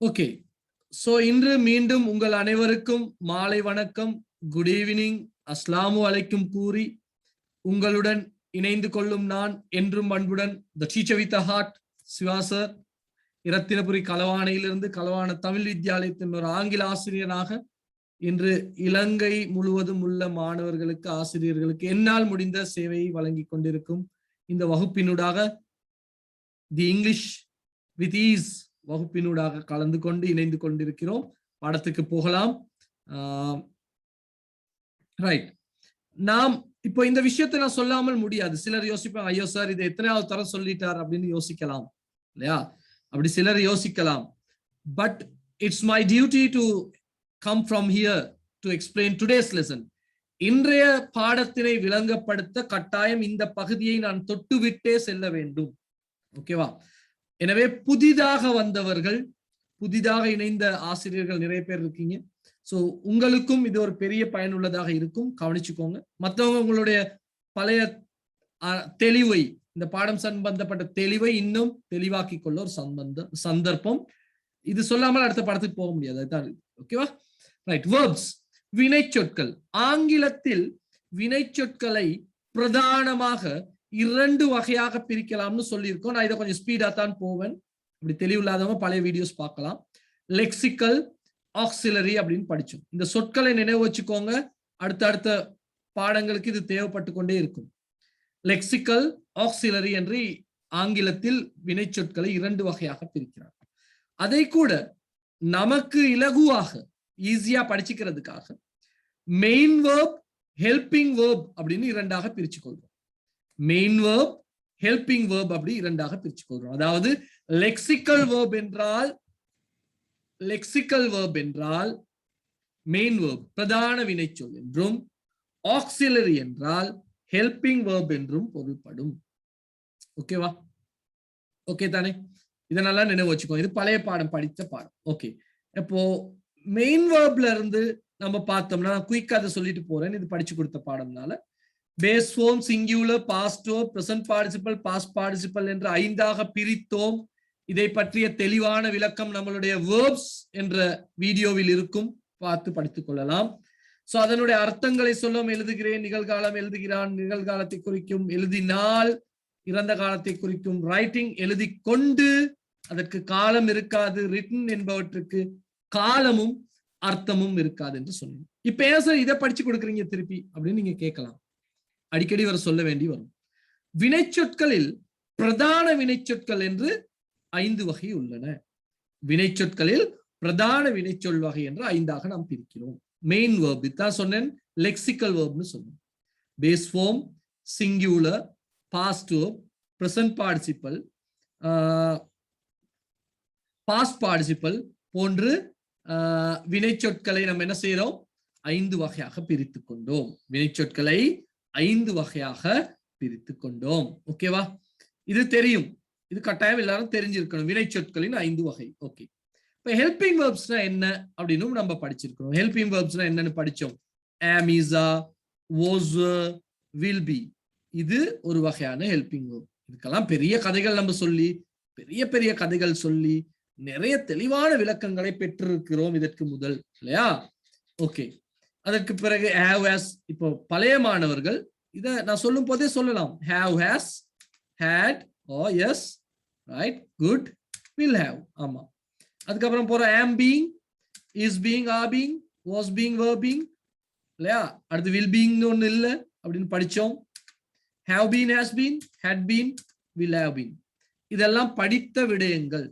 Okay, so இன்று மீண்டும் உங்கள் அனைவருக்கும் மாலை வணக்கம், குட் ஈவினிங், அஸ்லாமு அலைக்கும் கூறி உங்களுடன் இணைந்து கொள்ளும் நான் என்றும் அன்புடன் the teacher with heart Siva sir, Rathinapuri களவானையிலிருந்து களவான தமிழ் வித்யாலயத்தின் ஒரு ஆங்கில ஆசிரியராக இன்று இலங்கை முழுவதும் உள்ள மாணவர்களுக்கு, ஆசிரியர்களுக்கு என்னால் முடிந்த சேவையை வழங்கி கொண்டிருக்கும் இந்த வகுப்பினூடாக தி இங்கிலீஷ் வித் ஈஸ் வகுப்பினூடாக கலந்து கொண்டு இணைந்து கொண்டிருக்கிறோம். பாடத்துக்கு போகலாம். ரைட், நாம் இப்போ இந்த விஷயத்தை நான் சொல்லாமல் முடியாது. சிலர் யோசிப்பாங்க, ஐயோ சார் இதை எத்தனையாவது தரம் சொல்லிட்டார் அப்படின்னு யோசிக்கலாம் இல்லையா? அப்படி சிலர் யோசிக்கலாம். But it's my duty to come from here to explain today's lesson. இன்றைய பாடத்தினை விளங்கப்படுத்த கட்டாயம் இந்த பகுதியை நான் தொட்டுவிட்டே செல்ல வேண்டும். ஓகேவா? எனவே புதிதாக வந்தவர்கள், புதிதாக இணைந்த ஆசிரியர்கள் நிறைய பேர் இருக்கீங்க. சோ உங்களுக்கும் இது ஒரு பெரிய பயனுள்ளதாக இருக்கும், கவனிச்சுக்கோங்க. மற்றவங்க உங்களுடைய பழைய தெளிவை, இந்த பாடம் சம்பந்தப்பட்ட தெளிவை இன்னும் தெளிவாக்கி கொள்ள ஒரு சந்தர்ப்பம். இது சொல்லாமல் அடுத்த பாடத்துக்கு போக முடியாது. அதுதான். ஓகேவா? ரைட். வேர்ப்ஸ், வினை சொற்கள். ஆங்கிலத்தில் வினை சொற்களை பிரதானமாக இரண்டு வகையாக பிரிக்கலாம்னு சொல்லியிருக்கோம். நான் இதை கொஞ்சம் ஸ்பீடா தான் போவேன், அப்படி தெளிவில்லாதவங்க பழைய வீடியோஸ் பார்க்கலாம். லெக்சிக்கல், ஆக்சிலரி அப்படின்னு படிச்சோம். இந்த சொற்களை நினைவு வச்சுக்கோங்க, அடுத்த பாடங்களுக்கு இது தேவைப்பட்டு கொண்டே இருக்கும். லெக்சிக்கல், ஆக்சிலரி என்று ஆங்கிலத்தில் வினை சொற்களை இரண்டு வகையாக பிரிக்கிறார். அதை கூட நமக்கு இலகுவாக ஈஸியா படிச்சுக்கிறதுக்காக மெயின் வேர்ப், ஹெல்பிங் வேர்ப் அப்படின்னு இரண்டாக பிரிச்சு கொள்றோம். மெயின் வேர்ப், ஹெல்பிங் வேர்ப் அப்படி இரண்டாக பிரிச்சு கொள்றோம். அதாவது லெக்சிக்கல் வேர்ப் என்றால் மெயின் வேர்ப், பிரதான வினைச்சொல் என்றும், ஆக்சிலரி என்றால் ஹெல்பிங் வேர்ப் என்றும் பொருள்படும். ஓகேவா? ஓகே தானே? இதனால நினைவு வச்சுக்கோ, இது பழைய பாடம் படித்த பாடம். ஓகே, இப்போ மெயின் வேர்ப்ல இருந்து நம்ம பார்த்தோம்னா, குயிக்கா அதை சொல்லிட்டு போறேன், இது படிச்சு கொடுத்த பாடம்னால. Base form, singular, past verb, present participle, past participle என்று ஐந்தாக பிரித்தோம். இதை பற்றிய தெளிவான விளக்கம் நம்மளுடைய வேர்ப்ஸ் என்ற வீடியோவில் இருக்கும், பார்த்து படித்துக் கொள்ளலாம். சோ அதனுடைய அர்த்தங்களை சொல்லும். எழுதுகிறேன், நிகழ்காலம், எழுதுகிறான், நிகழ்காலத்தை குறிக்கும். எழுதினால், இறந்த காலத்தை குறிக்கும். ரைட்டிங், எழுதி கொண்டு, அதற்கு காலம் இருக்காது. ரிட்டன் என்பவற்றுக்கு காலமும் அர்த்தமும் இருக்காது என்று சொன்னேன். இப்ப ஏன் சார் இதை படிச்சு கொடுக்குறீங்க திருப்பி அப்படின்னு நீங்க கேட்கலாம். அடிக்கடி வர சொல்ல வேண்டி வரும். வினைச்சொற்களில் பிரதான வினைச்சொற்கள் என்று 5 வகை உள்ளன. வினைச்சொற்களில் பிரதான வினைச்சொல் வகை என்று 5ஆக நாம் பிரிக்கிறோம். மெயின் வேர்ப் தான் சொன்னேன், லெக்சிக்கல் வேர்ப்னு சொன்னேன். Base form, singular, past verb, present participle, past participle போன்று வினைச்சொற்களை நம்ம என்ன செய்யறோம்? 5 வகையாக பிரித்து கொண்டோம். வினைச்சொற்களை 5 வகையாக பிரித்து கொண்டோம். ஓகேவா? இது தெரியும், இது கட்டாயம் எல்லாரும் தெரிஞ்சிருக்கணும். வினை சொற்களின் 5 வகை. ஓகே, இப்ப ஹெல்பிங் வேர்ப்ஸ்னா என்ன அப்படின்னு நம்ம படிச்சிருக்கோம். ஹெல்பிங் வேர்ப்ஸ்னா என்னன்னு படிச்சோம். am, is, was, will be. இது ஒரு வகையான ஹெல்பிங் வேர்ப். இதுக்கெல்லாம் பெரிய கதைகள் நம்ம சொல்லி, பெரிய பெரிய கதைகள் சொல்லி நிறைய தெளிவான விளக்கங்களை பெற்றிருக்கிறோம் இதற்கு முதல், இல்லையா? ஓகே, அதற்கு பிறகு have, has. இப்போ பழைய மாணவர்கள் இதை நான் சொல்லும் போதே சொல்லலாம். have, has, had, or yes, right, good, will have. ஆமா. அதுக்கப்புறம் போற am being, is being, are being, was being, were being, இல்லையா? அடுத்து will being ஒண்ணு இல்லை அப்படின்னு படிச்சோம். have been, has been, had been, will have been. இதெல்லாம் படித்த விடயங்கள்.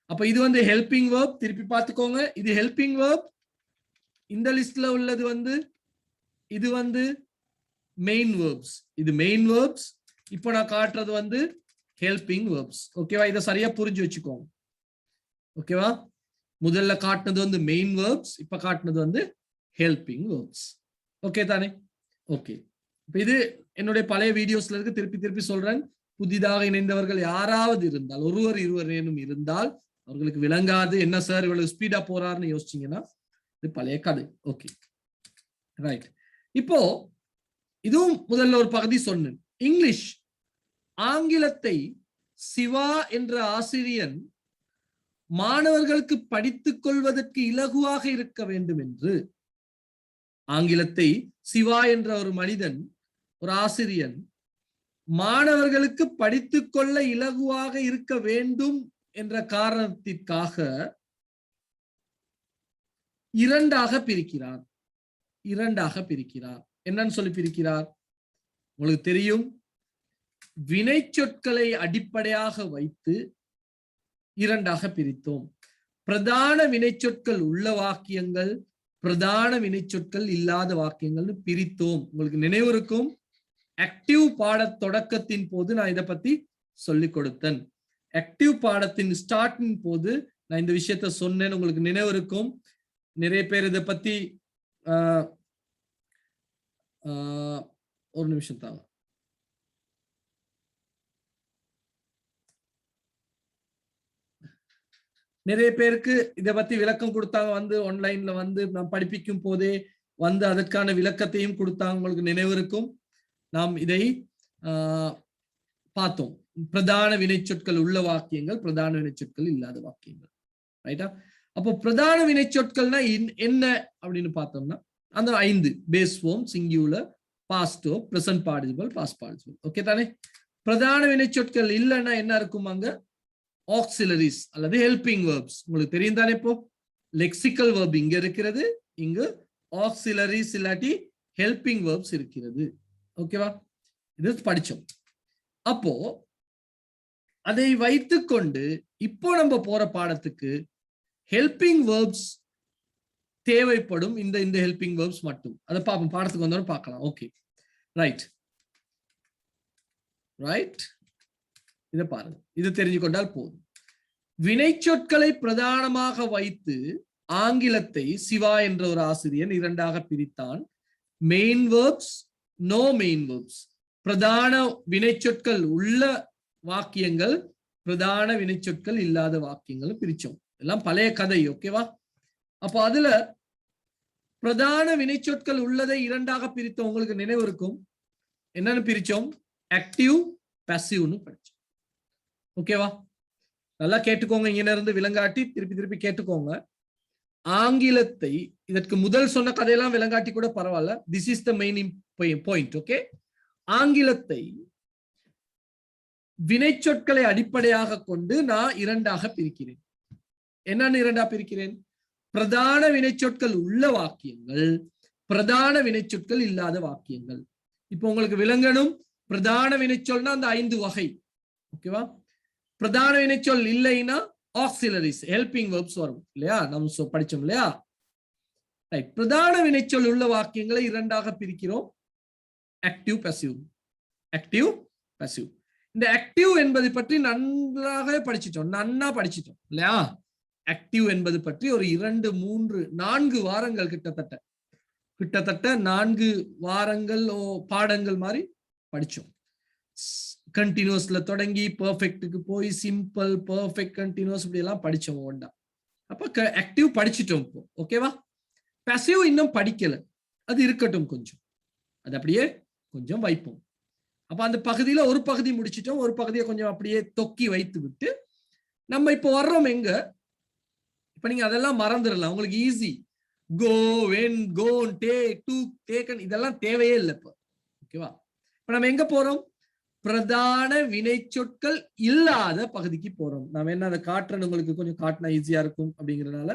அப்ப இது வந்து ஹெல்பிங் வேர்ப். திருப்பி பார்த்துக்கோங்க, இது ஹெல்பிங் வேர்ப். இந்த லிஸ்ட்ல உள்ளது இது மெயின் வேர்ப்ஸ். இது மெயின் வேர்ப்ஸ். இப்போ நான் காட்டுறது ஹெல்பிங் வேர்ப்ஸ். ஓகேவா? இதை சரியா புரிஞ்சு வச்சுக்கோங்க. ஓகேவா? முதல்ல காட்டினது மெயின் வேர்ப்ஸ், இப்ப காட்டினது ஹெல்பிங் வேர்ப்ஸ். ஓகே தானே? ஓகே, இப்ப இது என்னுடைய பழைய வீடியோஸ்ல இருக்கு, திருப்பி திருப்பி சொல்றேன். புதிதாக இணைந்தவர்கள் யாராவது இருந்தால், ஒருவர் இருவரேனும் இருந்தால், அவர்களுக்கு விளங்காது, என்ன சார் இவ்வளவு ஸ்பீடா போறாருன்னு யோசிச்சீங்கன்னா இது பழைய கதை. Okay, right. இப்போ இதுவும் முதல்ல ஒரு பகுதி சொன்னேன். இங்கிலீஷ், ஆங்கிலத்தை சிவா என்ற ஆசிரியன் மாணவர்களுக்கு படித்துக் கொள்வதற்கு இலகுவாக இருக்க வேண்டும் என்று. ஆங்கிலத்தை சிவா என்ற ஒரு மனிதன், ஒரு ஆசிரியன், மாணவர்களுக்கு படித்துக் கொள்ள இலகுவாக இருக்க வேண்டும் என்ற காரணத்திற்காக இரண்டாக பிரிக்கிறார். என்னன்னு சொல்லி பிரிக்கிறார்? உங்களுக்கு தெரியும், வினை சொற்களை அடிப்படையாக வைத்து இரண்டாக பிரித்தோம். பிரதான வினை சொற்கள் உள்ள வாக்கியங்கள், பிரதான வினை சொற்கள் இல்லாத வாக்கியங்கள்னு பிரித்தோம். உங்களுக்கு நினைவு இருக்கும், ஆக்டிவ் பாட தொடக்கத்தின் போது நான் இதை பத்தி சொல்லிக் கொடுத்தேன். ஆக்டிவ் பாடத்தின் ஸ்டார்டின் போது நான் இந்த விஷயத்த சொன்னேன், உங்களுக்கு நினைவு இருக்கும். நிறைய பேர் இதை பத்தி ஒரு நிமிஷம் தாங்க. நிறைய பேருக்கு இதை பத்தி விளக்கம் கொடுத்தாங்க, வந்து ஆன்லைன்ல வந்து நான் படிப்பிக்கும் போதே வந்து அதற்கான விளக்கத்தையும் கொடுத்தாங்க, உங்களுக்கு நினைவு இருக்கும். நாம் இதை பார்த்தோம். பிரதான வினை சொற்கள் உள்ள வாக்கியங்கள், பிரதான வினை சொற்கள் இல்லாத வாக்கியங்கள். ரைட்டா? அப்போ பிரதான வினை சொற்கள்னா என்ன அப்படின்னு பார்த்தோம்னா அந்த 5 base form, singular, past, present participle, past participle. Okay தானே? பிரதான வினை சொற்கள் இல்லைன்னா என்ன இருக்கும்? அங்க ஆக்சிலரிஸ் அல்லது ஹெல்பிங் வெர்ப்ஸ். உங்களுக்கு தெரியும் தானே? இப்போ லெக்சிக்கல் வெர்ப் இங்க இருக்கிறது, இங்கு ஆக்சிலரிஸ் இல்லாட்டி ஹெல்பிங் வெர்ப்ஸ் இருக்கிறது. ஓகேவா? இது படிச்சோம். அப்போ அதை வைத்துக்கொண்டு இப்போ நம்ம போற பாடத்துக்கு ஹெல்பிங் வெர்ப்ஸ் தேவைப்படும். இந்த ஹெல்பிங் வெர்ப்ஸ் மட்டும் அதை பார்ப்போம், பாடத்துக்கு வந்தோம் பார்க்கலாம். Okay, right. இதை பாருங்க, இது தெரிஞ்சு கொண்டால் போதும். வினை சொற்களை பிரதானமாக வைத்து ஆங்கிலத்தை சிவா என்ற ஒரு ஆசிரியர் இரண்டாக பிரித்தான். Main verbs, no main verbs. பிரதான வினை சொற்கள் உள்ள வாக்கியங்கள், பிரதான வினை சொற்கள் இல்லாத வாக்கியங்கள் பிரிச்சோம். எல்லாம் பழைய கதை. ஓகேவா? அப்போ அதுல பிரதான வினை சொற்கள் உள்ளதை இரண்டாக பிரித்தோம். உங்களுக்கு நினைவு இருக்கும், என்னன்னு பிரிச்சோம்? ஆக்டிவ், பாசிவ்னு படிச்சோம். ஓகேவா? நல்லா கேட்டுக்கோங்க, இங்க இருந்து விலங்காட்டி திருப்பி கேட்டுக்கோங்க. ஆங்கிலத்தை, இதற்கு முதல் சொன்ன கதையெல்லாம் விலங்காட்டி கூட பரவாயில்ல, this is the main point. Okay, ஆங்கிலத்தை வினை சொற்களை அடிப்படையாக கொண்டு நான் இரண்டாக பிரிக்கிறேன். என்னன்னு இரண்டாக பிரிக்கிறேன்? பிரதான வினை சொற்கள் உள்ள வாக்கியங்கள், பிரதான வினை சொற்கள் இல்லாத வாக்கியங்கள். இப்போ உங்களுக்கு விளங்கணும், பிரதான வினைச்சொல்னா அந்த 5 வகை. ஓகேவா? பிரதான வினைச்சொல் இல்லைன்னா ஆக்சிலரிஸ், ஹெல்பிங் வெர்ப்ஸ் வரும் இல்லையா? நம்ம படிச்சோம் இல்லையா? ரைட். பிரதான வினைச்சொல் உள்ள வாக்கியங்களை இரண்டாக பிரிக்கிறோம், ஆக்டிவ், பாசிவ். Active, passive. இந்த ஆக்டிவ் என்பது பற்றி நன்றாக படிச்சிட்டோம், நன்னா படிச்சிட்டோம் இல்லையா? ஆக்டிவ் என்பது பற்றி ஒரு 2, 3, 4 வாரங்கள் கிட்டத்தட்ட 4 வாரங்கள் பாடங்கள் மாதிரி படிச்சோம். கண்டினியூஸ்ல தொடங்கி பெர்ஃபெக்ட்டுக்கு போய் சிம்பிள், பெர்ஃபெக்ட், கண்டினியூஸ் இப்படி எல்லாம் படிச்சோம் ஒண்டா. அப்ப ஆக்டிவ் படிச்சிட்டோம் இப்போ. ஓகேவா? பாசிவ் இன்னும் படிக்கல, அது இருக்கட்டும் கொஞ்சம், அது அப்படியே கொஞ்சம் வைப்போம். அப்ப அந்த பகுதியில ஒரு பகுதி முடிச்சிட்டோம், ஒரு பகுதியை கொஞ்சம் அப்படியே தொக்கி வைத்து விட்டு நம்ம இப்போ வர்றோம் எங்க? இப்ப நீங்க அதெல்லாம் மறந்துடலாம், உங்களுக்கு easy. Go, went, gone, take, took, taken இதெல்லாம் தேவையே இல்லை இப்போ. ஓகேவா? இப்ப நம்ம எங்க போறோம்? பிரதான வினை சொற்கள் இல்லாத பகுதிக்கு போறோம். நாம என்ன அதை காட்டுறேன், உங்களுக்கு கொஞ்சம் காட்டினா ஈஸியா இருக்கும் அப்படிங்கறதுனால.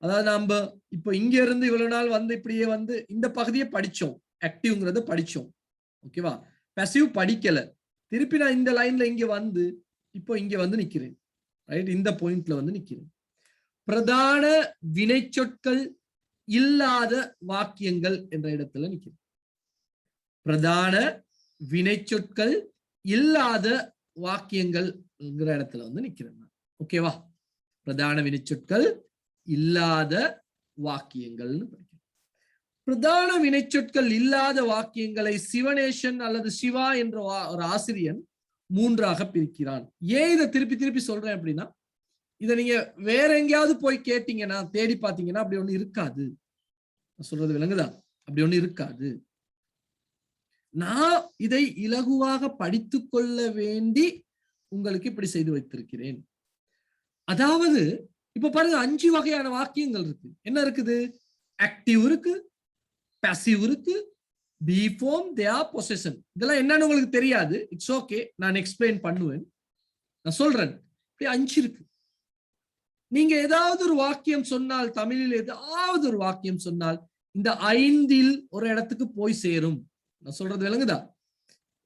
அதாவது நம்ம இப்ப இங்க இருந்து இவ்வளவு நாள் வந்து இப்படியே வந்து இந்த பகுதியை படிச்சோம், ஆக்டிவ்ங்கிறத படிச்சோம். ஓகேவா? பாசிவ் படிக்கல. திருப்பி நான் இந்த லைன்ல இங்க வந்து இப்போ இங்க வந்து நிக்கிறேன். ரைட்? இந்த பாயிண்ட்ல வந்து நிக்கிறேன். பிரதான வினை சொற்கள் இல்லாத வாக்கியங்கள் என்ற இடத்துல நிக்கிறேன். பிரதான வினை சொற்கள் இல்லாத வாக்கியங்கள் இடத்துல வந்து நிக்கிறேன். ஓகேவா? பிரதான வினை சொற்கள் இல்லாத வாக்கியங்கள்னு படிக்கிறேன். பிரதான வினை சொற்கள் இல்லாத வாக்கியங்களை சிவனேசன் அல்லது சிவா என்ற ஒரு ஆசிரியன் 3ஆக பிரிக்கிறான். ஏன் இதை திருப்பி சொல்றேன் அப்படின்னா, இதை நீங்க வேற எங்கேயாவது போய் கேட்டீங்கன்னா, தேடி பார்த்தீங்கன்னா அப்படி ஒண்ணு இருக்காது. சொல்றது விளங்குதா? அப்படி ஒண்ணு இருக்காது. நான் இதை இலகுவாக படித்துக் கொள்ள வேண்டி உங்களுக்கு இப்படி செய்து வைத்திருக்கிறேன். அதாவது இப்ப பாருங்க 5 வகையான வாக்கியங்கள் இருக்கு. என்ன இருக்குது? ஆக்டிவ் இருக்கு, பாசிவ் இருக்கு, பி ஃபார்ம், தேர், பொசெஷன். இதெல்லாம் என்னன்னு உங்களுக்கு தெரியாது. இட்ஸ் ஓகே, நான் எக்ஸ்பிளைன் பண்ணுவேன். நான் சொல்றேன். இப்படி 5 இருக்கு. நீங்க ஏதாவது ஒரு வாக்கியம் சொன்னால், தமிழில் ஏதாவது ஒரு வாக்கியம் சொன்னால் இந்த 5ல் ஒரு இடத்துக்கு போய் சேரும். நான் சொல்றது விளங்குதா?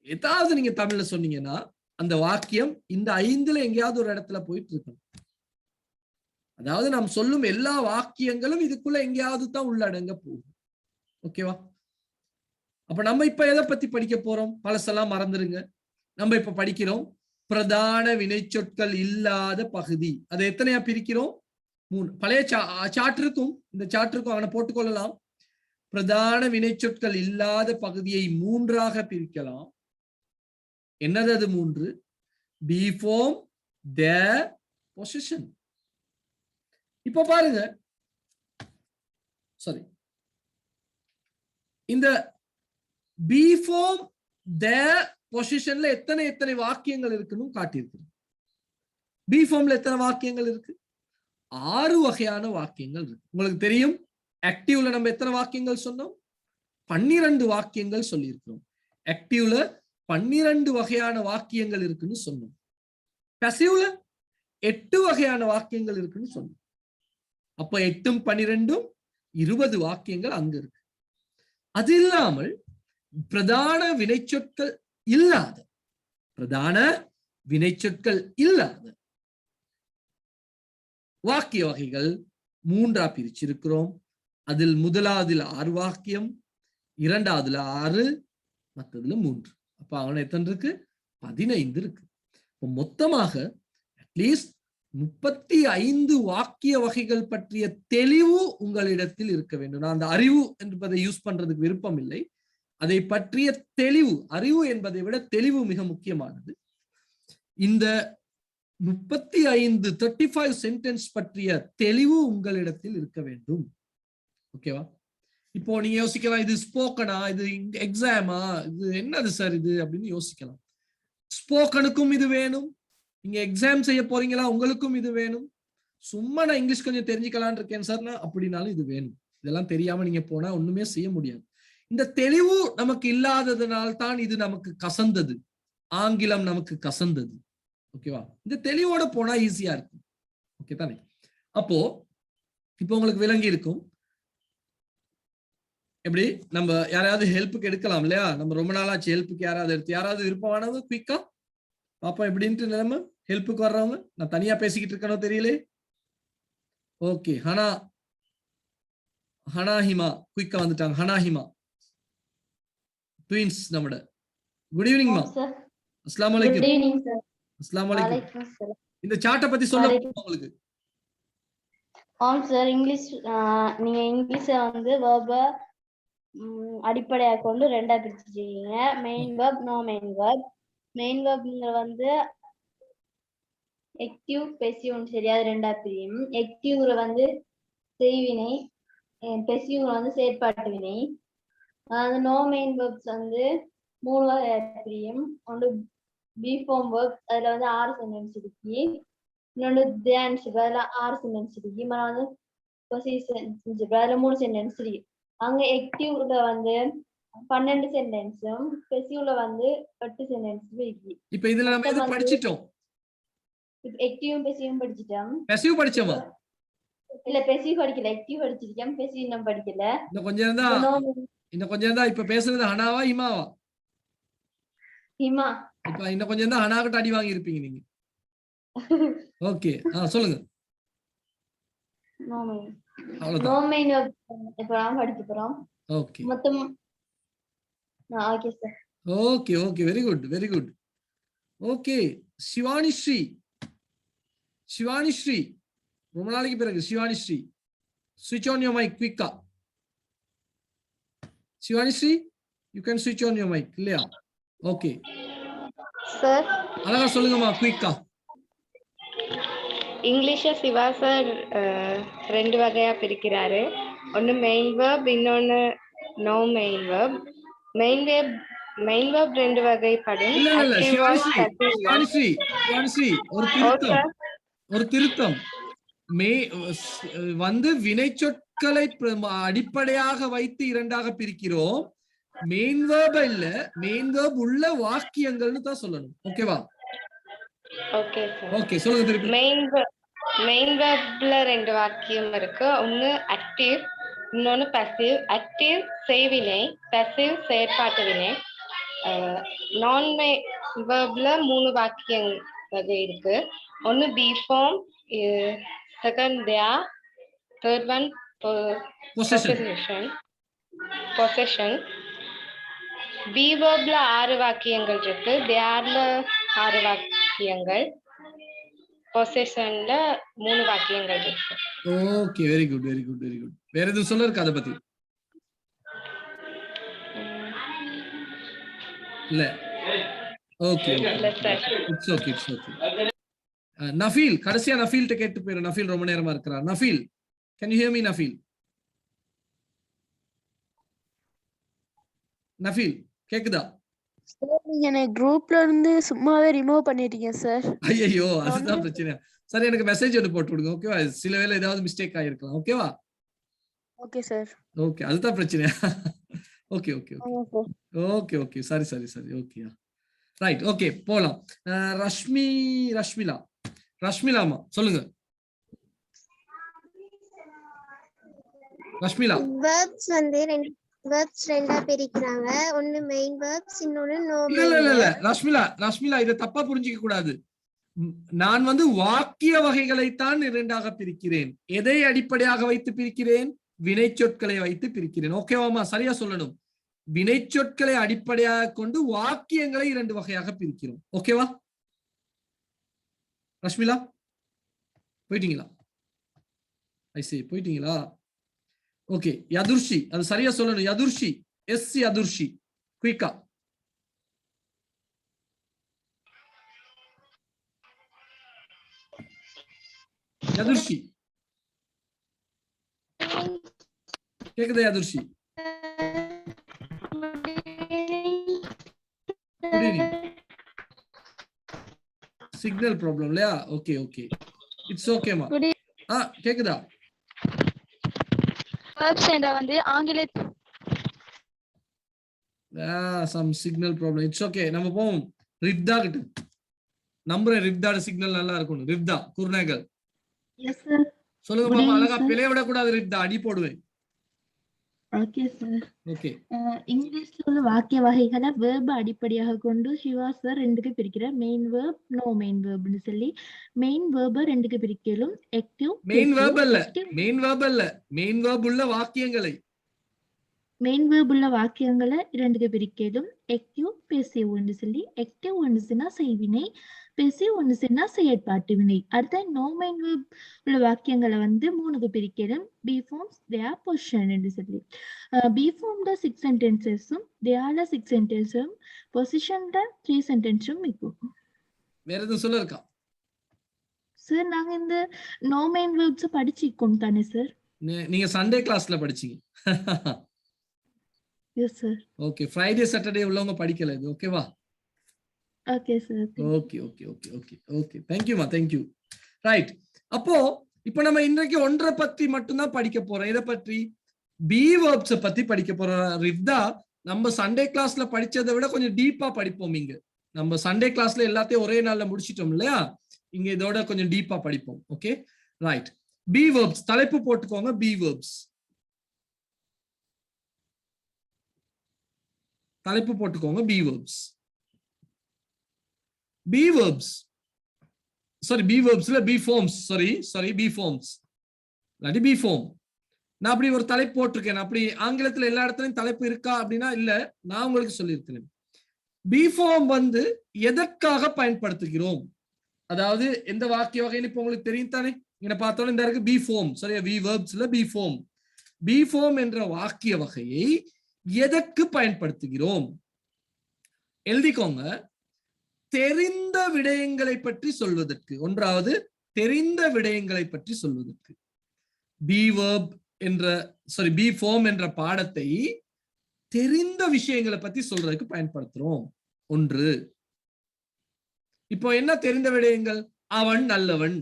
ஏதாவது நீங்க தமிழ்ல சொன்னீங்கன்னா அந்த வாக்கியம் இந்த 5ல எங்கேயாவது ஒரு இடத்துல போயிட்டு இருக்கணும். அதாவது நாம் சொல்லும் எல்லா வாக்கியங்களும் இதுக்குள்ள எங்கேயாவது தான் உள்ளடங்க போகும். ஓகேவா? அப்ப நம்ம இப்ப எதை பத்தி படிக்க போறோம்? பழசெல்லாம் மறந்துருங்க. நம்ம இப்ப படிக்கிறோம் பிரதான வினைச்சொற்கள் இல்லாத பகுதி. அதை எத்தனையா பிரிக்கிறோம்? 3. பழைய சாற்றுக்கும் இந்த சாற்றுக்கும் அவனை போட்டுக்கொள்ளலாம். பிரதான வினைச்சொற்கள் இல்லாத பகுதியை 3ஆக பிரிக்கலாம். என்னது அது 3? பி ஃபார்ம், தேர், பொசிஷன். இப்ப பாருங்க, சாரி, இந்த பி ஃபார்ம், தேர், பொசிஷன்ல எத்தனை வாக்கியங்கள் இருக்குன்னு காட்டியிருக்கு. பி ஃபார்ம்ல எத்தனை வாக்கியங்கள் இருக்கு? 6 வகையான வாக்கியங்கள் இருக்கு. உங்களுக்கு தெரியும், ஆக்டிவ்ல நம்ம எத்தனை வாக்கியங்கள் சொன்னோம்? 12 வாக்கியங்கள் சொல்லியிருக்கிறோம். ஆக்டிவ்ல 12 வகையான வாக்கியங்கள் இருக்குன்னு சொன்னோம். பாசிவ்ல 8 வகையான வாக்கியங்கள் இருக்குன்னு சொன்னோம். அப்ப 8ம் 12ம் 20 வாக்கியங்கள் அங்க இருக்கு. அது இல்லாமல் பிரதான வினைச்சொற்கள் இல்லாத வாக்கிய வகைகள் 3ஆ பிரிச்சிருக்கிறோம். அதில் முதலாவதுல 6 வாக்கியம், 2ஆவதுல 6, மற்றதுல 3. அப்ப அவன எத்தனை இருக்கு? 15 இருக்கு. மொத்தமாக அட்லீஸ்ட் 35 வாக்கிய வகைகள் பற்றிய தெளிவு உங்களிடத்தில் இருக்க வேண்டும். நான் அந்த அறிவு என்பதை யூஸ் பண்றதுக்கு விருப்பம் இல்லை. அதை பற்றிய தெளிவு, அறிவு என்பதை விட தெளிவு மிக முக்கியமானது. இந்த 35 சென்டென்ஸ் பற்றிய தெளிவு உங்களிடத்தில் இருக்க வேண்டும். ஓகேவா? இப்போ நீங்க யோசிக்கலாம், இது ஸ்போக்கனா, இது எக்ஸாமா, இது என்னது சார் இது அப்படின்னு யோசிக்கலாம். ஸ்போக்கனுக்கும் இது வேணும். நீங்க எக்ஸாம் செய்ய போறீங்களா, உங்களுக்கும் இது வேணும். சும்மா நான் இங்கிலீஷ் கொஞ்சம் தெரிஞ்சுக்கலான் இருக்கேன் சார்னா அப்படின்னாலும் இது வேணும். இதெல்லாம் தெரியாம நீங்க போனா ஒண்ணுமே செய்ய முடியாது. இந்த தெளிவு நமக்கு இல்லாததுனால்தான் இது நமக்கு கசந்தது. ஆங்கிலம் நமக்கு கசந்தது. ஓகேவா? இந்த தெளிவோட போனா ஈஸியா இருக்கும். ஓகே தானே? அப்போ இப்போ உங்களுக்கு விளங்கி இருக்கும். எப்படி நம்ம யாராவது ஹெல்ப்புக்கு எடுக்கலாம் இல்லையா? நம்ம ரொம்ப நாளாச்சு ஹெல்ப்புக்கு யாராவது விருப்பமானவங்க குயிக்கா பாப்பா எப்படின்ட்டு நிலைமை ஹெல்ப்புக்கு வர்றவங்க. நான் தனியா பேசிக்கிட்டு இருக்கணும் தெரியல. ஓகே, ஹனாஹிமா குயிக்கா வந்துட்டாங்க. ஹனாஹிமா ட்வின்ஸ் நம்மட. குட் ஈவினிங் மா. அஸ்ஸலாமு அலைக்கும். அஸ்ஸலாமு அலைக்கும். இந்த சார்ட்டை பத்தி சொல்ல உங்களுக்கு. ஆம் சார், இங்கிலீஷ் நீங்க இங்கிலீஷை வந்து வெர்ப அடிப்படையாக கொண்டு 2ஆ பிரிச்சிருக்கீங்க. Main verb, no main verb. Main வெர்ப்ங்கிற வந்து ஆக்டிவ், பேசிவ் சரியா 2ஆ பிரியும். ஆக்டிவ்ல வந்து செய்வினை, பேசிவ்ல வந்து செயற்பாட்டு வினை. அந்த நோ மெயின் வெர்ப்ஸ் வந்து 3 வகையா பிரியும். ஒன்று பி ஃபார்ம் வெர்ப், அதுல வந்து 6 சென்டென்ஸ் இருக்கு. இன்னொன்று தேன்ஸ், அதுல 6 சென்டென்ஸ் இருக்கு. மற்ற வந்து பொசிஷன், அதுல 3 சென்டென்ஸ் இருக்கு. அங்க ஆக்டிவ்ல வந்து 12 சென்டென்ஸும், பேசிவ்ல வந்து 8 சென்டென்ஸும் இருக்கு. இப்போ இதுல நம்ம எது படிச்சிட்டோம்? ஆக்டிவும் பேசிவும் படிச்சிட்டோம். பேசிவ் படிச்சோமா? இல்ல, பேசிவ் படிக்கல, ஆக்டிவ் படிச்சிட்டோம். பேசிவ் இன்னும் படிக்கல. இன்னும் கொஞ்சம் இருந்தா இப்ப பேசுறது ஹனாவா ஹிமாவா? ஹிமா. இப்ப இன்னும் கொஞ்சம் இருந்தா ஹனாகிட்ட அடி வாங்கி இருப்பீங்க நீங்க. ஓகே, சொல்லுங்க. நோ மெயின் இப்ப நான் படிக்க போறோம். ஓகே மொத்தம். Okay sir. Okay okay, very good very good. Okay, Shivani Shri ரொம்ப நாளைக்கு பிறகு. Shivani Shri, switch on your mic quick. Shivani Shri, you can switch on your mic இல்லையா? ஓகே சார், அழகா சொல்லுங்கம்மா குயிக்கா. இங்கிலீஷ சிவா சார் 2 வகையா பிரிக்கிறாரு. ஒன்னு மெயின் வெர்ப், இன்னொன்னு no main verb. Main verb 2 வகைப்படும். இல்ல சிவானி ஸ்ரீ ஒரு ஒரு திருத்தம். வந்து வினை சொற்களை அடிப்படையாக வைத்து இரண்டாக பிரிக்கிறோம். மெயின் வேர்ப் இல்ல, மெயின் வேர்ப் உள்ள வாக்கியங்கள்னு தான் சொல்லணும். ஓகேவா? Okay sir. ஓகே, சொல்லுங்க திருப்பி. மெயின் வேர்ப்ல ரெண்டு வாக்கியம் இருக்கு. ஒன்னு ஆக்டிவ், இன்னொன்னு பாசிவ். ஆக்டிவ் செய்வினை, பாசிவ் செயற்பாட்டு வினை. நான் வேர்ப்ல 3 வாக்கியம் வகை இருக்கு. ஒன்னு பி ஃபார்ம், செகண்ட் தேர், தேர்ட் ஒன் பொசெஷன். பி வேர்ப்ல 6 வாக்கியங்கள் இருக்கு. தேர்ல 6 வாக்கியங்கள், பொசெஷன்ல 3 வாக்கியங்கள் இருக்கு. Okay, very good very good very good. வேற எதுவும் சொல்ல இருக்கு அத பத்தி? இல்ல. Okay, it's okay it's okay. Nafeel, கடைசியா நஃபீல்ட்ட கேட்டு போயிரு. நஃபீல் ரொம்ப நேரமா இருக்கறார். Nafeel, can you hear me? Nafeel, Nafeel கேக்குதா? சார் நீங்க என்ன குரூப்ல இருந்து சும்மாவே ரிமூவ் பண்ணிட்டீங்க சார். ஐயோ, அதுதான் பிரச்சனை. சரி, எனக்கு மெசேஜ் ஒன்று போட்டு விடுங்க. ஓகேவா? சில வேளை ஏதாவது மிஸ்டேக் ஆயிருக்கலாம். ஓகேவா? Okay sir. ஓகே, அதுதான் பிரச்சனை. ஓகே ஓகே ஓகே ஆமா சார். ஓகே ஓகே சரி சரி சரி. Okay right. ஓகே, போலாம். ரஷ்மிலாமா சொல்லுங்க. ரஷ்மிலா. verbs வந்து verbs ரெண்டா பிரிக்கிறாங்க. ஒன்னு மெயின் verbs, இன்னொன்னு நோ இல்ல இல்ல இல்ல ரஷ்மிலா இத தப்பா புரிஞ்சிக்க கூடாது. நான் வந்து வாக்கிய வகைகளைத்தான் இரண்டாக பிரிக்கிறேன். எதை அடிப்படையாக வைத்து பிரிக்கிறேன்? வினை சொற்களை வைத்து பிரிக்கிறேன். ஓகேவாமா? சரியா சொல்லணும். வினை சொற்களை அடிப்படையாக கொண்டு வாக்கியங்களை 2 வகையாக பிரிக்கிறோம். ஓகேவா? ரஷ்மிலா போயிட்டீங்களா? ஐசி போயிட்டீங்களா? ஓகே, யதுர்ஷி, அது சரியா சொல்லணும். யதுர்ஷி, எஸ் யதுர்ஷி, குயிக்கா. யதுர்ஷி கேக்குதா? யதுர்ஷி சிக்னல் ப்ராப்ளம் இல்லையா? ஓகே ஓகே, இட்ஸ் ஓகேமா. கேக்குதா? வந்து ஆங்கில some signal problem. It's okay, நம்ம போவோம் ரிப்தா கிட்ட. நம்புறேன் ரிப்தாட சிக்னல் நல்லா இருக்கும். ரிப்தா குர்நேகல், எஸ் சார். சொல்லுங்க பாப்பா. அழகா பிழைய விட கூடாது ரிப்தா, அடி போடுவேன். Okay sir. ஓகே, இங்கிலீஷ்ல உள்ள வாக்கிய வகைகளை வேர்ப் அடிப்படையாக கொண்டு சிவா சார் 2க்கு பிரிக்கிறார். மெயின் வேர்ப், நோ மெயின் வேர்ப்னு சொல்லி. மெயின் வேர்ப 2க்கு பிரிக்கலும். ஆக்டிவ், மெயின் வேர்ப் அல்ல, மெயின் வேர்ப் அல்ல, மெயின் வேர்ப் உள்ள வாக்கியங்களை, மெயின் வேர்ப் உள்ள வாக்கியங்களை 2க்கு பிரிக்கலும். ஆக்டிவ், பேசிவ் ஒன்று சொல்லி. ஆக்டிவ் ஒன்று சொன்னா செய்வினை, பேசிவ் ஒன்று சொன்னா செயற்பாட்டு வினை. அடுத்த நோ மெயின் வேர்ப் உள்ள வாக்கியங்களை வந்து 3க்கு பிரிக்கலும். பி ஃபார்ம்ஸ், தேர், பொசிஷன் என்று சொல்லி. பி ஃபார்ம்ல 6 சென்டென்சஸும், தேர்ல 6 சென்டென்ஸும், பொசிஷன்ல 3 சென்டென்ஸும் இருக்கும். வேற எதுவும் சொல்ல இருக்கா? சார் நாங்க இந்த நோ மெயின் வேர்ப்ஸ் படிச்சிருக்கோம் தானே சார்? நீங்க சண்டே கிளாஸ்ல படிச்சீங்க. Yes sir. Okay, Friday Saturday உள்ளவங்க படிக்கல இது. ஓகேவா? Okay sir. Okay okay okay okay okay, தேங்க்யூமா, தேங்க்யூ. ரைட். அப்போ இப்போ நம்ம இன்றைக்கு ஒன்றை பத்தி மட்டும்தான் படிக்க போறோம். இதை பற்றி பி வேர்ப்ஸ் பத்தி படிக்க போறோம். ரிப்தா, நம்ம சண்டே கிளாஸ்ல படிச்சதை விட கொஞ்சம் டீப்பா படிப்போம். இங்க நம்ம சண்டே கிளாஸ்ல எல்லாத்தையும் ஒரே நாள்ல முடிச்சிட்டோம் இல்லையா? இங்க இதோட கொஞ்சம் டீப்பா படிப்போம். Okay right. பி வேர்ப்ஸ் தலைப்பு போட்டுக்கோங்க. பி வேர்ப்ஸ் தலைப்பு போட்டுக்கோங்க. Be verbs, be verbs sorry be வேர்ப்ஸ்ல be forms, sorry be forms இல்லாட்டி பி ஃபார்ம். நான் அப்படி ஒரு தலைப்பு போட்டிருக்கேன். அப்படி ஆங்கிலத்துல எல்லா இடத்துலயும் தலைப்பு இருக்கா அப்படின்னா இல்ல, நான் உங்களுக்கு சொல்லியிருக்கிறேன். பி ஃபார்ம் வந்து எதற்காக பயன்படுத்துகிறோம், அதாவது எந்த வாக்கிய வகைன்னு இப்ப உங்களுக்கு தெரியும் தானே. இங்க பார்த்தோம் இந்த இருக்கு பி ஃபார்ம், சரியா? பி வேர்ப்ஸ்ல பி ஃபார்ம். பி ஃபார்ம் என்ற வாக்கிய வகையை எதற்கு பயன்படுத்துகிறோம் எழுதிக்கோங்க. தெரிந்த விடயங்களை பற்றி சொல்வதற்கு. ஒன்றாவது, தெரிந்த விடயங்களை பற்றி சொல்வதற்கு பி வேர்ப் என்ற பி ஃபார்ம் என்ற பாடத்தை தெரிந்த விஷயங்களை பத்தி சொல்றதுக்கு பயன்படுத்துறோம். ஒன்று. இப்போ என்ன தெரிந்த விடயங்கள்? அவன் நல்லவன்,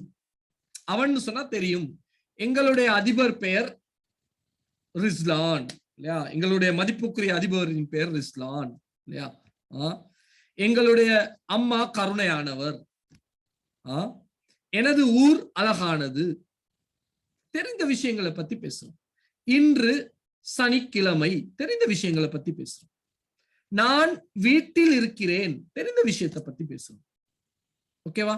அவன் சொன்னா தெரியும். எங்களுடைய அதிபர் பெயர் ரிஸ்லான் இல்லையா, எங்களுடைய மதிப்புக்குரிய அதிபரின் பெயர் ரிஸ்லான் இல்லையா. எங்களுடைய அம்மா கருணையானவர். எனது ஊர் அழகானது. தெரிந்த விஷயங்களை பத்தி பேசுறோம். இன்று சனிக்கிழமை, தெரிந்த விஷயங்களை பத்தி பேசுறோம். நான் வீட்டில் இருக்கிறேன், தெரிந்த விஷயத்தை பத்தி பேசுறோம். ஓகேவா,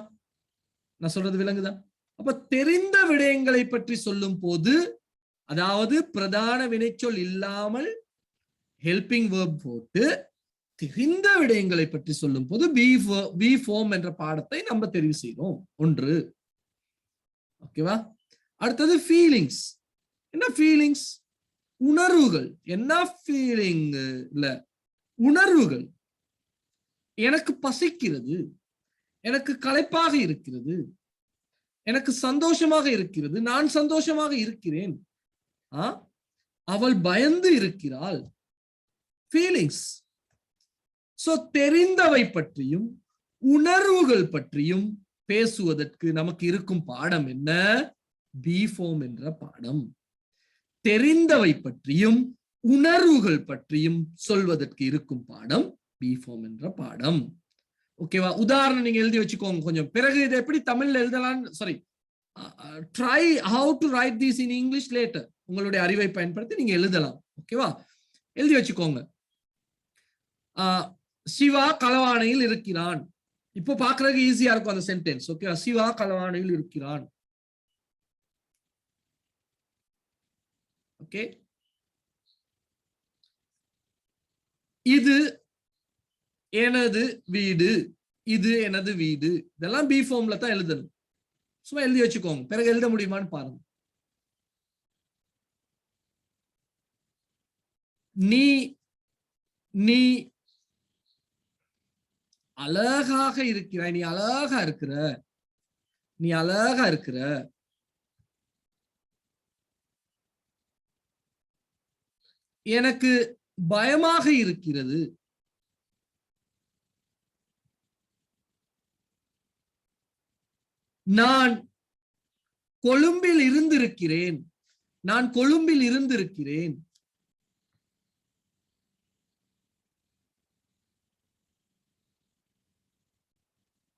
நான் சொல்றது விளங்குதா? அப்ப தெரிந்த விடயங்களை பற்றி சொல்லும் போது, அதாவது பிரதான வினைச்சொல் இல்லாமல் ஹெல்பிங் வேர்ப் போட்டு தெரிந்த விடயங்களை பற்றி சொல்லும் போது பி ஃபார்ம் என்ற பாடத்தை நம்ம தெரிவு செய்யறோம். ஒன்று. ஓகேவா. அடுத்தது ஃபீலிங்ஸ். என்ன ஃபீலிங்ஸ்? உணர்வுகள். என்ன ஃபீலிங் இல்ல, உணர்வுகள். எனக்கு பசிக்கிறது, எனக்கு களைப்பாக இருக்கிறது, எனக்கு சந்தோஷமாக இருக்கிறது, நான் சந்தோஷமாக இருக்கிறேன், அவள் பயந்து இருக்கிறாள். ஃபீலிங்ஸ். சோ தெரிந்தவை பற்றியும் உணர்வுகள் பற்றியும் பேசுவதற்கு நமக்கு இருக்கும் பாடம் என்ன? பி ஃபார்ம் என்ற பாடம். தெரிந்தவை பற்றியும் உணர்வுகள் பற்றியும் சொல்வதற்கு இருக்கும் பாடம் பி ஃபார்ம் என்ற பாடம். ஓகேவா. உதாரணம் நீங்க எழுதி வச்சுக்கோங்க கொஞ்சம். பிறகு இதை எப்படி தமிழ்ல எழுதலாம், sorry, try how to right this in English later. உங்களுடைய அறிவை பயன்படுத்தி நீங்க எழுதலாம். ஓகேவா, எழுதி வச்சுக்கோங்க. சிவா களவானையில் இருக்கிறான். இப்போ பாக்குறதுக்கு ஈஸியா இருக்கும் அந்த சென்டென்ஸ். ஓகேவா, சிவா களவானையில் இருக்கிறான். ஓகே. இது எனது வீடு, இது எனது வீடு. இதெல்லாம் பி ஃபார்ம்ல தான் எழுதணும். சும்மா எழுதி வச்சுக்கோங்க. பிறகு எழுத முடியுமான்னு பாருங்க. நீ நீ அழகாக இருக்கிறாய், நீ அழகா இருக்கிற, நீ அழகா இருக்கிற. எனக்கு பயமாக இருக்கிறது. நான் கொழும்பில் இருந்திருக்கிறேன், நான் கொழும்பில் இருந்திருக்கிறேன்.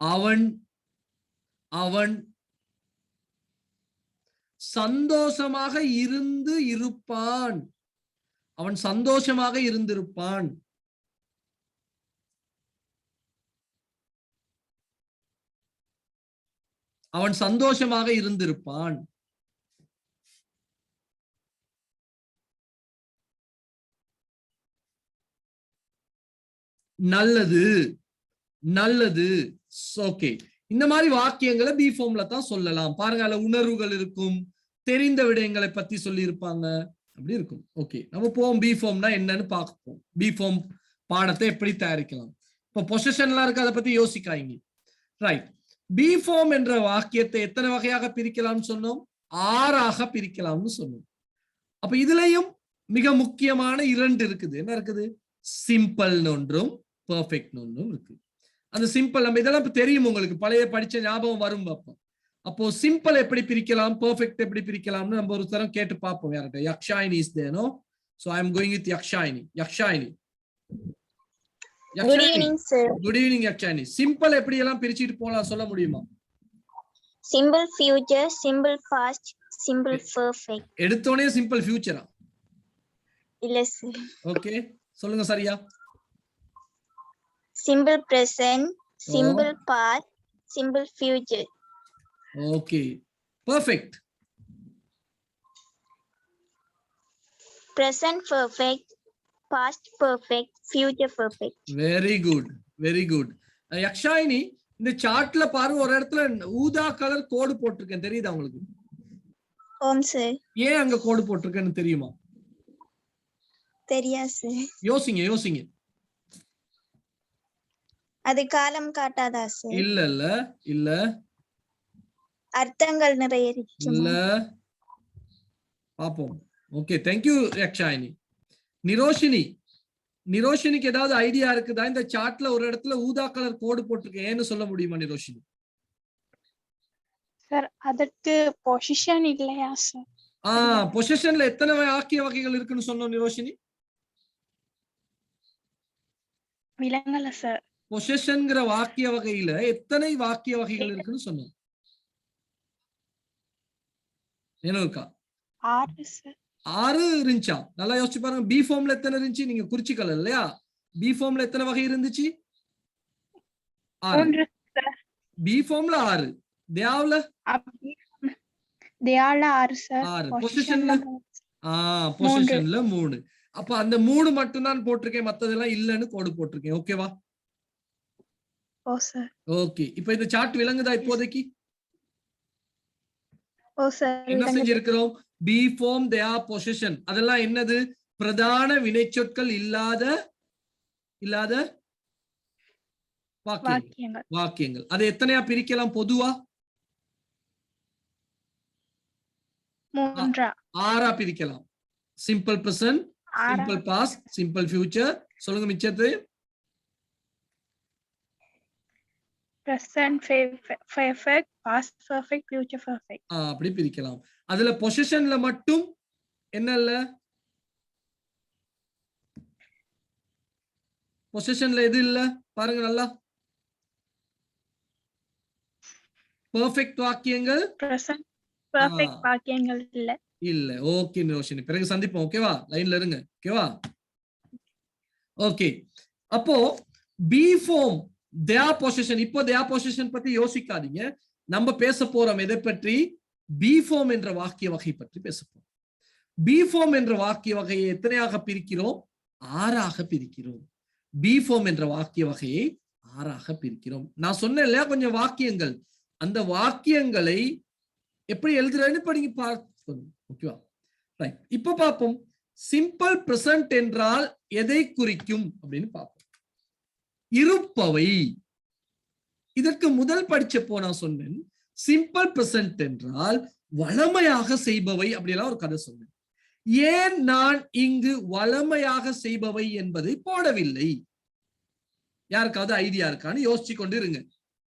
அவன் அவன் சந்தோஷமாக இருப்பான், அவன் சந்தோஷமாக இருந்திருப்பான். அவன் சந்தோஷமாக இருந்திருப்பான். நல்லது நல்லது. ஓகே, இந்த மாதிரி வாக்கியங்களை பி ஃபார்ம்ல தான் சொல்லலாம். பாருங்க, அதுல உணர்வுகள் இருக்கும், தெரிந்த விடயங்களை பத்தி சொல்லி இருப்பாங்க, அப்படி இருக்கும். ஓகே, நம்ம போவோம் பி ஃபார்ம்னா என்னன்னு பார்ப்போம். பி ஃபார்ம் பாடத்தை எப்படி தயாரிக்கலாம். இப்போ பொசிஷன்லாம் இருக்கு, அதை பத்தி யோசிக்காங்க. ரைட். பி ஃபார்ம் என்ற வாக்கியத்தை எத்தனை வகையாக பிரிக்கலாம்னு சொன்னோம்? 6ஆக பிரிக்கலாம்னு சொன்னோம். அப்ப இதுலயும் மிக முக்கியமான 2 இருக்குது. என்ன இருக்குது? சிம்பிள் ஒன்றும் பெர்ஃபெக்ட் ஒன்றும் இருக்கு. அந்த சிம்பிள் நம்ம இதெல்லாம் தெரியும் உங்களுக்கு, பழைய படிச்ச ஞாபகம் வரும். அப்போ சிம்பிள் எப்படி பிரிக்கலாம், பெர்ஃபெக்ட் எப்படி பிரிக்கலாம்னு நம்ம ஒரு தரம் கேட்டு பார்ப்போம். யார்கிட்ட? Yakshayini is there, no? So I am going with Yakshayini. Yakshayini, good evening sir. Good evening Yakshayini. Simple எப்படி எல்லாம் பிரிச்சிட்டு போலாம் சொல்ல முடியுமா? Simple future, simple past, simple perfect. எடுத்தோனே சிம்பிள் ஃபியூச்சரா? இல்ல சார். ஓகே, சொல்லுங்க சரியா. Simple present, simple past, simple future. Okay, perfect. Present perfect, past perfect, future perfect. Very good, very good. யக்ஷாயினி, இந்த சார்ட்ல பாருங்க, ஒரு இடத்துல ஊதா கலர் கோடு போட்டிருக்கேன், தெரியுதா உங்களுக்கு? ஓம் சார். ஏன் அங்க கோடு போட்டிருக்கேன்னு தெரியுமா? தெரியா சார். யோசிங்க யோசிங்க. அது காலம் காட்டாதா சார்? இல்ல இல்ல இல்ல. அர்த்தங்கள் நிறைய இருக்கு. இல்ல, பாப்போம். Okay, thank you Yakshayini. Niroshini, நிரோஷினிக்கு ஏதாவது ஐடியா இருக்குதா? இந்த சார்ட்ல ஒரு இடத்துல ஊதா கலர் கோடு போட்டிருக்கேன், ஏன்னு சொல்ல முடியுமா நிரோஷினி? சார் அதற்கு பொசிஷன் இல்லையா சார்? பொசிஷன்ல எத்தனை வாக்கிய வகைகள் இருக்குன்னு சொன்னோம் நிரோஷினி? விலங்கல சார். பொசிஷன்ங்கிற வாக்கிய வகையில எத்தனை வாக்கிய வகைகள் இருக்குன்னு சொன்னோம்? இருக்கா? 6 சார். 6 இருந்துச்சா? நல்லா யோசிச்சு பாருங்க. பி ஃபார்ம்ல எத்தனை இருந்துச்சு? நீங்க குறிச்சிக்கல இல்லையா? பி ஃபார்ம்ல எத்தனை வகை இருந்துச்சு? 6. பி ஃபார்ம்ல 6. தியாவ்ல தியால 6 சார். 6. பொசிஷன்ல பொசிஷன்ல 3. அப்ப அந்த 3 மட்டும் தான் போட்டிருக்கேன், மத்ததெல்லாம் இல்லன்னு கோடு போட்டிருக்கேன். ஓகேவா? ஓ சார். ஓகே, இப்போ இந்த சார்ட் விளங்குதா இப்போதைக்கு? ஓ சார். என்ன செஞ்சிருக்கிறோம்? Be form they are position. அதெல்லாம் என்னது? பிரதான வினைச்சொற்கள் இல்லாத வாக்கியங்கள். அது எத்தனையா பிரிக்கலாம் பொதுவா? 6 பிரிக்கலாம். Simple present, simple past, simple future. சொல்லுங்க மிச்சத்து. present perfect, past perfect, future perfect. அப்படி பிரிக்கலாம். அதுல பொசிஷன்ல மட்டும் என்ன இல்ல? பொசிஷன்ல எது இல்ல பாருங்க நல்லா. பெர்ஃபெக்ட் வாக்கியங்கள், present perfect வாக்கியங்கள் இல்ல. ஓகே நிரோஷினி, பிறகு சந்திப்போம். ஓகேவா? லைன்ல இருங்க. ஓகேவா? ஓகே, அப்போ பி ஃபார்ம் their possession. இப்போ their possession பத்தி யோசிக்காதீங்க. நம்ம பேச போறோம் எதை பற்றி? பி ஃபார்ம் என்ற வாக்கிய வகை பற்றி பேச போறோம். பி ஃபார்ம் என்ற வாக்கிய வகையை எத்தனையாக பிரிக்கிறோம்? 6 பிரிக்கிறோம். பி ஃபார்ம் என்ற வாக்கிய வகையை 6 பிரிக்கிறோம். நான் சொன்னேன் இல்லையா கொஞ்சம் வாக்கியங்கள், அந்த வாக்கியங்களை எப்படி எழுதுறேன்னு இப்ப நீங்க பார்க்கணும். ஓகேவா? ரைட், இப்ப பார்ப்போம். சிம்பிள் பிரசன்ட் என்றால் எதை குறிக்கும் அப்படின்னு பார்ப்போம். இருப்பவை. இதற்கு முதல் படிச்சப்போ நான் சொன்னேன் சிம்பிள் பிரசன்ட் என்றால் வளமையாக செய்பவை அப்படியெல்லாம் ஒரு கதை சொன்னேன். ஏன் நான் இங்கு வளமையாக செய்பவை என்பதை போடவில்லை? யாருக்காவது ஐடியா இருக்கான்னு யோசிச்சு கொண்டு இருங்க.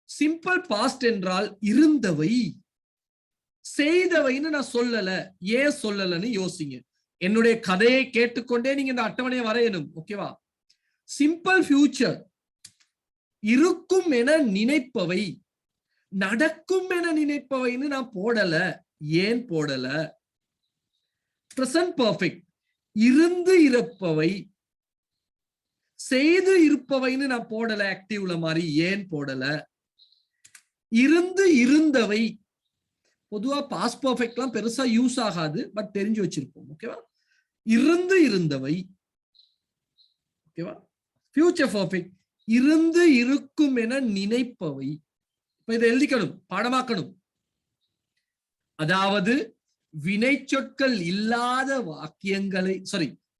சிம்பிள் பாஸ்ட் என்றால் இருந்தவை, செய்தவைன்னு நான் சொல்லல. ஏன் சொல்லலன்னு யோசிங்க. என்னுடைய கதையை கேட்டுக்கொண்டே நீங்க இந்த அட்டவணையை வரையணும். ஓகேவா? சிம்பிள் ஃபியூச்சர் இருக்கும் என நினைப்பவை, நடக்கும் என நினைப்பவைன்னு நான் போடல. ஏன் போடல? பிரசன்ட் பர்ஃபெக்ட் இருந்து இருப்பவை, செய்து இருப்பவைன்னு நான் போடல ஆக்டிவ்ல மாதிரி. ஏன் போடல? இருந்து இருந்தவை, பொதுவா பாஸ்ட் பர்ஃபெக்ட்லாம் பெருசா யூஸ் ஆகாது, பட் தெரிஞ்சு வச்சிருப்போம். ஓகேவா? இருந்து இருந்தவை. ஓகேவா? ஃபியூச்சர் பர்ஃபெக்ட் இருந்து இருக்கும் என நினைப்பவை. இப்ப இதை எழுதிக்கணும், பாடமாக்கணும். அதாவது வினைச்சொற்கள் இல்லாத வாக்கியங்களை,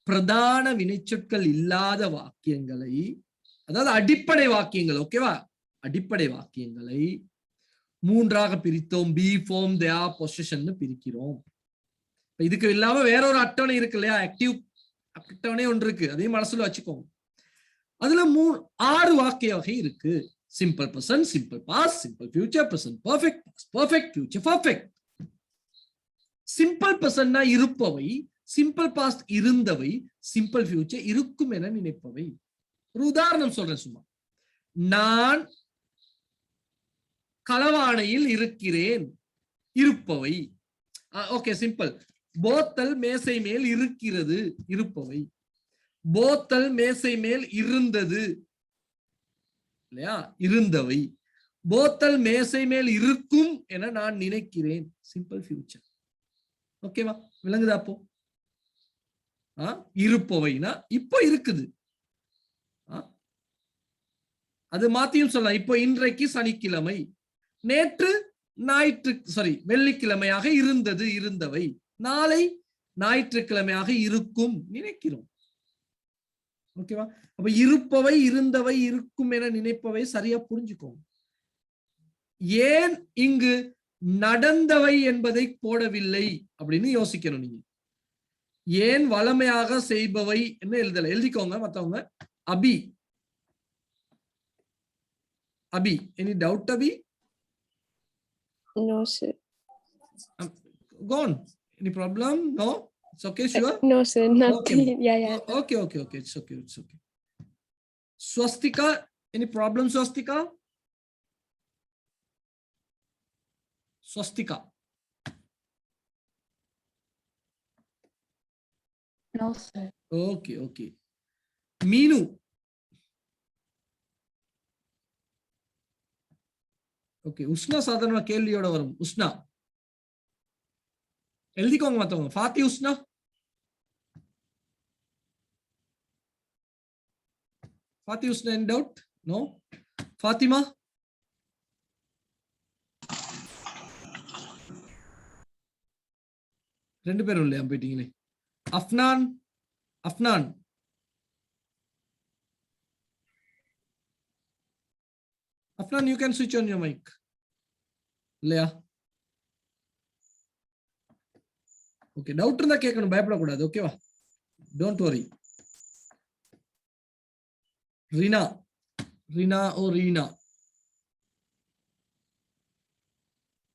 பிரதான வினைச்சொற்கள் இல்லாத வாக்கியங்களை, அதாவது அடிப்படை வாக்கியங்கள். ஓகேவா? அடிப்படை வாக்கியங்களை 3 பிரித்தோம். Be form they are position பிரிக்கிறோம். இதுக்கு இல்லாம வேற ஒரு அட்டவணை இருக்கு இல்லையா? ஆக்டிவ் அட்டவணை ஒன்று இருக்கு, அதையும் மனசுல வச்சுக்கோங்க. அதுல 6 வாக்கிய வகை இருக்கு. Simple present, simple past, simple future, present perfect, perfect future perfect. Simple பிரசன்ட்னா இருப்பவை, சிம்பிள் பாஸ்ட் இருந்தவை, சிம்பிள் ஃபியூச்சர் இருக்கும் என நினைப்பவை. ஒரு உதாரணம் சொல்றேன் சும்மா. நான் களவாணையில் இருக்கிறேன், இருப்பவை. Okay, simple. போத்தல் மேசை மேல் இருக்கிறது, இருப்பவை. போத்தல் மேசை மேல் இருந்தது இல்லையா? இருந்தவை. போத்தல் மேசை மேல் இருக்கும் என நான் நினைக்கிறேன், சிம்பிள் ஃபியூச்சர். ஓகேவா? விளங்குதா? அப்போ இருப்பவைனா இப்போ இருக்குது. அது மாத்தியும் சொல்லலாம். இப்போ இன்றைக்கு சனிக்கிழமை, நேற்று வெள்ளிக்கிழமையாக இருந்தது, இருந்தவை. நாளை ஞாயிற்றுக்கிழமையாக இருக்கும் நினைக்கிறோம். ஓகேவா? அப்ப இருப்பவை, இருந்தவை, இருக்கும் என நினைப்பவை சரியா புரிஞ்சுக்கோங்க. ஏன் இங்கு நடந்தவை என்பதை போடவில்லை அப்படின்னு யோசிக்கணும் நீங்க. ஏன் வளமையாக செய்பவை என்ன எழுதல? எழுதிக்கோங்க மத்தவங்க. அபி, any doubt? Abhi No, sir. Go on. Any problem? No? It's okay, sure? No, sir. Okay. Nothing. Yeah. Okay. It's okay. Swastika, any problem, Swastika? Swastika. No, sir. Okay. Meenu. Okay, உஷ்ணா சாதாரண கேள்வியோட வரும். உஷ்ணா எழுதிக்கோங்க மத்தவங்க. ஃபாத்தி உஷ்ணா. ஃபாத்தி உஷ்ணா, any doubt? No? Fathima? ரெண்டு பேரும் இல்லையா போயிட்டீங்களே. Afnan. Afnan, you can switch on your mic. இல்லையா? ஓகே, டவுட் இருந்தா கேட்கணும், பயப்படக்கூடாது. ஓகேவா? Don't worry. Reena or Reena?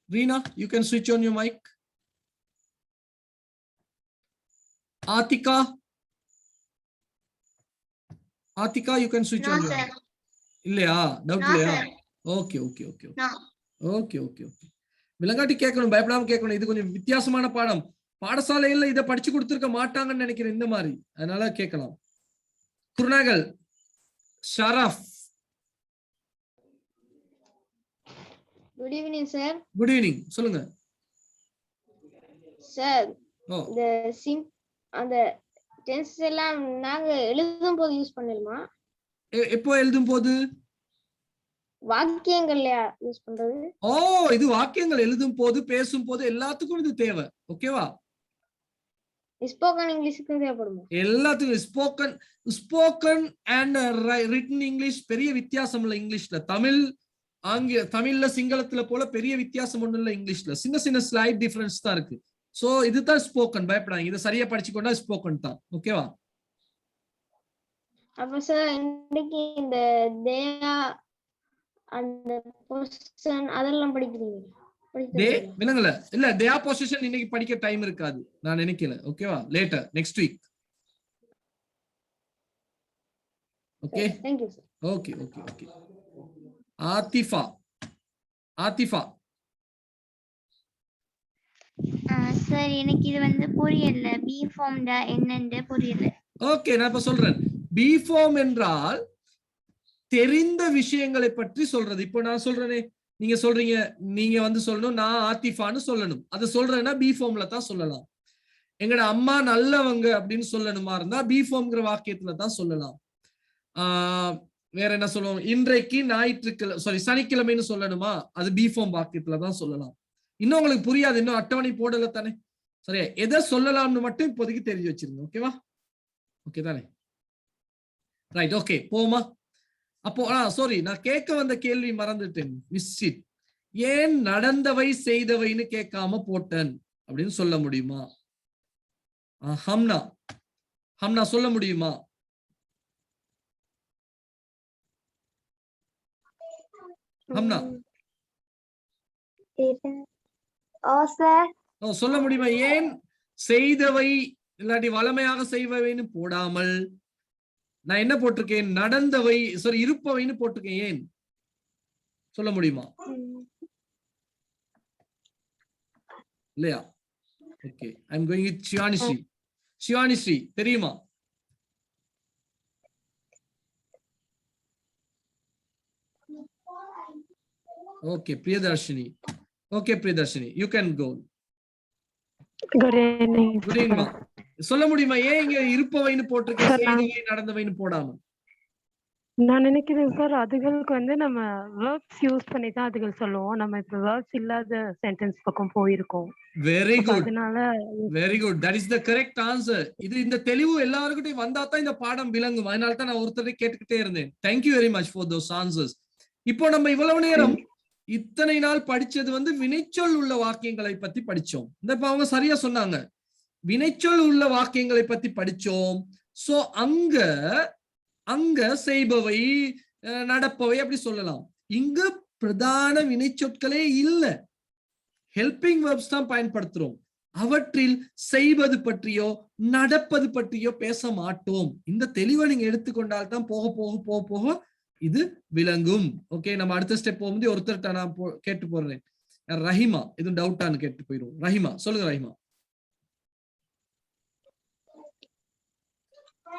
Reena, you can switch on your mic. Atika, you can switch on your mic. இல்லையா? டவுட் இல்லையா? ஓகே. விலங்காட்டி கேட்கணும், பயப்படாம கேட்கணும். இது கொஞ்சம் வித்தியாசமான பாடம். பாடசாலையில இதை படிச்சு கொடுத்திருக்க மாட்டாங்கன்னு நினைக்கிறேன் இந்த மாதிரி. அதனால கேட்கலாம். Kurunegala, Sharaf. Good evening sir. Good evening, சொல்லுங்க சார். அந்த டென்ஸ் எல்லாம் நாங்க எழுதும் போது யூஸ் பண்ணலாமா? எப்போ எழுதும் போது? வாக்கியங்கள்லயா யூஸ் பண்றது? இது வாக்கியங்கள் எழுதும் போது, பேசும் போது எல்லாத்துக்கும் இது தேவை. ஓகேவா? ஸ்போக்கன் இங்கிலீஷ்க்கு தேவைப்படுமா? எல்லாத்துக்கும் ஸ்போக்கன் அண்ட் ரிட்டன் இங்கிலீஷ் பெரிய வித்தியாசம் இல்ல. இங்கிலீஷ்ல தமிழ்ல சிங்களத்துல போல பெரிய வித்தியாசம் ஒண்ணு இல்ல. இங்கிலீஷ்ல சின்ன ஸ்லைட் டிஃபரன்ஸ் தான் இருக்கு. சோ இதுதான் ஸ்போக்கன். பயப்படாங்க, இதை சரியா படிச்சுக்கொண்டா ஸ்போக்கன் தான். ஓகேவா? அப்ப சார் இன்னைக்கு இந்த தேயா அந்த பொசிஷன் அதெல்லாம் படிக்கிறீங்க? விலங்கல இல்ல, தேயா பொசிஷன் இன்னைக்கு படிக்க டைம் இருக்காது நான் நினைக்கல. ஓகேவா? Later next week. Okay, thank you sir. Okay. Athifa. Sir எனக்கு இது வந்து புரியல. பி ஃபார்ம்டா என்னன்னு புரியல. ஓகே, நான் இப்ப சொல்றேன். பி ஃபார்ம் என்றால் தெரிந்த விஷயங்களை பற்றி சொல்றது. இப்போ நான் சொல்றேனே, நீங்க சொல்றீங்க, நீங்க வந்து சொல்லணும், நான் ஆத்திஃபான்னு சொல்லணும். அதை சொல்றேன்னா பி ஃபார்ம்ல தான் சொல்லலாம். எங்கட அம்மா நல்லவங்க அப்படின்னு சொல்லணுமா இருந்தா பி ஃபார்ம்ங்கிற வாக்கியத்துல தான் சொல்லலாம். வேற என்ன சொல்லுவோம்? இன்றைக்கு சனிக்கிழமைன்னு சொல்லணுமா, அது பி ஃபார்ம் வாக்கியத்துல தான் சொல்லலாம். இன்னும் உங்களுக்கு புரியாது, இன்னும் அட்டவணை போடல தானே. சரியா? எதை சொல்லலாம்னு மட்டும் இப்போதைக்கு தெரிஞ்சு வச்சிருங்க. ஓகேவா? ஓகே தானே? ரைட், ஓகே, போமா. அப்போ சாரி, நான் கேட்க வந்த கேள்வி மறந்துட்டேன். Miss it. ஏன் நடந்தவை செய்தவைன்னு கேட்காம போட்டேன் அப்படின்னு சொல்ல முடியுமா? ஹம்னா சொல்ல முடியுமா? ஹம்னா சொல்ல முடியுமா? ஏன் செய்தவை இல்லாட்டி வளமையாக செய்பவைன்னு போடாமல் நான் என்ன போட்டிருக்கேன்? நடந்தவை இருப்பவைன்னு போட்டிருக்கேன். ஏன் சொல்ல முடியுமா? இல்லையா? Okay, I am going with Shivanisri. தெரியுமா? Okay, Priyadharshini. You can go. Good evening. சொல்ல முடியுமா? ஏன் இங்க இருப்பவைன்னு போட்டிருக்கேன், செய்தவை நடந்தவைன்னு போடாம? நான் நினைக்கிறேன் சார், அதுகளுக்கு வந்து நம்ம வேர்ப்ஸ் யூஸ் பண்ணி தான் அதுகள் சொல்லுவோம். நம்ம இப்ப வேர்ப்ஸ் இல்லாத சென்டென்ஸ் பக்கம் போயிருக்கோம். வெரி குட், அதனால that is the correct answer. இந்த தெளிவு எல்லாருக்கிட்டையும் வந்தா தான் இந்த பாடம் விளங்கும். அதனால தான் நான் ஒருத்தரை கேட்டுக்கிட்டே இருந்தேன். Thank you very much for those answers. இப்போ நம்ம இவ்வளவு நேரம் இத்தனை நாள் படிச்சது வந்து வினைச்சொல் உள்ள வாக்கியங்களை பத்தி படிச்சோம். இந்த இப்ப அவங்க சரியா சொன்னாங்க, வினைச்சொல் உள்ள வாக்கியங்களை பத்தி படிச்சோம். சோ அங்க செய்பவை நடப்பவை அப்படி சொல்லலாம். இங்க பிரதான வினைச்சொற்களே இல்ல. ஹெல்பிங் வெர்ப்ஸ் தான் பயன்படுத்துறோம். அவற்றில் செய்வது பற்றியோ நடப்பது பற்றியோ பேச மாட்டோம். இந்த தெளிவை நீங்க எடுத்துக்கொண்டால் தான் போக போக போக போக இது விளங்கும். ஓகே, நம்ம அடுத்த ஸ்டெப் போகும்போது ஒருத்தர்கிட்ட நான் கேட்டு போறேன். ரஹிமா, இது டவுட்டான்னு கேட்டு போயிடும். ரஹிமா சொல்லுங்க. ரஹிமா,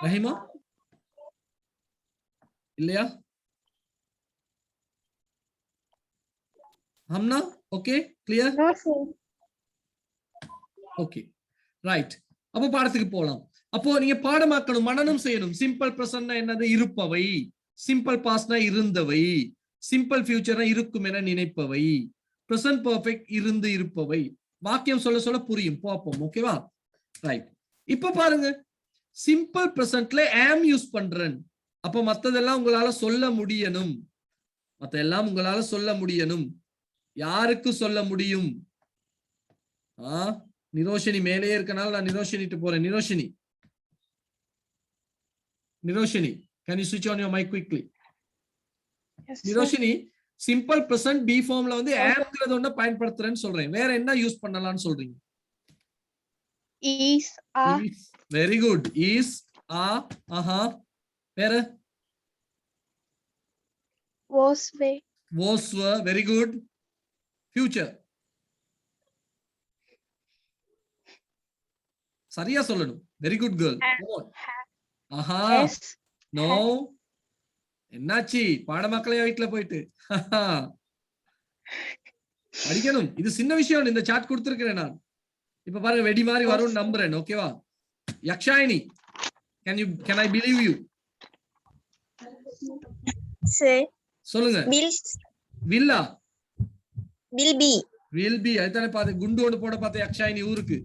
ரஹிமா இல்லையா? Hamna okay, clear? Okay, right. அப்போ பாடத்துக்கு போலாம். அப்போ நீங்க பாடமாக்கணும், மனனம் செய்யணும். சிம்பிள் பிரசன்ட்னா என்னது? இருப்பவை. சிம்பிள் பாஸ்ட்னா இருந்தவை. சிம்பிள் ஃபியூச்சர்னா இருக்கும் என நினைப்பவை. பிரசன்ட் பெர்ஃபெக்ட் இருந்து இருப்பவை. வாக்கியம் சொல்ல சொல்ல புரியும், பார்ப்போம். ஓகேவா? ரைட். இப்ப பாருங்க, சிம்பிள் பிரசன்ட்ல ஆம் யூஸ் பண்றேன். அப்ப மத்ததெல்லாம் உங்களால சொல்ல முடியணும். மத்தெல்லாம் உங்களால சொல்ல முடியணும். யாருக்கு சொல்ல முடியும்? நிரோஷினி மேலே இருக்கனால நான் நிரோஷினிட்டு போறேன். Niroshini, Niroshini, can you switch on your mic quickly? Niroshini, simple present be ஃபார்ம்ல வந்து ஆம்ங்கிறது ஒண்ணு பயன்படுத்துறேன்னு சொல்றேன். வேற என்ன யூஸ் பண்ணலாம்னு சொல்றீங்க? is, are, very good. Is, ஆஹா. வேற? was, were, was, were. Very good. Future சரியா சொல்லணும். Very good girl. ஆஹா, நோ. என்னாச்சு? பாடமாக்களையா வீட்டுல போயிட்டு படிக்கணும். இது சின்ன விஷயம். இந்த சாட் கொடுத்திருக்கிறேன் நான். இப்ப பாருங்க, வெடி மாதிரி வரும் நம்புறேன். ஓகேவா? யக்ஷாயினி, can I believe you? சொல்லுங்க. Villa, will be. அதுதானே பாத்து குண்டு ஒன்று போட பார்த்த யக்ஷாயினி ஊருக்கு.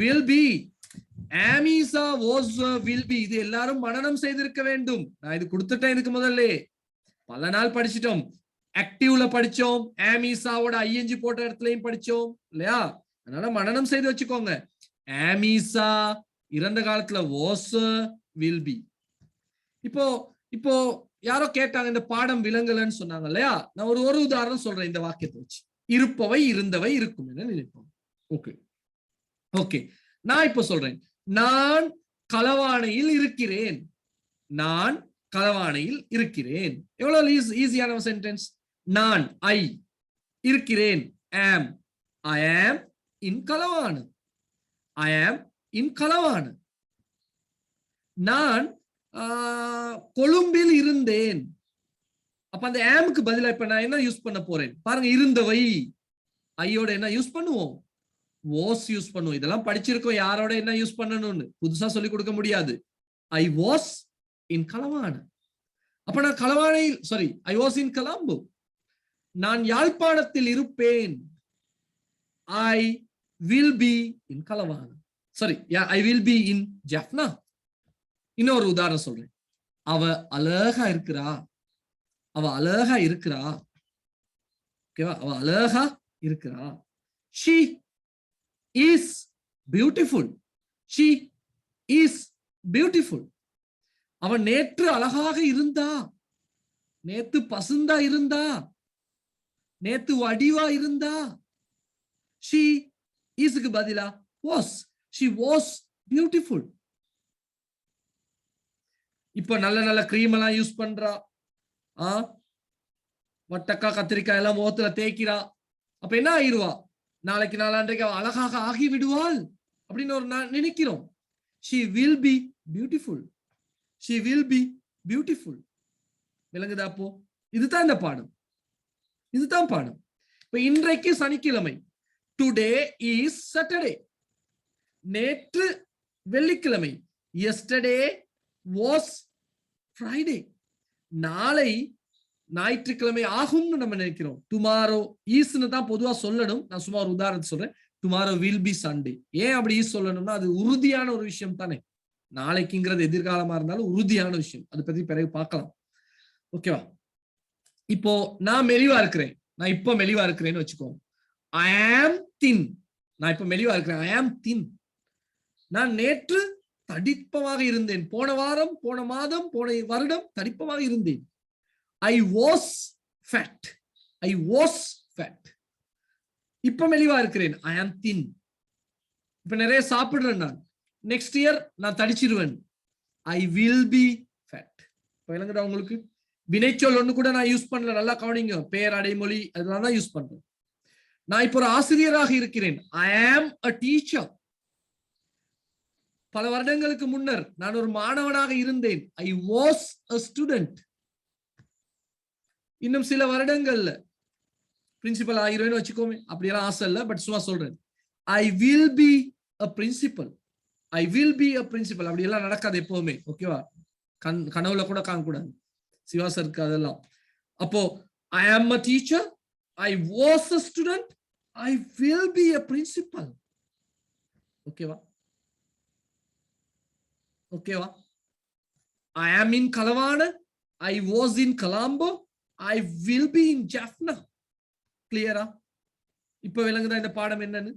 will be, ஆமிசா, was, will be. இது எல்லாரும் மனனம் செய்திருக்க வேண்டும். நான் இது கொடுத்துட்டேன் இதுக்கு முதல்ல. பல நாள் படிச்சிட்டோம். ஆக்டிவ்ல படிச்சோம், ஆமிசாவோட ஐஎன்ஜி போட்ட இடத்துலயும் படிச்சோம் இல்லையா? அதனால மனனம் செய்து வச்சுக்கோங்க. ஆமிசா இறந்த காலத்துல was, will be. இப்போ யாரோ கேட்டாங்க, இந்த பாடம் விளங்கலன்னு சொன்னாங்க இல்லையா? நான் ஒரு உதாரணம் சொல்றேன் இந்த வாக்கியத்தை வச்சு. இருப்பவை இருந்தவை இருக்கும் என நினைப்போம். ஓகே ஓகே, நான் இப்ப சொல்றேன். நான் களவாணையில் இருக்கிறேன். நான் களவாணையில் இருக்கிறேன். எவ்வளவு ஈஸியான சென்டென்ஸ். நான், ஐ, இருக்கிறேன், ஆம். ஐ ஆம் இன் களவாணு. ஐ ஆம் இன் களவாணு. நான் கொழும்பில் இருந்தேன். அப்ப அந்த ஆமுக்கு பதிலா இப்ப நான் என்ன யூஸ் பண்ண போறேன் பாருங்க. இருந்தவை ஐயோட என்ன யூஸ் பண்ணுவோம்? was யூஸ் பண்ணுவோம். இதெல்லாம் படிச்சிருக்கோம் யாரோட என்ன யூஸ் பண்ணணும்னு. புதுசா சொல்லி கொடுக்க முடியாது. ஐ was இன் களவாணு. அப்ப நான் களவாணையில், சாரி, ஐ was இன் கலாம்பு. நான் யாழ்ப்பாணத்தில் இருப்பேன். I will be in Kalawana. Sorry, I will be in Jaffna. இன்னொரு உதாரணம் சொல்றேன். அவ அழகா இருக்கிறா. அவ அழகா இருக்கிறா. ஓகேவா? அவ அழகா இருக்கிறா. she is beautiful. she is beautiful. அவன் நேற்று அழகாக இருந்தா. நேத்து பசுந்தா இருந்தா. நேத்து வடிவா இருந்தா. she isக்கு பதிலா was. she was beautiful. இப்ப நல்ல நல்ல கிரீம் எல்லாம் யூஸ் பண்றா. வட்டக்காய் கத்திரிக்காய் எல்லாம் முகத்துல தேய்க்கிறா. அப்ப என்ன ஆயிடுவா? நாளைக்கு நாளாண்டைக்கு அழகாக ஆகி விடுவாள் அப்படின்னு ஒரு நினைக்கிறோம். she will be beautiful. she will be beautiful. விளங்குதா? அப்போ இதுதான் இந்த பாடம். இதுதான் பாடம். இப்ப இன்றைக்கு சனிக்கிழமை. Today is Saturday. நேற்று வெள்ளிக்கிழமை. yesterday was Friday. நாளை ஞாயிற்றுக்கிழமை ஆகும்னு நம்ம நினைக்கிறோம். டுமாரோ ஈஸ்னு தான் பொதுவா சொல்லணும். நான் சும்மா ஒரு உதாரணத்தை சொல்றேன். Tomorrow will be Sunday. ஏன் அப்படி ஈஸ் சொல்லணும்னா அது உறுதியான ஒரு விஷயம் தானே. நாளைக்குங்கிறது எதிர்காலமா இருந்தாலும் உறுதியான விஷயம். அதை பத்தி பிறகு பார்க்கலாம். ஓகேவா? இப்போ நான் மெலிவா இருக்கிறேன். நான் இப்போ மெலிவா இருக்கிறேன்னு வச்சுக்கோங்க. ஐ ஆம் தின். நான் இப்ப மெலிவா இருக்கிறேன். ஐ ஆம் தின். நான் நேற்று தடிப்பமாக இருந்தேன். போன வாரம், போன மாதம், போன வருடம் தடிப்பமாக இருந்தேன். I was fat. I was fat. இப்ப மெலிவா இருக்கிறேன், ஐ ஆம் தின். இப்ப நிறைய சாப்பிடுறேன் நான், நெக்ஸ்ட் இயர் நான் தடிச்சிருவேன், ஐ வில் பி ஃபேட். விளங்குதா உங்களுக்கு? வினைச்சொல் ஒண்ணு கூட நான் யூஸ் பண்ணல, நல்லா கவனிங்க. பெயர் அடைமொழி அதெல்லாம் தான் யூஸ் பண்றேன். நான் இப்போ ஒரு ஆசிரியராக இருக்கிறேன், ஐ ஆம் அ டீச்சர். பல வருடங்களுக்கு முன்னர் நான் ஒரு மாணவனாக இருந்தேன், ஐ வாஸ் அ ஸ்டூடெண்ட். இன்னும் சில வருடங்கள்ல பிரின்சிபல் ஆகிருவேன்னு வச்சுக்கோமே, அப்படியெல்லாம் ஆசை இல்லை, பட் சும்மா சொல்றேன், I will be a principal, I will be a principal. அப்படி எல்லாம் நடக்காது எப்பவுமே, ஓகேவா? கனவுல கூட காணக்கூடாது, சிவாசருக்கு அதெல்லாம். அப்போ I am a teacher, I was a student, I will be a principal. ஓகேவா? ஓகேவா? I am in Kalawana, I was in Colombo, I will be in Jaffna. கிளியரா? இப்ப விளங்குதா இந்த பாடம் என்னன்னு?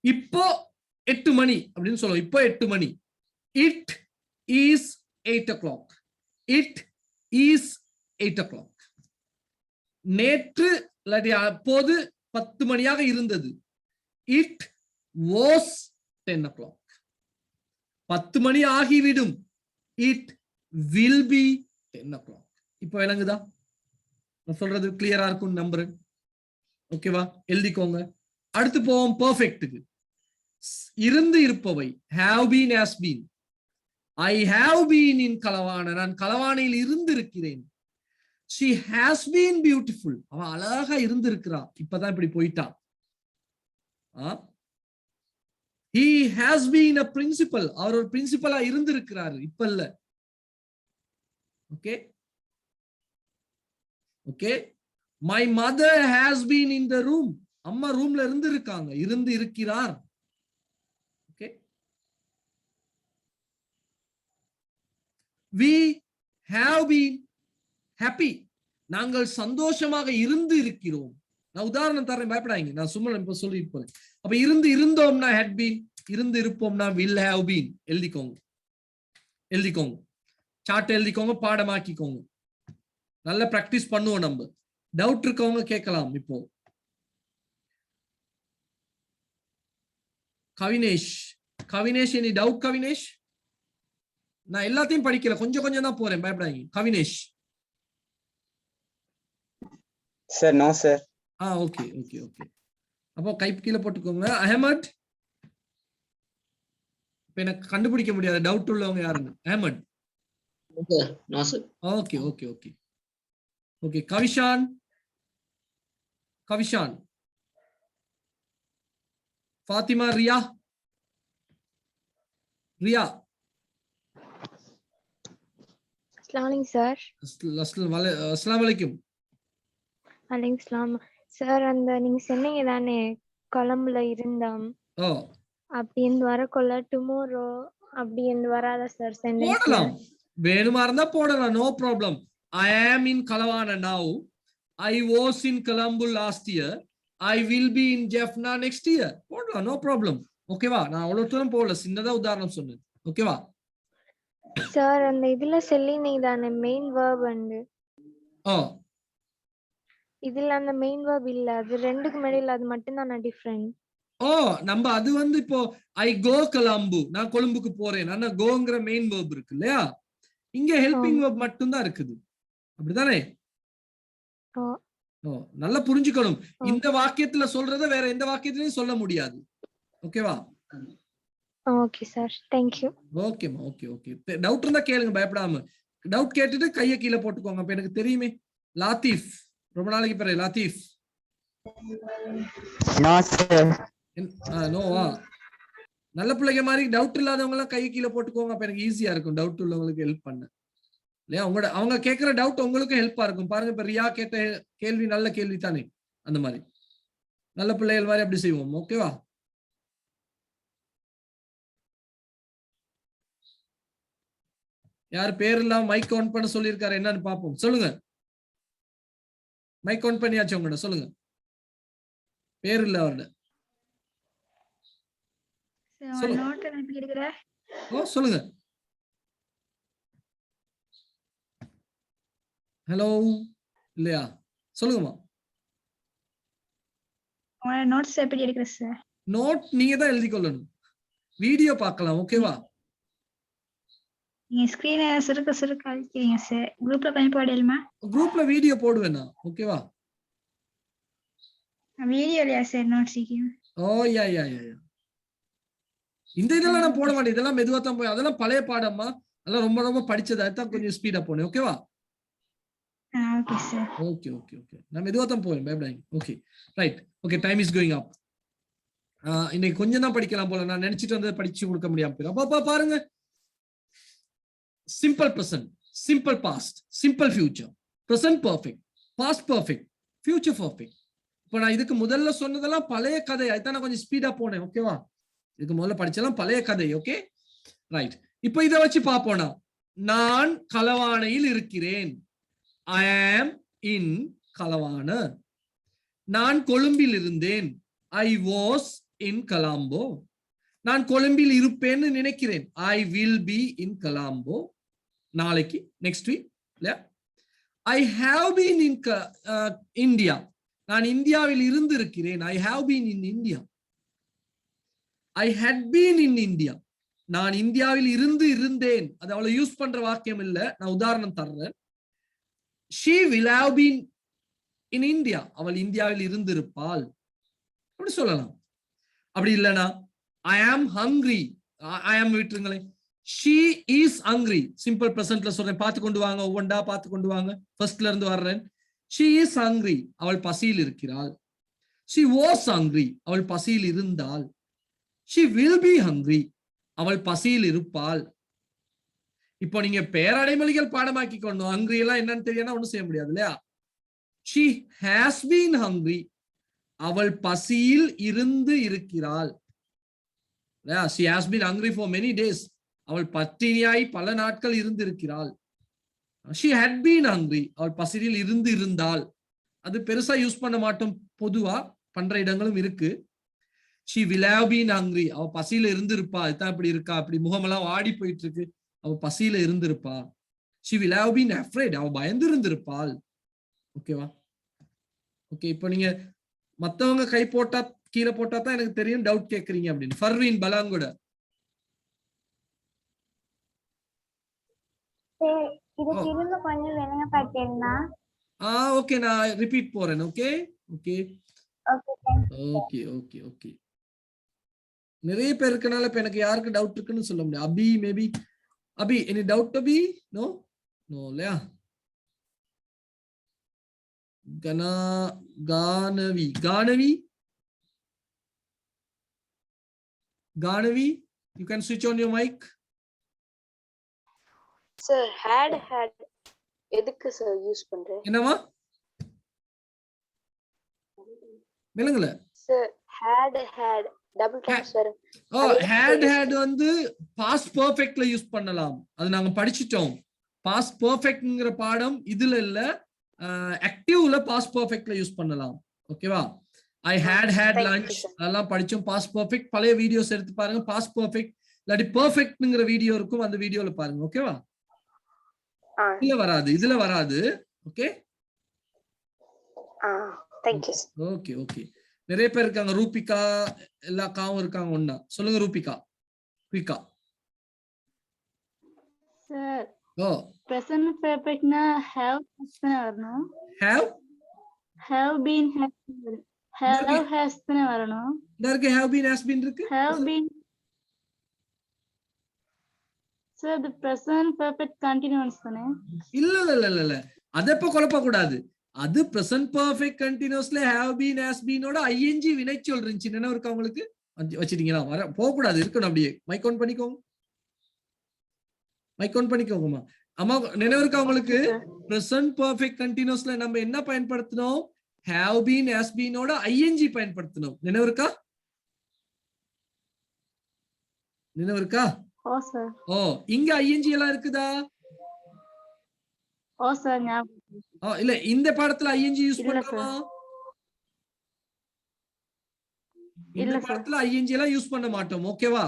இப்போ 8 மணி அப்படின்னு சொல்லுவோம். இப்போ 8 மணி. It is 8 o'clock. It is 8 o'clock. நேற்று இல்லாட்டி அப்போது 10 மணியாக இருந்தது. It was 10 o'clock. 10 மணி ஆகிவிடும். It will be 10 o'clock. இப்போ விளங்குதா? நான் சொல்றது கிளியரா இருக்கும் நம்புறேன். ஓகேவா? எழுதிக்கோங்க. அடுத்து போவோம் பெர்ஃபெக்ட்டுக்கு. இருந்து இருப்பவை have been, has been. I have been in Kalawana, நான் கலவானையில் இருந்து இருக்கிறேன். She has been beautiful, அவ அழகா இருந்து இருக்கிறா, இப்பதான் இப்படி போயிட்டான். He has been a principal, அவர் ஒரு பிரின்சிபலா இருந்து இருக்கிறாரு, இப்ப இல்ல. Okay okay. My mother has been in the room, அம்மா ரூம்ல இருந்து இருக்காங்க, இருந்து இருக்கிறார். Okay. We have been happy, நாங்கள் சந்தோஷமாக இருந்து இருக்கிறோம். நான் உதாரணம் தரேன், பயப்படாதீங்க, நான் சும்மா இப்ப சொல்லி இருப்பேன். அப்ப இருந்து இருந்தோம்னா had been, இருந்து இருப்போம்னா will have been. எழுதிக்கோங்க, எழுதிக்கோங்க, சார்ட் எழுதிக்கோங்க, பாடமாக்கிக்கோங்க. நல்ல பிராக்டிஸ் பண்ணுவோம் நம்ம. டவுட் இருக்கவங்க கேட்கலாம். இப்போ கவினேஷ், கவினேஷ் எனி டவுட்? கவினேஷ், நான் எல்லாத்தையும் படிக்கல, கொஞ்சம் கொஞ்சம் தான் போறேன், பயப்படாதீங்க. Kavinesh. Sir no sir. Okay okay okay. அப்போ கை கீழே போட்டுக்கோங்க. அஹமத், இப்ப எனக்கு கண்டுபிடிக்க முடியாது டவுட் உள்ளவங்க யாருன்னு. Ahamed. Okay okay okay okay. Kavishan, Kavishan. Fathima, Riya, Riya. அஸ்ஸலாமு சார். அஸ்ஸலாமு அலைக்கும். அலைக்கும் சலாம் சார். அந்த நீங்க சொன்னீங்க தானே கொலம்புல இருந்தோம் அப்படின்னு வரக்குள்ள டுமாரோ அப்படின்னு வராதா சார் சென்டென்ஸ்? போடலாம், வேணுமா இருந்தா போடலாம், no problem. I am in Kalawana now, I was in Colombo last year, I will be in Jaffna next year. போடலாம், நோ ப்ராப்ளம். ஓகேவா? நான் அவ்வளவு தூரம் போகல, சின்னதா உதாரணம் சொன்னேன். ஓகேவா சார்? அந்த இதுல சொல்லினீங்க தானே மெயின் வெர்ப் வந்து, இதுல அந்த மெயின் வெர்ப் இல்ல, அது ரெண்டுக்கு மேல அது மட்டும் தான் டிஃபரண்ட். நம்ம அது வந்து இப்போ ஐ கோ கொலம்பு, நான் கொழும்புக்கு போறேன், ஆனா கோங்கிற மெயின் வெர்ப் இருக்கு இல்லையா? இங்க ஹெல்பிங் வெர்ப் மட்டும் தான் இருக்குது, அப்படிதானே? நல்லா புரிஞ்சுக்கணும். இந்த வாக்கியத்துல சொல்றத வேற எந்த வாக்கியத்திலயும் சொல்ல முடியாது. ஓகேவா? Okay sir, thank you. ஓகேமா, ஓகே ஓகே. டவுட் இருந்தா கேளுங்க, பயப்படாம. டவுட் கேட்டுட்டு கையை கீழே போட்டுக்கோங்க. அப்ப எனக்கு தெரியுமே. லாத்தீஃப், ரொம்ப நாளைக்கு பிறகு. லாத்தீஃப். நோவா? நல்ல பிள்ளைங்க மாதிரி டவுட் இல்லாதவங்க எல்லாம் கையை கீழே போட்டுக்கோங்க. அப்ப எனக்கு ஈஸியா இருக்கும் டவுட் உள்ளவங்களுக்கு ஹெல்ப் பண்ண. இல்லையா? அவங்க கேட்கிற டவுட் உங்களுக்கு ஹெல்ப்பா இருக்கும். பாருங்க, இப்ப ரியா கேட்ட கேள்வி நல்ல கேள்வி தானே? அந்த மாதிரி நல்ல பிள்ளைகள் மாதிரி அப்படி செய்வோம். ஓகேவா? யார் பேர் இல்லாம மைக் ஆன் பண்ண சொல்லியிருக்காரு, என்னன்னு பாப்போம். சொல்லுங்க. மைக் ஆன் பண்ணியாச்சு உங்களோட, சொல்லுங்க. பேர் இல்ல அவரோட. சொல்லுங்க. ஹலோ, இல்லையா? சொல்லுங்கம்மா. நோட்ஸ் எப்படி எடுக்கிறது சார்? நோட் நீங்க தான் எழுதி கொள்ளணும். வீடியோ பார்க்கலாம். ஓகேவா? நீங்க ஸ்கிரீனை சுருக்க அழிக்கிறீங்க சார். குரூப்ல கொஞ்சம் போடலுமா? குரூப்ல வீடியோ போடுவேன் நான். ஓகேவா? வீடியோ இல்லையா சார் நோட்ஸ்? ஓ யா யா யா யா. இந்த இதெல்லாம் நான் போட மாட்டேன். இதெல்லாம் மெதுவா தான் போய், அதெல்லாம் பழைய பாடம்மா. அதெல்லாம் ரொம்ப ரொம்ப படிச்சது. அதுதான் கொஞ்சம் ஸ்பீடா போனேன். ஓகேவா? Okay sir. Okay okay okay. நான் மெதுவா தான் போவேன். பயப்படாதீங்க. Okay right. Okay, time is going up. இன்னைக்கு கொஞ்சம் தான் படிக்கலாம் போல. நான் நினைச்சிட்டு வந்து படிச்சு கொடுக்க முடியாம போயிடும். அப்பா பாருங்க, simple present, simple past, simple future, present perfect, past perfect, future perfect. இப்போ நான் இதுக்கு முதல்ல சொன்னதெல்லாம் பழைய கதை. அதுதான் நான் கொஞ்சம் ஸ்பீடா போனேன். ஓகேவா? இதுக்கு முதல்ல படிச்செல்லாம் பழைய கதை. Okay right. இப்போ இதை வச்சு பார்ப்போம்னா, நான் களவானையில் இருக்கிறேன். ஐ ஆம் இன் கலவான. நான் கொழும்பில் இருந்தேன். ஐ வாஸ் இன் கலாம்போ. நான் கொழும்பில் இருப்பேன்னு நினைக்கிறேன். ஐ வில் பி இன் கலாம்போ. நாளைக்கு, நெக்ஸ்ட் வீக். இல்லையா? I have been in India. நான் இந்தியாவில் இருந்து இருக்கிறேன். I have been in India. I had been in India. நான் இந்தியாவில் இருந்து இருந்தேன். அது அவ்வளவு யூஸ் பண்ற வாக்கியம் இல்ல. நான் உதாரணம் தர்றேன். she will have been in India. அவள் இந்தியாவில் இருந்திருப்பாள். அப்படி சொல்லலாம். அப்படி இல்லைனா I am hungry. I am விட்டுருங்களேன். she is hungry. சிம்பிள் பிரசன்ட்ல சொல்றேன். பார்த்து கொண்டு வாங்க, ஒவ்வொன்றா பார்த்து கொண்டு வாங்க. ஃபர்ஸ்ட்ல இருந்து வர்றேன். she is hungry. அவள் பசியில் இருக்கிறாள். she was hungry. அவள் பசியில் இருந்தாள். she will be hungry. அவள் பசியில் இருப்பாள். இப்போ நீங்க பேரடைமொழிகள் பாடமாக்கி கொண்டு ஹங்கிரி எல்லாம் என்னன்னு தெரியும் ஒண்ணும் செய்ய முடியாது இல்லையா? she has been hungry. அவள் பசியில் இருந்து இருக்கிறாள். she has been hungry for many days. அவள் பட்டினியாய் பல நாட்கள் இருந்து இருக்கிறாள். she had been hungry. அவள் பசியில் இருந்து இருந்தாள். அது பெருசா யூஸ் பண்ண மாட்டோம், பொதுவா பண்ற இடங்களும் இருக்கு. she will have been hungry. அவள் பசியில இருந்திருப்பா. இதுதான் இப்படி இருக்கா, அப்படி முகமெல்லாம் வாடி போயிட்டு இருக்கு, அவ பசியில இருந்திருப்பா. she will have been afraid. அவ பயந்து இருந்திருப்பாள். ஓகேவா? ஓகே, இப்போ நீங்க மத்தவங்க கை போட்டா கீழே போட்டா தான் எனக்கு தெரியும் டவுட் கேக்குறீங்க அப்படின்னு. ஃபர்வீன் பலாங்குட. இதுக்கு இருந்து கொஞ்சம் விளங்க பார்த்தேன்னா ஓகே, நான் ரிப்பீட் போறேன். Okay okay okay okay okay. நிறைய பேர் இருக்கனால இப்ப எனக்கு யாருக்கு டவுட் இருக்குன்னு சொல்ல முடியாது. அபி maybe. Abhi, any doubt, Abhi? No? No, yeah. Ganavi. Ganavi, you can switch on your mic. Sir, had. எதுக்கு sir யூஸ் பண்றேன்? என்னமா? விளங்கல? Sir, had. Double time sir. had வந்து பாஸ்ட் பெர்ஃபெக்ட்ல யூஸ் பண்ணலாம். அது நாங்க படிச்சிட்டோம். பாஸ்ட் பெர்ஃபெக்ட்ங்கற பாடம் இதுல இல்ல, ஆக்டிவ்ல பாஸ்ட் பெர்ஃபெக்ட்ல யூஸ் பண்ணலாம். ஓகேவா? I had lunch அதெல்லாம் படிச்சோம். பாஸ்ட் பெர்ஃபெக்ட் பழைய வீடியோஸ் எடுத்து பாருங்க. பாஸ்ட் பெர்ஃபெக்ட் இல்லாட்டி பெர்ஃபெக்ட்ங்கற வீடியோ இருக்கும், அந்த வீடியோல பாருங்க. ஓகேவா? இதுல வராது. Okay? thank you. Okay okay. நிறைய பேர் இருக்காங்க. ரூபிகா எல்லா காவும் இருக்காங்க. ஒண்ணா சொல்லுங்க ரூபிகா. குயிக்கா. சார் ஓ பிரசன்ட் பெர்ஃபெக்ட்னா ஹேவ் வரணும். ஹேவ் பீன் ஹேஸ் வரணும். இந்த இருக்கு ஹேவ் பீன் ஹஸ் பீன் இருக்கு. Have been sir the present perfect continuous தானே? இல்ல அதப்ப குழப்ப கூடாது. அது பிரசன்ட் பெர்ஃபெக்ட் கண்டினியூஸ்ல ஹேவ் பீன் ஹஸ் பீன் ஓட ஐஎன்ஜி வினைச்சொல் இருந்துச்சு. என்ன இருக்கா உங்களுக்கு? வச்சிட்டீங்களா? போக கூடாது, இருக்கணும். அப்படியே மைக் ஆன் பண்ணிக்கோங்க. மைக் ஆன் பண்ணிக்கோங்கம்மா. அம்மா நினைவு இருக்கா உங்களுக்கு? பிரசன்ட் பெர்ஃபெக்ட் கண்டினியூஸ்ல நம்ம என்ன பயன்படுத்தணும்? ஹேவ் பீன் ஹஸ் பீன் ஓட ஐஎன்ஜி பயன்படுத்தணும். நினைவு இருக்கா? நினைவு இருக்கா? ஓ இங்க ஐஎன்ஜி எல்லாம் இருக்குதா? ஓ சார் ஞாபகம் இல்ல இந்த பாடத்துல ஐஎன்ஜி யூஸ் பண்ணலாமா? இந்த பாடத்துல ஐஎன்ஜி எல்லாம் யூஸ் பண்ண மாட்டோம். ஓகேவா?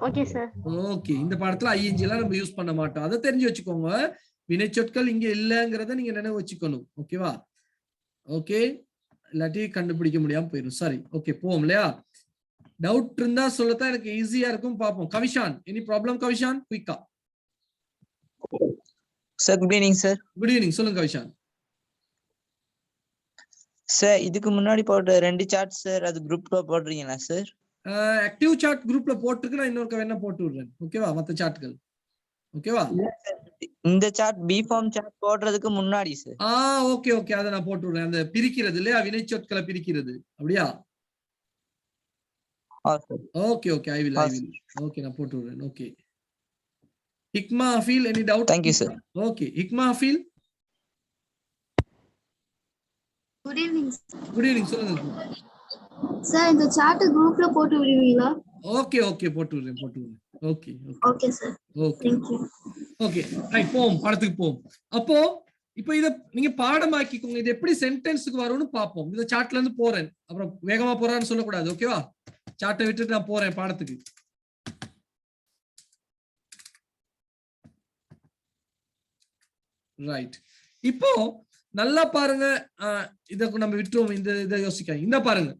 Okay sir. ஓகே, இந்த பாடத்துல ஐஎன்ஜி எல்லாம் நம்ம யூஸ் பண்ண மாட்டோம். அதை தெரிஞ்சு வச்சுக்கோங்க. வினைச்சொற்கள் இங்க இல்லங்கறத நீங்க நினைவு வச்சுக்கணும். ஓகேவா? ஓகே, இல்லாட்டி கண்டுபிடிக்க முடியாம போயிடும். சரி, ஓகே போவோம் இல்லையா? டவுட் இருந்தா சொல்லத்தான் எனக்கு ஈஸியா இருக்கும். பார்ப்போம். Kavishan, any problem? கவிஷான் குயிக்கா. Sir good evening sir. Good evening, சொல்லுங்க கவிஷான். சார் இதுக்கு முன்னாடி போட்ட 2 சார்ட் சார், அது குரூப்ல போடுறீங்களா சார்? ஆக்டிவ் சார்ட் குரூப்ல போட்டுருக்கு, நான் இன்னொரு வேணா போட்டு விடுறேன். ஓகேவா? மத்த சார்ட்கள் ஓகேவா? இந்த சார்ட் பி ஃபார்ம் சார்ட் போடுறதுக்கு முன்னாடி சார். ஓகே ஓகே, அதை நான் போட்டு விடுறேன். அந்த பிரிக்கிறது இல்லையா, வினைச்சொற்களை பிரிக்கிறது, அப்படியா? Okay okay, I will okay, நான் போட்டு விடுறேன். Okay, Hikma Hafeel, any doubt? Thank you sir. Okay, Hikma Hafeel. Good evening. Good evening, சொல்லுங்க சார். இந்த சார்ட் குரூப்ல போட்டு விடுவீங்களா? ஓகே ஓகே, போட்டு விடுறேன். Okay okay sir. Okay okay, right, போவோம் பாடத்துக்கு போவோம். அப்போ இப்போ இத நீங்க பாடமாக்கிக்கோங்க. இது எப்படி சென்டென்ஸுக்கு வரும்னு பார்ப்போம். இந்த சார்ட்ல இருந்து போறேன், அப்புறம் வேகமா போறான்னு சொல்லக்கூடாது. ஓகேவா? சார்ட்டை விட்டுட்டு நான் போறேன் பாடத்துக்கு. ரைட், இப்போ நல்லா பாருங்க. இத நம்ம விட்டுருவோம், இதை யோசிக்க. இந்த பாருங்க,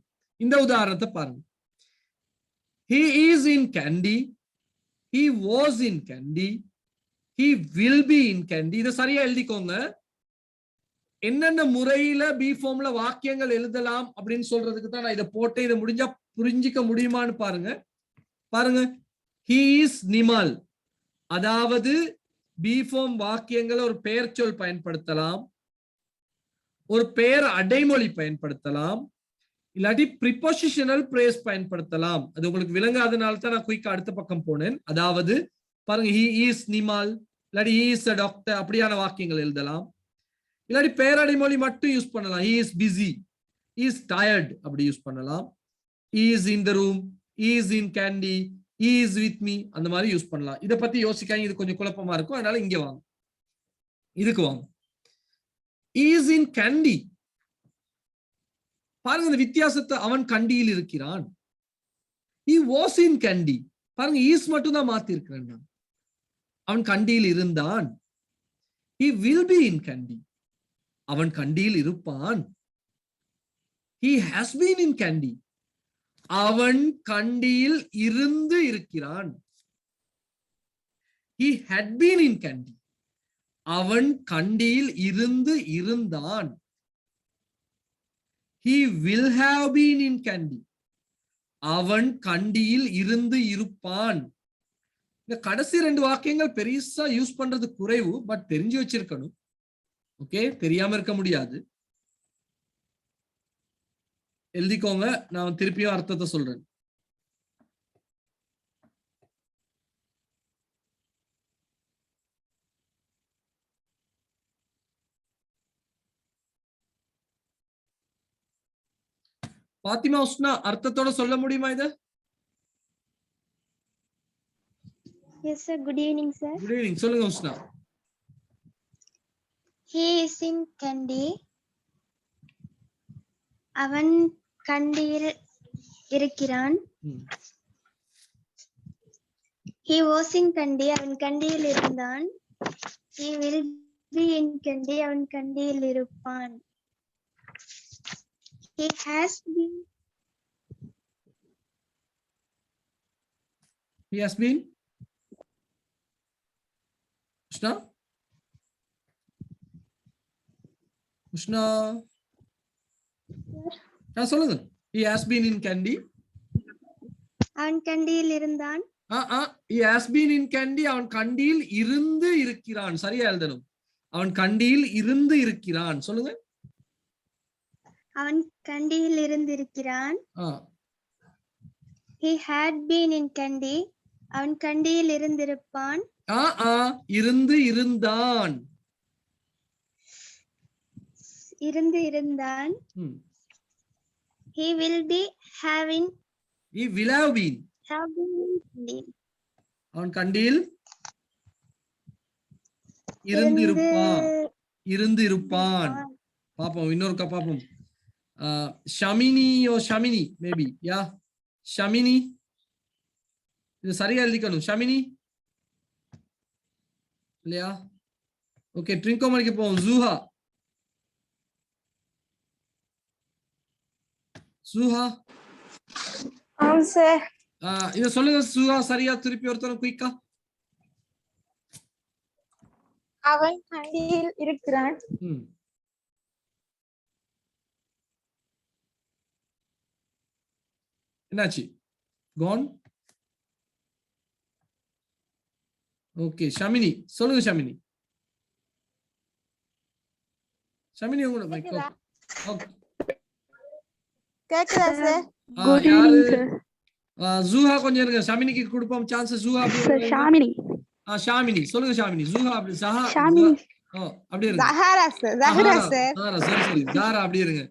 இந்த உதாரணத்தை பாருங்க. He is in Kandy, he was in Kandy, he will be in Kandy. இத சரியா எழுதிக்கோங்க. என்னென்ன முறையில பி ஃபார்ம்ல வாக்கியங்கள் எழுதலாம் அப்படின்னு சொல்றதுக்கு தான் நான் இதை போட்டேன். இதை முடிஞ்சா புரிஞ்சிக்க முடியுமான்னு பாருங்க. he is நிமல், அதாவது பி ஃபார்ம் வாக்கியங்களை ஒரு பெயர் சொல் பயன்படுத்தலாம், ஒரு பெயர் அடைமொழி பயன்படுத்தலாம், இல்லாட்டி ப்ரிபோசிஷனல் பிரேஸ் பயன்படுத்தலாம். அது உங்களுக்கு விளங்காதனால தான் நான் குயிக்கா அடுத்த பக்கம் போனேன். அதாவது பாருங்க, he is நிமால், இல்லாட்டி he is a doctor, அப்படியான வாக்கியங்கள் எழுதலாம். இல்லாட்டி பெயரடைமொழி மட்டும் யூஸ் பண்ணலாம். he is busy, he is tired, அப்படி யூஸ் பண்ணலாம். he is in the room, he is in Kandy, he is with me, அந்த மாதிரி யூஸ் பண்ணலாம். இதை பத்தி யோசிக்காங்க, இது கொஞ்சம் குழப்பமா இருக்கும். அதனால இங்க வாங்க, இதுக்கு வாங்க. he is in Kandy, பாருங்க இந்த வித்தியாசத்தை. அவன் கண்டியில் இருக்கிறான். he was in Kandy, பாருங்க is மட்டும் தான் மாத்தி இருக்கிறேன். அவன் கண்டியில் இருந்தான். he will be in Kandy, அவன் கண்டியில் இருப்பான். he has been in Kandy, அவன் கண்டியில் இருந்து இருக்கிறான். he had been in Kandy, அவன் கண்டியில் இருந்து இருந்தான். he will have been in Kandy, அவன் கண்டியில் இருந்து இருப்பான். இந்த கடைசி 2 வாக்கியங்கள் பெருசா யூஸ் பண்றது குறைவு, பட் தெரிஞ்சு வச்சிருக்கணும். ஓகே, தெரியாம இருக்க முடியாது. எழுதிக்கோங்க, நான் திருப்பியும் அர்த்தத்தை சொல்றேன். பாத்திமா, உஸ்னா, அர்த்தத்தோட சொல்ல முடியுமா இத? Yes sir. Good evening sir. Good evening, சொல்லுங்க உஸ்னா. he is in Kandy, அவன் கண்டியில் இருக்கிறான். he was in Kandy, அவன் கண்டியில் இருந்தான். he will be in Kandy, அவன் கண்டியில் இருப்பான். he has been, he has been. உஸ்னா, உஸ்னா, சொல்லுங்க. he has been in Kandy, அவன் கண்டியில் இருந்தான். he has been in Kandy, அவன் கண்டியில் இருந்து இருக்கிறான். சரியா எழுதணும். அவன் கண்டியில் இருந்து இருக்கிறான். சொல்லுங்க. அவன் கண்டியில் இருந்திருக்கிறான். he had been in Kandy, அவன் கண்டியில் இருந்திருப்பான். இருந்து இருந்தான். இருந்து இருந்தான். he will be having, he will have been, அவன் கண்டியில் இருந்திருப்பான். பாப்போம், இன்னொருக்கா பாப்போம். ஷமினி ஓ ஷமினி, மேபி யா ஷமினி, இது சரியா எழுதிக்கணும். ஷமினி இல்லையா? ஓகே, ட்ரிங்கோமணிக்கு போவோம். ஜூஹா, சுஹா ஆம் சார். இத சொல்லுங்க சுஹா, சரியா திருப்பி ஒருத்தர் குயிக்கா. அவன் கண்டியில் இருக்கிறான். என்னாச்சு? கோன். ஓகே ஷமினி சொல்லுங்க. ஷமினி உங்களோட மைக் ஓகே. கேக்குதா sir? Good evening sir. Juha கொஞ்சம் இருங்க, ஷமினிக்கு கொடுப்போம் சான்ஸ். ஜூஹா சார் ஷாமினி. ஷாமினி சொல்லுங்க. ஷாமினி ஜூஹா அப்படி சஹா ஷாமினி. அப்படி இருங்க. ஜஹரா சார். ஜஹரா சார். சரி ஜாரா அப்படி இருங்க.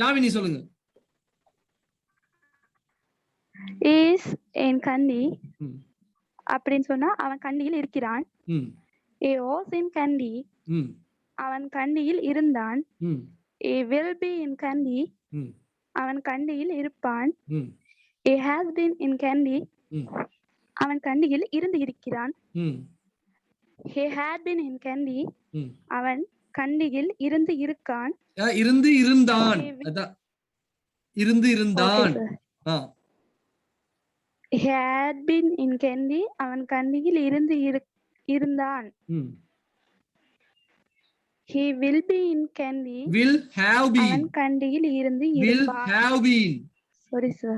ஷாமினி சொல்லுங்க. இஸ் என் கண்டி அப்படின்னு சொன்னா அவன் கண்டியில் இருக்கிறான். ஏ வாஸ் இன் கண்டி அவன் கண்டியில் இருந்தான். ஏ வில் பி இன் கண்டி அவன் கண்டியில் இருப்பான். ஏ ஹாஸ் பீன் இன் கண்டி அவன் கண்டியில் இருந்து இருக்கிறான். ஹே ஹேட் பீன் இன் கண்டி அவன் கண்டியில் இருந்து இருக்கான். இருந்தான். had been in Kandy அவன் கண்டியில் இருந்து இருந்தான். he will be in Kandy will have been அவன் கண்டியில் இருந்து இருப்பான். will have been sorry sir.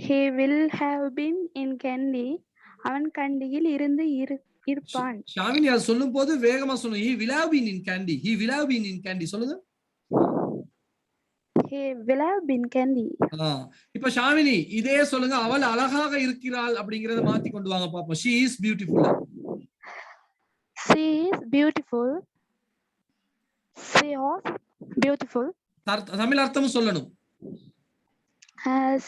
he will have been in Kandy அவன் கண்டியில் இருந்து இருப்பான். ஷாமினி அது சொல்லும் போது வேகமா சொல்லுங்க. he will have been in Kandy. he will have been in Kandy சொல்லுங்க. he will have been Kandy. இப்ப ஷாமினி இதே சொல்லுங்க. அவள் அழகாக இருக்கிறாள் அப்படிங்கறத மாத்தி கொண்டு வாங்க பாப்போம். she is beautiful. she is beautiful. she was beautiful. Tamil அர்த்தமும் சொல்லணும்.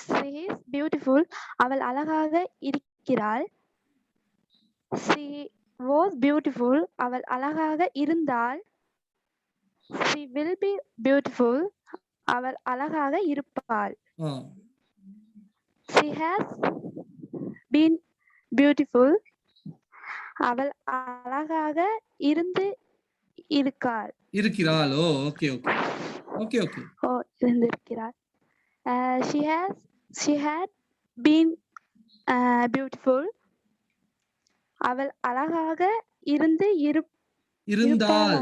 she is beautiful அவள் அழகாக இருக்கிறாள். she was beautiful அவள் அழகாக இருந்தாள். she will be beautiful அவள் அழகாக இருப்பாள். she has been beautiful அவள் அழகாக இருக்கிறாள். Okay இருந்திருக்கிறாள். she had been beautiful அவள் அழகாக இருந்தாள்.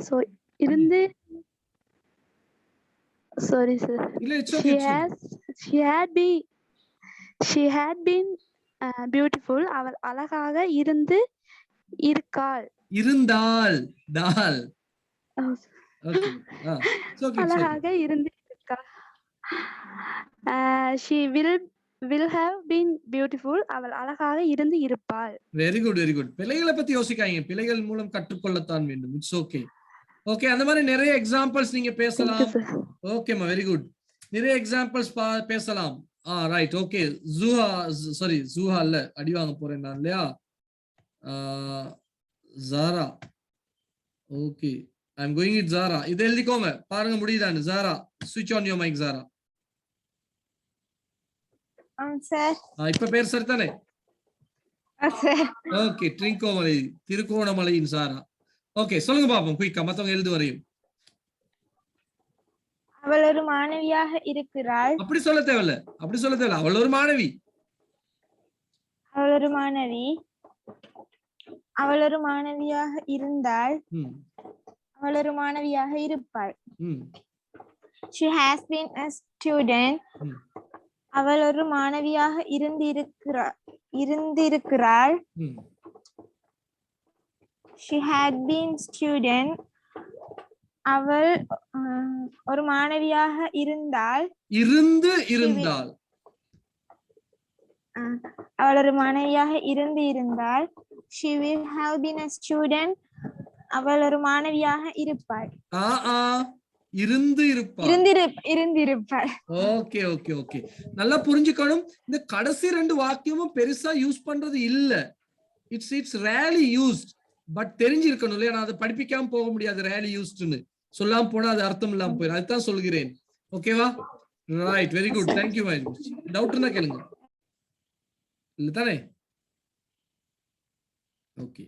so இருந்து sorry sir. she had been beautiful அவள் அழகாக இருந்தாள். அழகாக இருந்திருக்காள். she will have been beautiful அவள் அழகாக இருப்பாள். Very good. பிழைகளை பத்தி யோசிக்காதீங்க. பிழைகள் மூலம் கற்றுக்கொள்ளத்தான் வேண்டும். இட்ஸ் ஓகே அந்த மாதிரி நிறைய எக்ஸாம்பிள்ஸ் நீங்க பேசலாம். ஓகேமா வெரி குட். நிறைய எக்ஸாம்பிள்ஸ் பேசலாம். Right okay. ஜூஹா இல்ல, அடி வாங்க போறேன் நான் இல்லையா. Zara okay I am going it Zara. இது எழுதிக்கோங்க பாருங்க முடியுதான்னு. ஜாரா ஸ்விட்ச் ஆன் யுவர் மைக். ஜாரா இப்ப பேர் சரிதானே? ஓகே ட்ரிங்கோமலை திருகோணமலையின் சாரா. ஓகே சொல்லுங்க பாப்போம் குயிக்கா, மத்தவங்க எழுது வரையும். அவள் ஒரு மாணவியாக இருக்கிறாள். அப்படி சொல்ல தேவையில்ல. அவள் ஒரு மாணவி. அவள் ஒரு மாணவியாக இருந்தாள். அவள் ஒரு மாணவியாக இருப்பாள். she has been a student அவள் ஒரு மாணவியாக இருந்திருக்கிறாள். she had been student அவள் ஒரு மாணவியாக இருந்தாள். அவள் ஒரு மாணவியாக இருந்தாள். she will have been a student அவள் ஒரு மாணவியாக இருப்பாள். இருந்திருப்பாள். ஓகே நல்லா புரிஞ்சுக்கணும். இந்த கடைசி ரெண்டு வாக்கியமும் பெருசா யூஸ் பண்றது இல்ல. It's rarely used. பட் தெரிஞ்சிருக்கணும் இல்லையா. நான் அதை படிப்பிக்காம போக முடியாது. ரேர்லி யூஸ்ட்னு சொல்லாம போனா அது அர்த்தம் இல்லாம போயிடும். அதுதான் சொல்கிறேன். ஓகேவா? Right very good. Thank you very much. Doubt இருந்தா கேளுங்க. இல்ல தானே? Okay.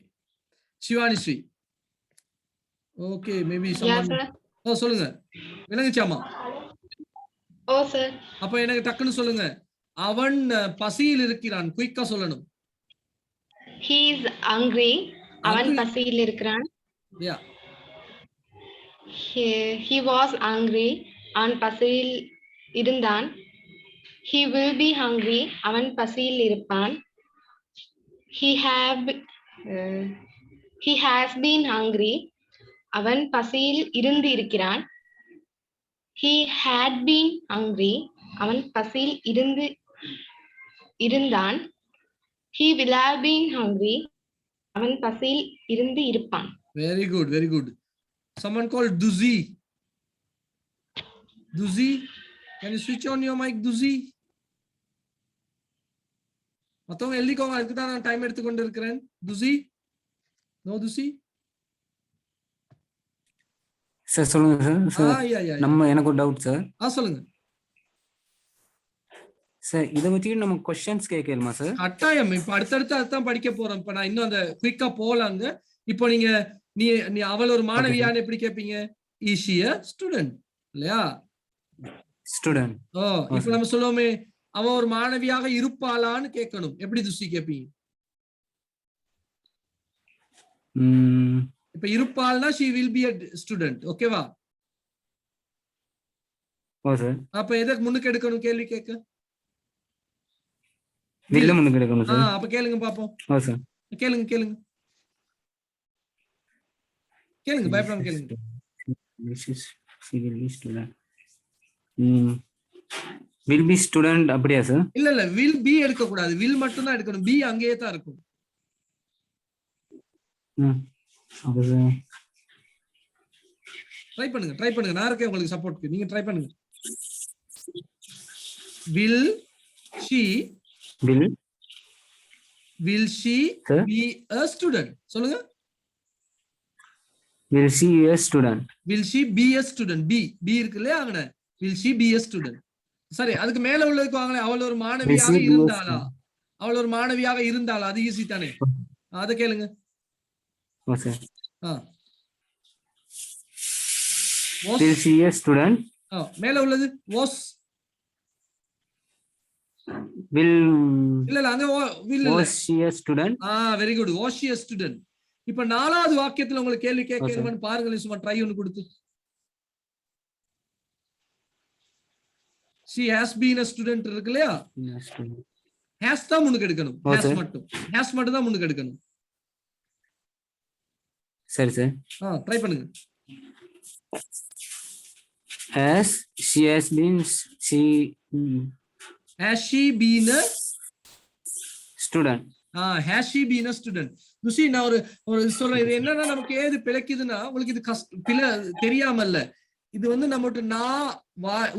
Shivani Shri. Okay maybe ஓ சொல்லுங்க, விளங்குச்சாமா? ஓ சார். அப்ப எனக்கு டக்குன்னு சொல்லுங்க, அவன் பசியில் இருக்கிறான். குயிக்கா சொல்லணும். He is hungry. அவன் Hungry. பசியில் இருக்கிறான். Yeah. He was hungry. அவன் பசியில் இருந்தான். He will be hungry. அவன் பசியில் இருப்பான். He has been hungry. அவன் பசியில் இருந்து இருக்கிறான். He had been hungry. அவன் பசியில் இருந்தான். He will have been hungry. அவன் பசியில் இருந்து இருப்பான். Very good, very good. Someone called Duzi. Duzi, can you switch on your mic, Duzi? மத்தவங்க எழுதிக்கோங்க, அதுக்கு தான் நான் டைம் எடுத்துக்கொண்டு இருக்கிறேன். Duzi? No Duzi? சார் சொல்லுங்க சார். நம்ம எனக்கு ஒரு டவுட் சார். சொல்லுங்க சார். இத பத்தி நம்ம क्वेश्चंस கேட்கலாமா சார்? கட்டாயம். இப்ப அடுத்தடுத்து அதான் படிக்க போறோம். இப்ப நான் இன்னும் அந்த குயிக்கா போலாங்க. இப்போ நீ அவள் ஒரு மாணவியான்னு எப்படி கேட்பீங்க? Is she a student? இல்லையா? ஸ்டூடண்ட். இப்ப நம்ம சொல்லுவோமே, அவ ஒரு மாணவியாக இருப்பாளான்னு கேட்கணும். எப்படி துசி கேட்பீங்க? இப்ப இருப்பாள்னா she will be a student. ஓகேவா? ஓ சார். அப்ப எதுக்கு முன்னுக்கு எடுக்கணும் கேள்வி கேட்க? வில்ல முன்னுக்கு எடுக்கணும் சார். அப்ப கேளுங்க பாப்போம். ஓ சார். கேளுங்க பயப்படாம கேளுங்க. will be student அப்படியா சார்? இல்ல will be எடுக்க கூடாது. will மட்டும் தான் எடுக்கணும். be அங்கேயே தான் இருக்கும். ட்ரை பண்ணுங்க. நான் இருக்கேன் உங்களுக்கு சப்போர்ட்க்கு. நீங்க ட்ரை பண்ணுங்க. will she be a student? சொல்லுங்க. will she be a student? will she be a student? be இருக்குல்ல அங்கன. will she be a student? சரி, அதுக்கு மேல உள்ளதுக்கு வாங்களே. அவள் ஒரு மாணவியாக இருந்தாளா? அது ஈஸி தானே. அத கேளுங்க. Okay. will she be a student? மேல உள்ளது was. இல்ல அங்க will was she a student? very good. was she a student? இப்ப நாலாவது வாக்கியத்துல உங்களுக்கு கேள்வி கேட்கணும்னு பாருங்க. சும்மா ட்ரை ஒன்னு கொடுத்து. she has been a student இருக்கு இல்லையா? has தான் முன்னுக்கு எடுக்கணும். has மட்டும் தான் முன்னுக்கு எடுக்கணும். சரி சார். ட்ரை பண்ணுங்க. has she been a student? has she been a student? துசி, நான் ஒரு சொல்றேன். இது என்னன்னா, நமக்கு ஏது பிழைக்குதுன்னா, உங்களுக்கு இது தெரியாம இல்ல. இது வந்து நம்மகிட்ட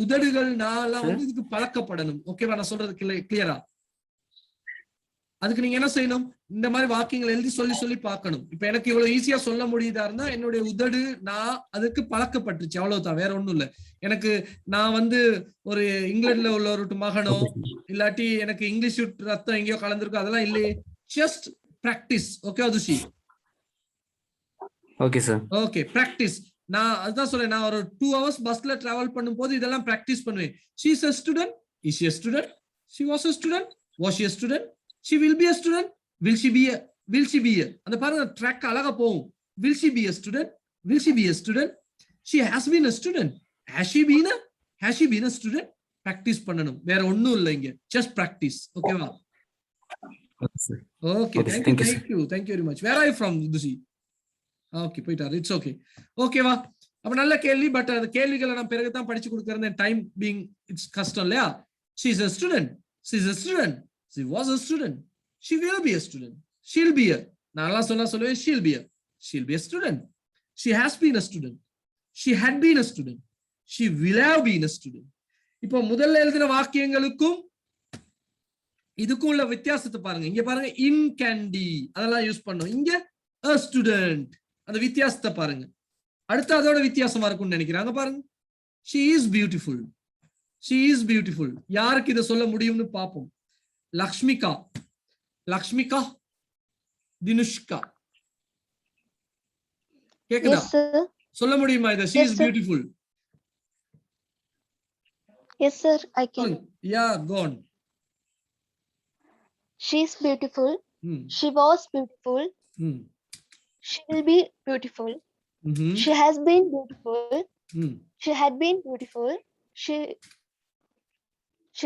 உதடுகள் நாலாம் வந்து இதுக்கு பழக்கப்படணும். ஓகேவா? நான் சொல்றது கிளியரா? அதுக்கு நீங்க என்ன செய்யணும்? இந்த மாதிரி வாக்கியங்கள் எழுதி சொல்லி பார்க்கணும். இப்ப எனக்கு இவ்வளவு ஈஸியா சொல்ல முடியுதா இருந்தா என்னுடைய உதடு அதுக்கு பழக்கப்பட்டுச்சு, அவ்வளவுதான். வேற ஒண்ணும் இல்ல. நான் வந்து ஒரு இங்கிலாந்துல உள்ள ஒரு மகனோ இல்லாட்டி எனக்கு இங்கிலீஷ் ரத்தம் எங்கேயோ கலந்துருக்கும், அதெல்லாம் இல்லையே. Just practice. Okay Thushi? Okay sir. Okay, practice. நான் அதுதான் சொல்றேன். நான் ஒரு 2 hours பஸ்ல டிராவல் பண்ணும் போது இதெல்லாம் பிராக்டிஸ் பண்ணுவேன். she is a student. is she a student? she was a student. was she a student? she will be a student. will she be a அந்த பாருங்க, ட்ராக் அழகா போகும். will she be a student? will she be a student? she has been a student. has she been a student? Practice பண்ணணும். வேற ஒண்ணும் இல்ல இங்க. just practice. ஓகேவா? okay, thank you very much. where are you from, Dusi? Okay, போயிட்டாரு. It's okay. ஓகேவா? அப்ப நல்ல கேள்வி. பட் அந்த கேள்விகளை நான் பிறகுதான் படிச்சு கொடுக்கறேன். டைம் பீங் இட்ஸ் கஷ்டம் இல்லையா? she is a student. she is a student. she was a student. she will be a student. she'll be a. நான் சொல்லுவேன் she'll be a student. she has been a student. she had been a student. she will have been a student. இப்போ முதல்ல எழுதின வாக்கியங்களுக்கும் இதுக்கும் உள்ள வித்தியாசத்தை பாருங்க. இங்க பாருங்க, in candy அதெல்லாம் யூஸ் பண்ணோம். இங்க a student. அந்த வித்தியாசத்தை பாருங்க. அடுத்து அதோட வித்தியாசமா இருக்கும்னு நினைக்கிறாங்க. பாருங்க, she is beautiful. யாருக்கு இதை சொல்ல முடியும்னு பாப்போம். லக்ஷ்மிகா, தினுஷ்கா. கேக்குதா? சொல்ல முடியுமா இத? she Yes, is sir. beautiful. Yes, sir, I can. Yeah, go on. She is beautiful. Hmm. She was beautiful. Hmm. She will be beautiful. Mhm. She has been beautiful. Hmm. She had been beautiful. She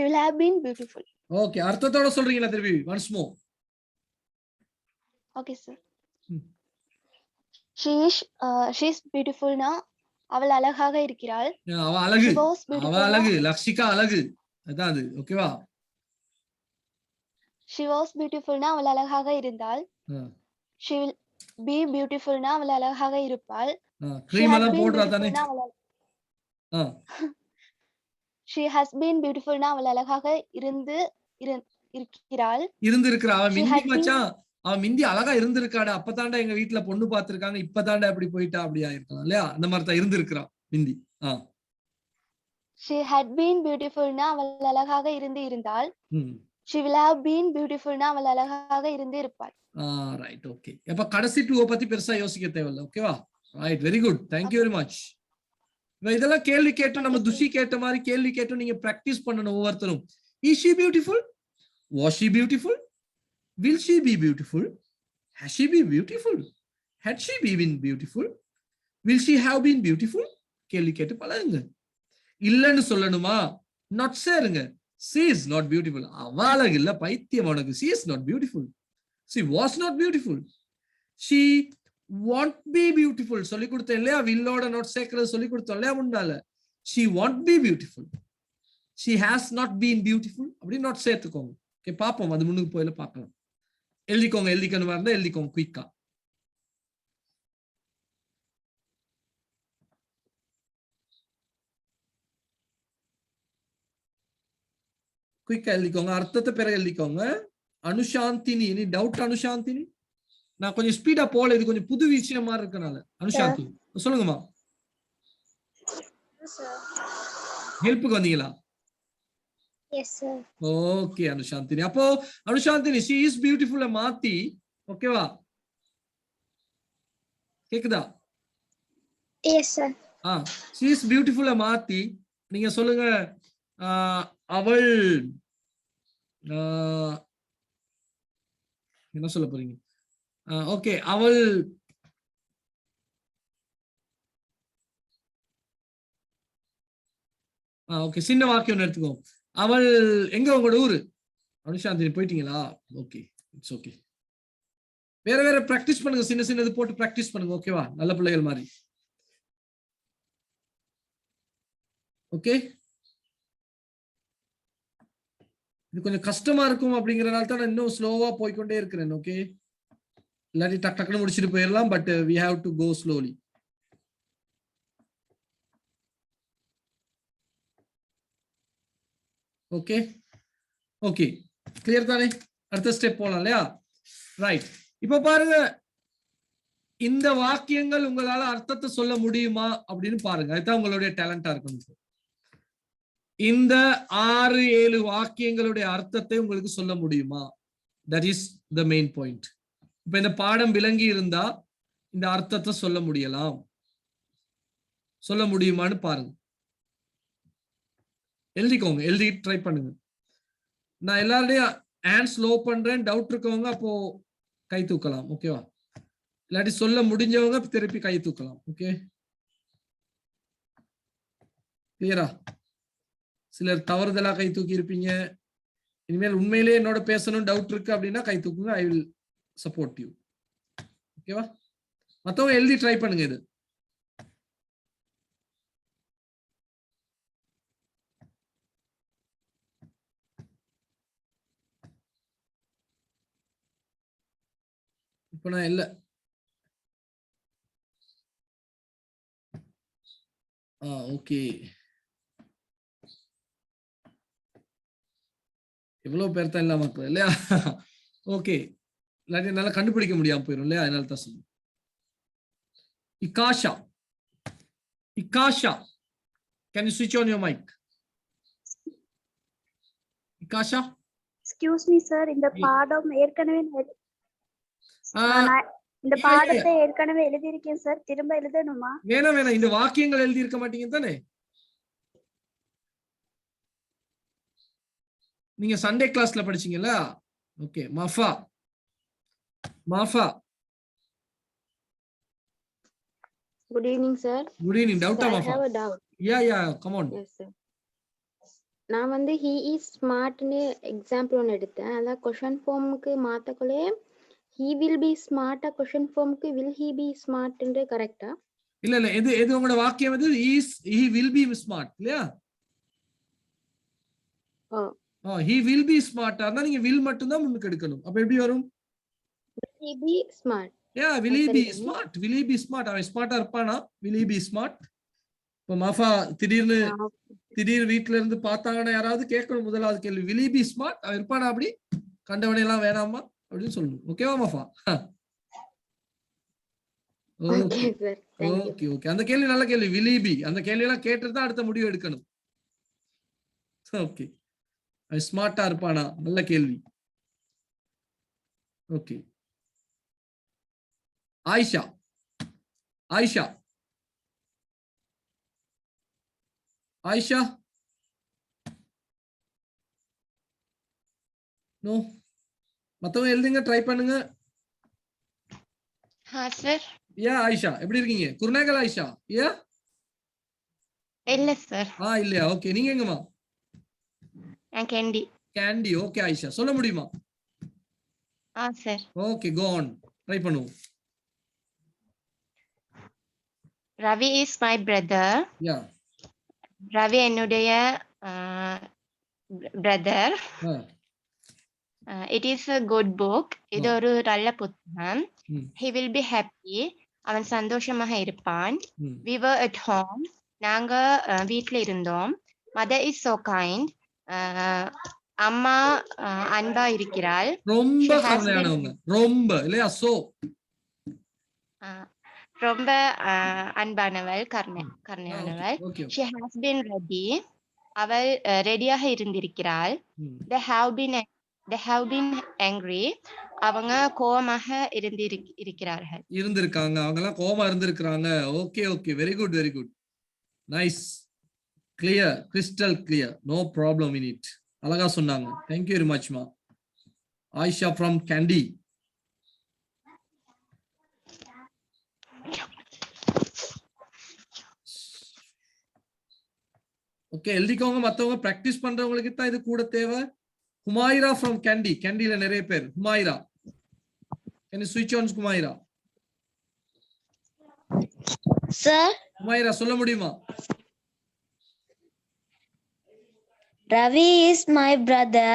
will have been beautiful. Okay, அர்த்தத்தோட சொல்றீங்களா திருப்பி? once more. Okay, sir. Hmm. She is beautiful now. அவள் அழகாக இருக்கிறாள். அவ அழகு. She was அவ beautiful அழகு. now. Lakshika அழகு. அதான் அது. ஓகேவா? She was beautiful now. அவள் அழகாக இருந்தாள். She will be beautiful now. அவள் அழகாக இருப்பாள். க்ரீம் எல்லாம் போடுறா தானே? She has been beautiful now. அவள் அழகாக இருக்கிறாள். இருந்திருக்கிறா. அவ மிந்தி மச்சான். அவ மிந்தி அழகா இருந்திருக்காடா. அப்பதாண்டா எங்க வீட்ல பொண்ணு பாத்துருக்காங்க. இப்பதாண்டா இப்படி போயிட்டா அப்படி ஆயிருக்கலாம் இல்லையா? அந்த மாதிரி தான் இருந்திருக்கிறா மிந்தி. She had been beautiful now. அவள் அழகாக இருந்தாள். She will have been beautiful now. அவள் அழகாக இருப்பாள். Right, okay. அப்ப கடைசி 2 பத்தி பெருசா யோசிக்க தேவையில்லை. ஓகேவா? Right, very good. Thank you very much. இதெல்லாம் கேள்வி கேட்டு நம்ம துஷி கேட்ட மாதிரி கேள்வி கேட்டு நீங்க பிராக்டிஸ் பண்ணணும் ஒவ்வொருத்தரும். Is she beautiful? Was she beautiful? Will she be beautiful? Has she been beautiful? Had she been beautiful? Will she have been beautiful? கேள்வி கேட்டு பழகுங்க. இல்லன்னு சொல்லணுமா? not சேருங்க. she is not beautiful. அவ அழகு இல்ல, பைத்தியம் உனக்கு. she is not beautiful. she was not beautiful. she won't be beautiful. சொல்லி கொடுத்தேன் இல்லையா? வில்லோட not சேர்க்கிறது சொல்லி கொடுத்தோம் இல்லையா முன்னால? she won't be beautiful. she has not been beautiful. அப்படி not சேர்த்துக்கோங்க. ஓகே, பாப்போம். அது முன்னுக்கு போயில பார்க்கலாம். எழுதிக்கோங்க. எழுதிக்கணுமா இருந்தா எழுதிக்கோங்க குயிக்கா. குயிக்கா எழுதிக்கோங்க. அர்த்தத்தை பிறகு எழுதிக்கோங்க. அனுசாந்தினி, இனி டவுட் அனுசாந்தினி? நான் கொஞ்சம் ஸ்பீடா போல, இது கொஞ்சம் புது விஷயமா இருக்கனால. அனுசாந்தினி சொல்லுங்கம்மா. ஹெல்ப்புக்கு வந்தீங்களா? Yes, sir. ஓகே அனுசாந்தினி. அப்போ அனுசாந்தினி she is beautiful மாத்தி, ஓகேவா? கேக்குதா? Yes, sir. she is beautiful மாத்தி நீங்க சொல்லுங்க. அவள் என்ன சொல்ல போறீங்க? ஓகே, அவள் ஓகே, சின்ன வாக்கியம் எடுத்துக்கோ. அவள் எங்க உங்களோட ஊரு? அனுசாந்தினி போயிட்டீங்களா? Okay, it's okay. வேற வேற பிராக்டிஸ் பண்ணுங்க. சின்ன சின்னது போட்டு பிராக்டிஸ் பண்ணுங்க. ஓகேவா? நல்ல பிள்ளைகள் மாதிரி. ஓகே, இது கொஞ்சம் கஷ்டமா இருக்கும் அப்படிங்கறதுனால தான் நான் இன்னும் ஸ்லோவா போய்கொண்டே இருக்கிறேன். ஓகே, இல்லாட்டி டக் டக்குன்னு முடிச்சுட்டு போயிடலாம். But we have to go slowly. Okay okay, clear தானே? அடுத்த ஸ்டெப் போலாம் இல்லையா? ரைட். இப்ப பாருங்க, இந்த வாக்கியங்கள் உங்களால அர்த்தத்தை சொல்ல முடியுமா அப்படின்னு பாருங்க. அதுதான் உங்களுடைய டேலண்டா இருக்கணும். இந்த 6-7 வாக்கியங்களுடைய அர்த்தத்தை உங்களுக்கு சொல்ல முடியுமா? That is the main point. இப்ப இந்த பாடம் விளங்கி இருந்தா இந்த அர்த்தத்தை சொல்ல முடியலாம். சொல்ல முடியுமான்னு பாருங்க. எழுதிக்கோங்க. எழுதி ட்ரை பண்ணுங்க. நான் எல்லாருடையும் ஹேண்ட் ஸ்லோ பண்றேன். டவுட் இருக்கவங்க அப்போ கை தூக்கலாம். ஓகேவா? இல்லாட்டி சொல்ல முடிஞ்சவங்க திருப்பி கை தூக்கலாம். ஓகே, கிளியரா? சிலர் தவறுதலா கை தூக்கி இருப்பீங்க. இனிமேல் உண்மையிலேயே என்னோட பேசணும் டவுட் இருக்கு அப்படின்னா கை தூக்குங்க. I will support you. ஓகேவா? மத்தவங்க எழுதி ட்ரை பண்ணுங்க. இது இப்ப நான் இல்ல. ஓகே, எவ்வளவு பேர் தான் இல்லாம இருக்கு இல்லையா? ஓகே, இல்லாட்டி என்னால கண்டுபிடிக்க முடியாம போயிடும் இல்லையா? அதனால தான் சொல்லுங்க. Ikasha, Ikasha, can you switch on your mic? Ikasha, excuse me sir, இந்த பாடம் ஏற்கனவே இந்த பாடத்தை ஏற்கனவே எழுதியிருக்கேன் சார், திரும்ப எழுதணுமா? வேணாம், இந்த வாக்கியங்கள் எழுதி இருக்க மாட்டீங்க தானே? நீங்க சண்டே கிளாஸ்ல படிச்சீங்கல்ல? Okay. Mafa good evening sir. Good evening. டவுட்டா Mafa? I have a doubt. Yeah come on. Yes sir. நான் வந்து he is smartனு எக்ஸாம்பிள் ஒன்று எடுத்தேன். அதான் கொஷன் ஃபார்முக்கு மாத்தக்குள்ளே he will be smart question ஃபார்முக்கு will he be smartன்ற கரெக்டா? இல்ல எது உங்களோட வாக்கியம் வந்து he will be smart இல்லையா? he will be smart ஆனா நீங்க will மட்டும் தான் முன்னுக்கு எடுக்கணும். அப்ப எப்படி வரும்? will he be smart. will he be smart? will he be smart? அவன் ஸ்மார்ட்டா இருப்பானா? will he be smart? இப்ப மாஃபா திடீர் வீட்டுல இருந்து பார்த்தாங்கன்னா யாராவது கேட்கணும் முதலாவது கேள்வி, will he be smart? அவன் இருப்பானா அப்படி? கண்டவனை எல்லாம் வேணாமா அப்படின்னு சொல்லணும். ஓகேவா மாஃபா? ஓகே. அந்த கேள்வி நல்ல கேள்வி. will he be அந்த கேள்வி எல்லாம் கேட்டுட்டு தான் அடுத்த முடிவு எடுக்கணும். ஓகே. அவன் ஸ்மார்ட்டா இருப்பானா? நல்ல கேள்வி. ஓகே. ஆயிஷா நோ. மத்தவங்க எழுதுங்க, ட்ரை பண்ணுங்க. சார். ஆயிஷா எப்படி இருக்கீங்க? குருநகல் ஆயிஷா? இல்ல சார். இல்லையா? ஓகே. நீங்க எங்கம்மா? கேண்டி. ஓகே ஆயிஷா, சொல்ல முடியுமா? Sir. Okay, go on. Try பண்ணுவோம். Ravi is my brother. Ravi என்னுடைய brother. It is a good book. இது ஒரு நல்ல புத்தகம். He will be happy. அவன் சந்தோஷமாக இருப்பான். We were at home. நாங்க வீட்ல இருந்தோம். Mother is so kind. அம்மா அன்பா இருக்கிறாள். ரொம்ப கருணையானவங்க. ரொம்ப இல்லையா? சோ ரொம்ப அன்பானவள், கருணையானவள். She has been ready. அவள் ரெடியாக இருந்திருக்கிறாள். They have been angry. அவங்க கோபமாக இருந்திருக்காங்க. அவங்க எல்லாம் கோபமா இருந்திருக்காங்க. Okay. Very good. Nice. Clear, crystal clear. No problem in it. அழகா சொன்னாங்க. தேங்க்யூ வெரி மச் மா. Ayesha from candy. ஓகே, எழுதிக்கோங்க. மத்தவங்க பிராக்டிஸ் பண்றவங்களுக்கு தான் இது கூட தேவை. ஹுமாயிரா ஃப்ரம் கேண்டி. கேண்டில நிறைய பேர். Humaira, can you switch on Humaira? Sir. Humaira சொல்ல முடியுமா? Ravi is my brother.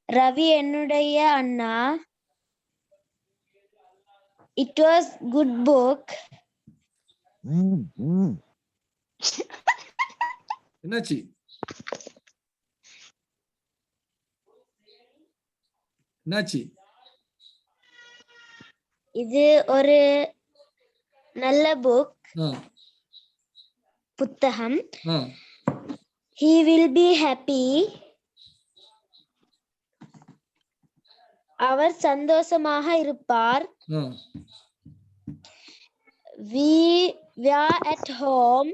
Ravi என்னுடைய அண்ணா. It was good book. என்னாச்சு? இது ஒரு நல்ல புக், புத்தகம். He will be happy. அவர் சந்தோஷமாக இருப்பார். We were at home.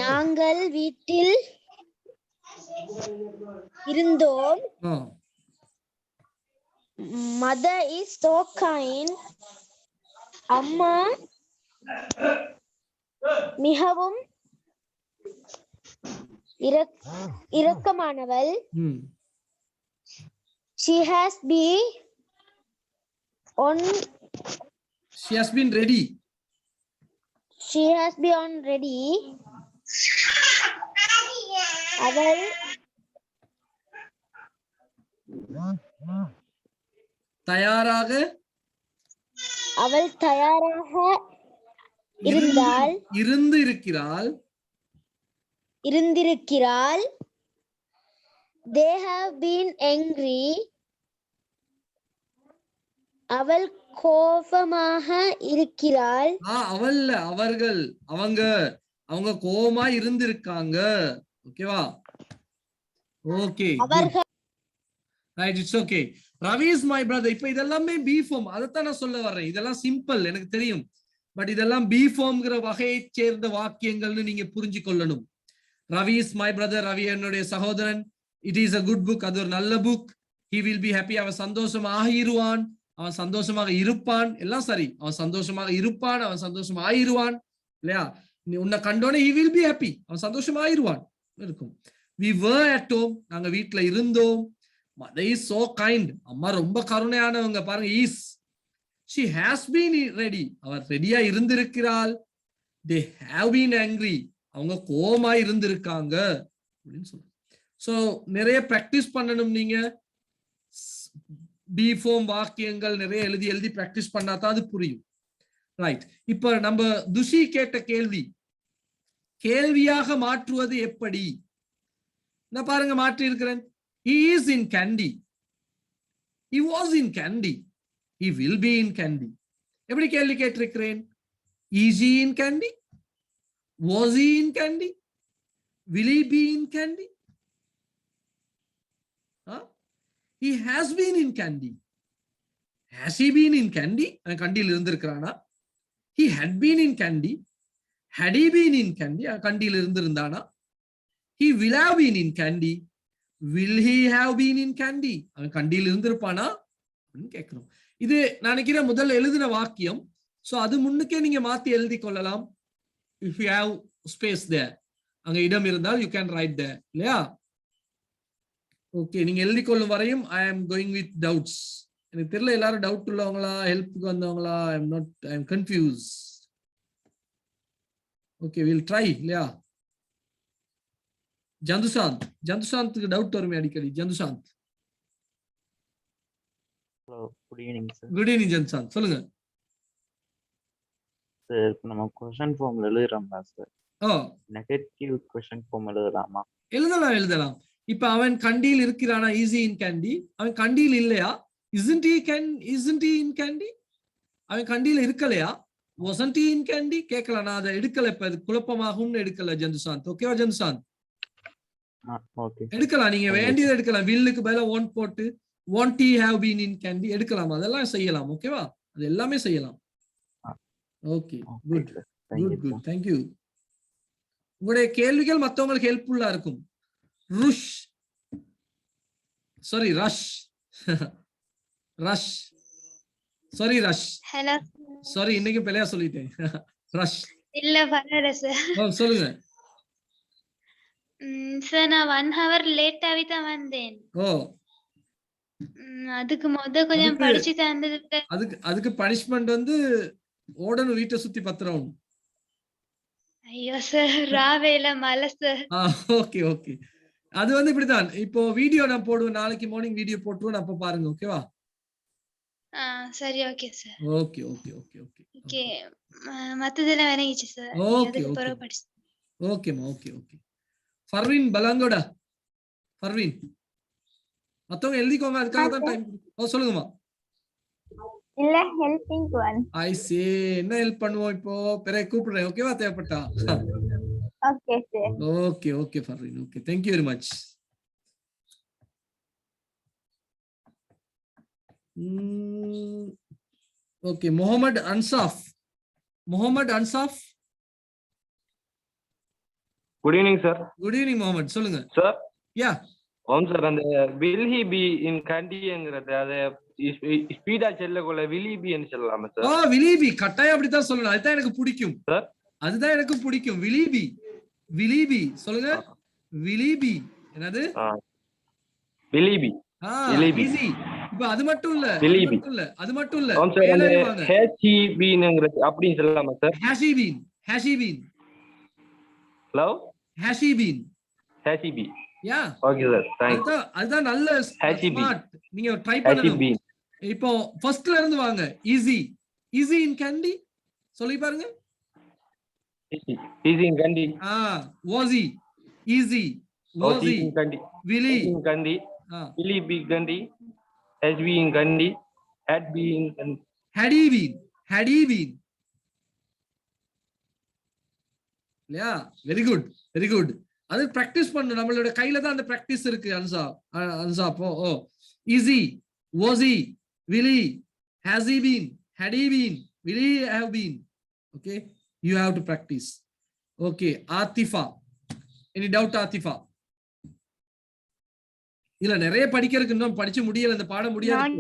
நாங்கள் வீட்டில் இருந்தோம். Mother is so kind. அம்மா மிகவும் இரக்கமானவள். She has been ready. She has been ready. அவள் தயாராக இருந்திருக்கிறாள். They have been angry. அவள் கோபமாக இருக்கிறாள். அவங்க கோபமா இருந்திருக்காங்க. ஓகேவா? Okay right, it's okay. Ravi is my brother. இப்ப இதெல்லாமே பி ஃபார்ம், அதைத்தான் நான் சொல்ல வர்றேன். இதெல்லாம் சிம்பிள், எனக்கு தெரியும். பட் இதெல்லாம் பி ஃபார்ம்ங்கிற வகையை சேர்ந்த வாக்கியங்கள்னு நீங்க புரிஞ்சு கொள்ளணும். Ravi is my brother, Ravi என்னுடைய சகோதரன். It is a good book, அது ஒரு நல்ல book. He will be happy, அவன் சந்தோஷமாக இருவான், அவன் சந்தோஷமாக இருப்பான். எல்லாம் சரி, அவன் சந்தோஷமாக இருப்பான், அவன் சந்தோஷமா ஆயிருவான் இல்லையா? நீ உன்னை கண்டோனே he will be happy, அவன் சந்தோஷமா ஆயிருவான் இருக்கும். we were at home, நாங்க வீட்டுல இருந்தோம். mother is so kind, அம்மா ரொம்ப கருணையானவங்க பாருங்க. is she has been ready, அவர் ரெடியா இருந்திருக்கிறாள். they have been angry, அவங்க கோவமா இருந்திருக்காங்க அப்படின்னு சொல்லுங்க. சோ நிறைய பிராக்டிஸ் பண்ணணும். நீங்க பி ஃபார்ம் வாக்கியங்கள் நிறைய எழுதி பிராக்டிஸ் பண்ணாதான் அது புரியும். ரைட், இப்ப நம்ம துஷி கேட்ட கேள்வியாக மாற்றுவது எப்படி? நான் பாருங்க மாற்றி இருக்கிறேன். he is in Kandy, he was in Kandy, he will be in Kandy. எப்படி கேள்வி கேட்டிருக்கிறேன்? is he in Kandy, was he in Kandy, will he be in Kandy? he has been in Kandy, has he been in Kandy? அவன் கண்டியில் இருந்திருக்கிறானா? he had been in Kandy, had he been in Kandy? அவன் கண்டியில் இருந்திருந்தானா? he will have been in Kandy, will he have been in Kandy? அவன் கண்டியில் இருந்திருப்பானா அப்படின்னு கேட்கணும். இது நான் நினைக்கிறேன் முதல்ல எழுதின வாக்கியம். சோ அது முன்னுக்கே நீங்க மாத்தி எழுதி கொள்ளலாம். if you have space there, அங்க இடம் இருந்தால் you can write there இல்லையா? ஓகே, நீங்க எழுதி கொள்ளும் வரையும் I am going with doubts. எனக்கு தெரியல எல்லாரும் டவுட் உள்ளவங்களா, ஹெல்ப்புக்கு வந்தவங்களா? I am confused. ஓகே, we'll try இல்லையா? ஜந்துசாந்த்க்கு டவுட் வருமே அடிக்கடி. Janthusanth. Hello, good evening sir. Good evening Janthusanth, சொல்லுங்க சார். இப்போ நம்ம क्वेश्चन ஃபார்ம்ல எழுதுறோம்ல சார், நெகட்டிவ் क्वेश्चन ஃபார்ம் எழுதலாமா? எழுதலாம். இப்ப அவன் கண்டியில் இருக்கிறானா? Is he in Kandy. அவன் கண்டியில் இல்லையா? isn't he in Kandy? அவன் கண்டியில் இருக்கலையா? wasn't he in Kandy? கேட்கலாம். நான் அதை எடுக்கல, இப்ப குழப்பமாகவும் எடுக்கல ஜந்துசாந்த். ஓகேவா ஜந்துசாந்த்? எடுக்கலாம், நீங்க வேண்டியதை எடுக்கலாம். வில்லுக்கு பதிலா won't போட்டு won't he have been in Kandy எடுக்கலாம். அதெல்லாம் செய்யலாம். ஓகேவா? அது எல்லாமே செய்யலாம். Okay, good good good, thank you. உங்களுடைய கேள்விகள் மற்றவங்களுக்கு ஹெல்ப்ஃபுல்லா இருக்கும். ரஷ் ஹலோ, சாரி இன்னைக்கு பிள்ளையா சொல்லிட்டேன். ரஷ் இல்ல பரவாயில்ல சார். சொல்லுங்க சார். நான் 1 hour லேட்டாவே தான் வந்தேன். அதுக்கு கொஞ்சம் படிச்சு தந்ததுக்கு அதுக்கு பனிஷ்மெண்ட் வந்து ஓடணும், வீட்டை சுத்தி 10 ரவுண்ட். ஐயோ சார், ராவேல மலை சார். ஓகே ஓகே, அது வந்து இப்படிதான். இப்போ வீடியோ நான் போடுவேன், நாளைக்கு மார்னிங் வீடியோ போட்டுருவேன், அப்ப பாருங்க. ஓகேவா? சரி, okay sir. Okay okay okay okay okay, மத்ததெல்லாம் வேணாச்சு சார். ஓகே ஓகேமா, ஓகே ஓகே. ஃபர்வீன் பலாங்கோடா, ஃபர்வீன் மத்தவங்க எழுதிக்கோங்க, அதுக்காக தான் டைம். சொல்லுங்கம்மா. இல்ல, ஹெல்பிங் ஒன். ஐ சே, என்ன ஹெல்ப் பண்ணுவோம் இப்போ? பிறகு கூப்பிடுறேன். ஓகேவா? தேவைப்பட்டா. Okay sir. Okay okay Farveen, okay, thank you very much. Okay, Muhammad Ansaf. Good evening sir. Good evening Muhammad, சொல்லுங்க சார். யா சார், அந்த will he be in Kandyங்கிறது அத ஸ்பீடா செல்லக்குள்ள will he be ன்னு சொல்லலாமா சார்? will he be கட்டாயம் அப்படிதான் சொல்லணும். அதுதான் எனக்கு பிடிக்கும் சார். அதுதான் எனக்கு பிடிக்கும். will he be சொல்லுங்க. will he be என்னது? will he be. ஈஸி. இப்போ அது மட்டும் இல்ல, அது மட்டும் இல்ல. has he beenங்கிறது அப்படி சொல்லலாமா sir? has he been. Hello, has he been. Yeah, okay sir, thanks. அதுதான் நல்ல ஸ்மார்ட். நீங்க ட்ரை பண்ணணும். இப்போ ஃபர்ஸ்ட்ல இருந்து வாங்க. easy in Kandy சொல்லி பாருங்க. easy in Kandy. was he. easy was he in Kandy. will he in Kandy. will he be Kandy. has been in Kandy. had been in Kandy. had he been. Yeah, very good. அது practice பண்ணணும். நம்மளோட கையில தான் அந்த practice இருக்கு. Answer oh is he, was he, will he, has he been, had he been, will he have been. Okay, you have to practice. Okay, Atifa, any doubt? Atifa இல்ல நிறைய படிக்கிறதுக்கு இன்னும் படிச்சு முடியல, இந்த பாடம் முடியாது.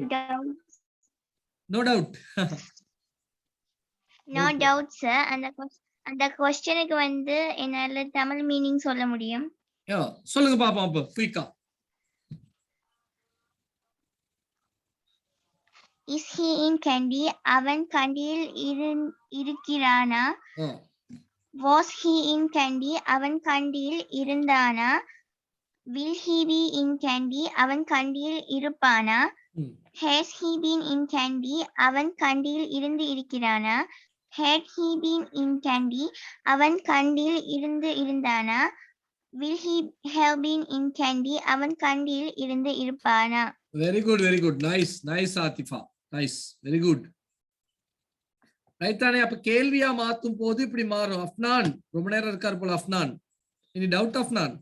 No doubt. No doubt sir. அந்த क्वेश्चனுக்கு வந்து என்னால தமிழ் மீனிங் சொல்ல முடியும். சொல்லுங்க பாப்போம் அப்ப குயிக்கா. Is he in Kandy? அவன் கண்டியில் இருக்கிறானா? Was he in Kandy? அவன் கண்டியில் இருந்தானா? Will he be in Kandy? அவன் கண்டியில் இருப்பானா? Has he been in Kandy? அவன் கண்டியில் இருந்து இருக்கிறானா? Had he been in Kandy? அவன் கண்டியில் இருந்து இருந்தானா? Will he have been in Kandy? அவன் கண்டியில் இருந்து இருப்பானா? Very good, very good. Nice Atifa. Nice, very good. Right தானே? அப்ப கேள்வியா மாத்தும் போது இப்படி மாறும். அஃப்னான் ரொம்ப நேரம் இருக்கார் போல. Afnan, any doubt Afnan?